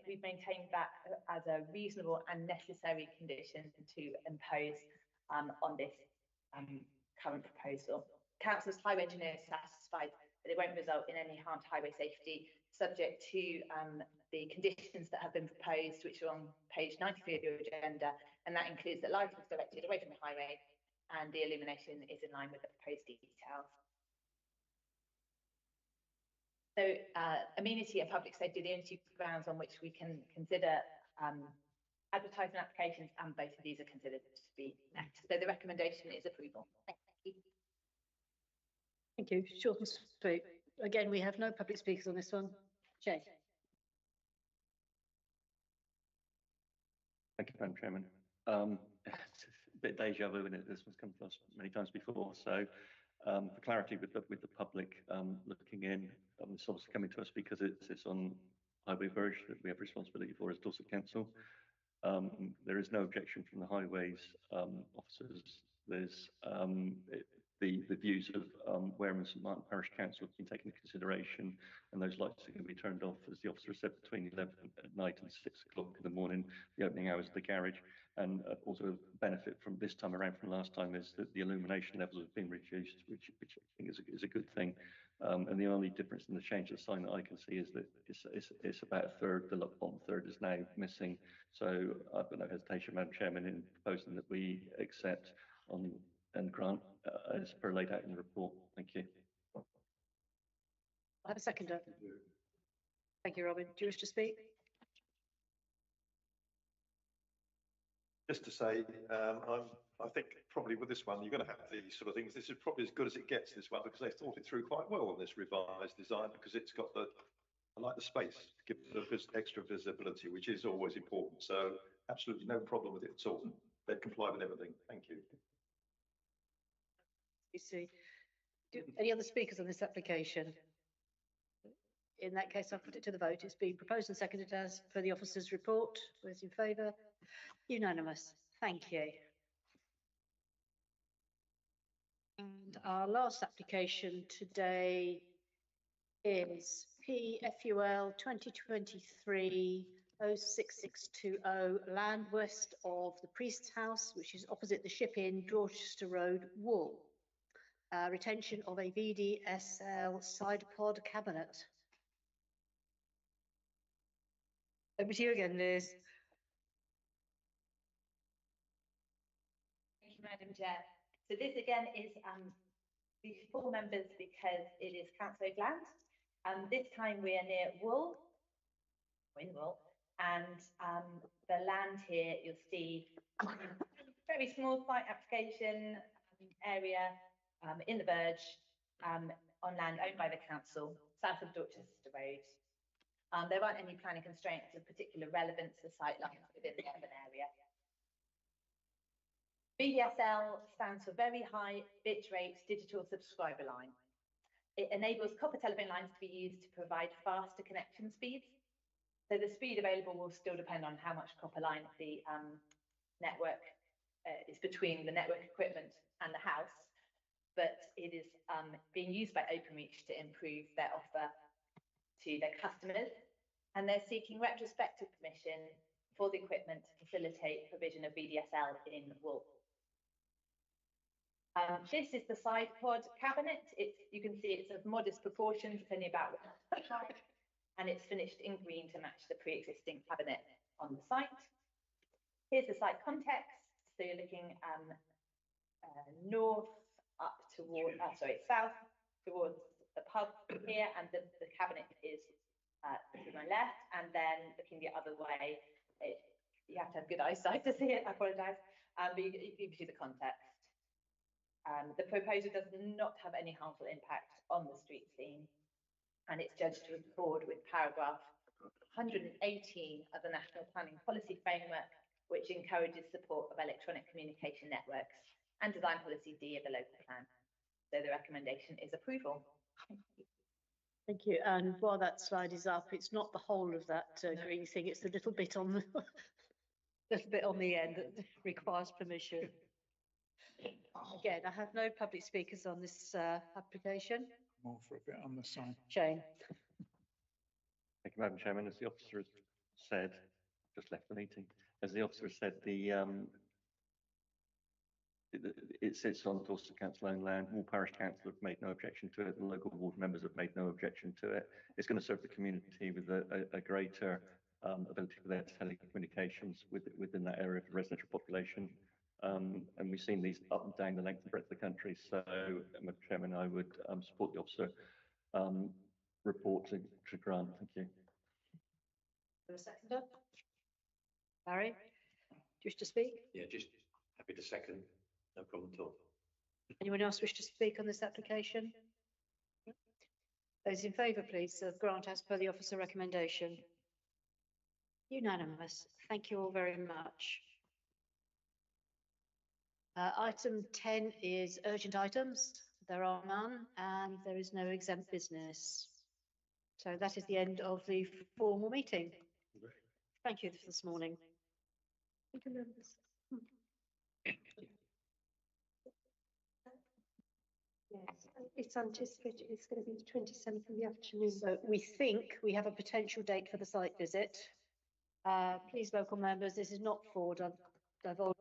we've maintained that as a reasonable and necessary condition to impose on this current proposal. Council's highway engineer is satisfied that it won't result in any harm to highway safety, subject to the conditions that have been proposed, which are on page 93 of your agenda, and that includes that lighting is directed away from the highway and the illumination is in line with the proposed details. So amenity and public safety are the only two grounds on which we can consider advertising applications, and both of these are considered to be met. So the recommendation is approval. Thank you. Thank you. Short and sweet. Again, we have no public speakers on this one. Jay. Thank you, Madam Chairman. It's a bit deja vu, and this one's come to us many times before. So, for clarity with the public looking in, it's obviously coming to us because it's on highway verge that we have responsibility for as Dorset Council. There is no objection from the highways officers. There's the views of Wareham and St Martin Parish Council have been taken into consideration, and those lights are going to be turned off, as the officer said, between 11 at night and 6 o'clock in the morning, the opening hours of the garage. And also benefit from this time around from last time is that the illumination levels have been reduced, which I think is a good thing. And the only difference in the change of the sign that I can see is that it's about a third, the bottom third is now missing. So I've got no hesitation, Madam Chairman, in proposing that we accept and grant as per laid out in the report. Thank you. I have a seconder. Thank you, Robin. Do you wish to speak? Just to say, I think probably with this one, you're going to have these sort of things. This is probably as good as it gets, this one, because they've thought it through quite well on this revised design, because it's got I like the space to give the extra visibility, which is always important. So absolutely no problem with it at all. They comply with everything. Thank you. You see, any other speakers on this application? In that case, I'll put it to the vote. It's been proposed and seconded as per the officer's report. Those in favour? Unanimous. Thank you. And our last application today is PFUL 2023-06620, land west of the Priest's House, which is opposite the Ship Inn, Dorchester Road, Wool. Retention of a VDSL side pod cabinet. Over to you again, Liz. Thank you, Madam Chair. So this again is The 4 members because it is council land. This time we are near Wool, in Wool, and the land here you'll see very small site application area in the Verge on land owned by the council, south of Dorchester Road. There aren't any planning constraints of particular relevance to site lines within the urban area. VDSL stands for Very High Bitrate Digital Subscriber Line. It enables copper telephone lines to be used to provide faster connection speeds. So the speed available will still depend on how much copper line the network is between the network equipment and the house, but it is being used by Openreach to improve their offer to their customers, and they're seeking retrospective permission for the equipment to facilitate provision of VDSL in Wool. This is the side pod cabinet. You can see it's of modest proportions, it's only about 1 foot, and it's finished in green to match the pre-existing cabinet on the site. Here's the site context. So you're looking north up toward, south towards the pub here, and the cabinet is to my left, and then looking the other way, you have to have good eyesight to see it, I apologise, but you can see the context. The proposal does not have any harmful impact on the street scene, and it's judged to accord with paragraph 118 of the National Planning Policy Framework, which encourages support of electronic communication networks, and Design Policy D of the local plan. So the recommendation is approval. Thank you. And while that slide is up, it's not the whole of that green thing, it's the little bit on the little bit on the end that requires permission. Again, I have no public speakers on this application. More for a bit on the side. Shane. Thank you, Madam Chairman. As the officer has said, just left the meeting. As the officer has said, it sits on Dorchester Council owned land. Wool Parish Council have made no objection to it. The local ward members have made no objection to it. It's going to serve the community with a greater ability for their telecommunications within that area of the residential population. And we've seen these up and down the length and breadth of the country. So, Madam Chairman, I would support the officer report to grant. Thank you. A seconder? Barry, do you wish to speak? Yeah, just happy to second. No problem at all. Anyone else wish to speak on this application? Those in favour, please, of grant as per the officer recommendation. Unanimous. Thank you all very much. Item 10 is urgent items. There are none, and there is no exempt business. So that is the end of the formal meeting. Thank you for this morning. Thank you, members. Yes, it's anticipated it's going to be the 27th in the afternoon. So we think we have a potential date for the site visit. Please, local members, this is not for divulging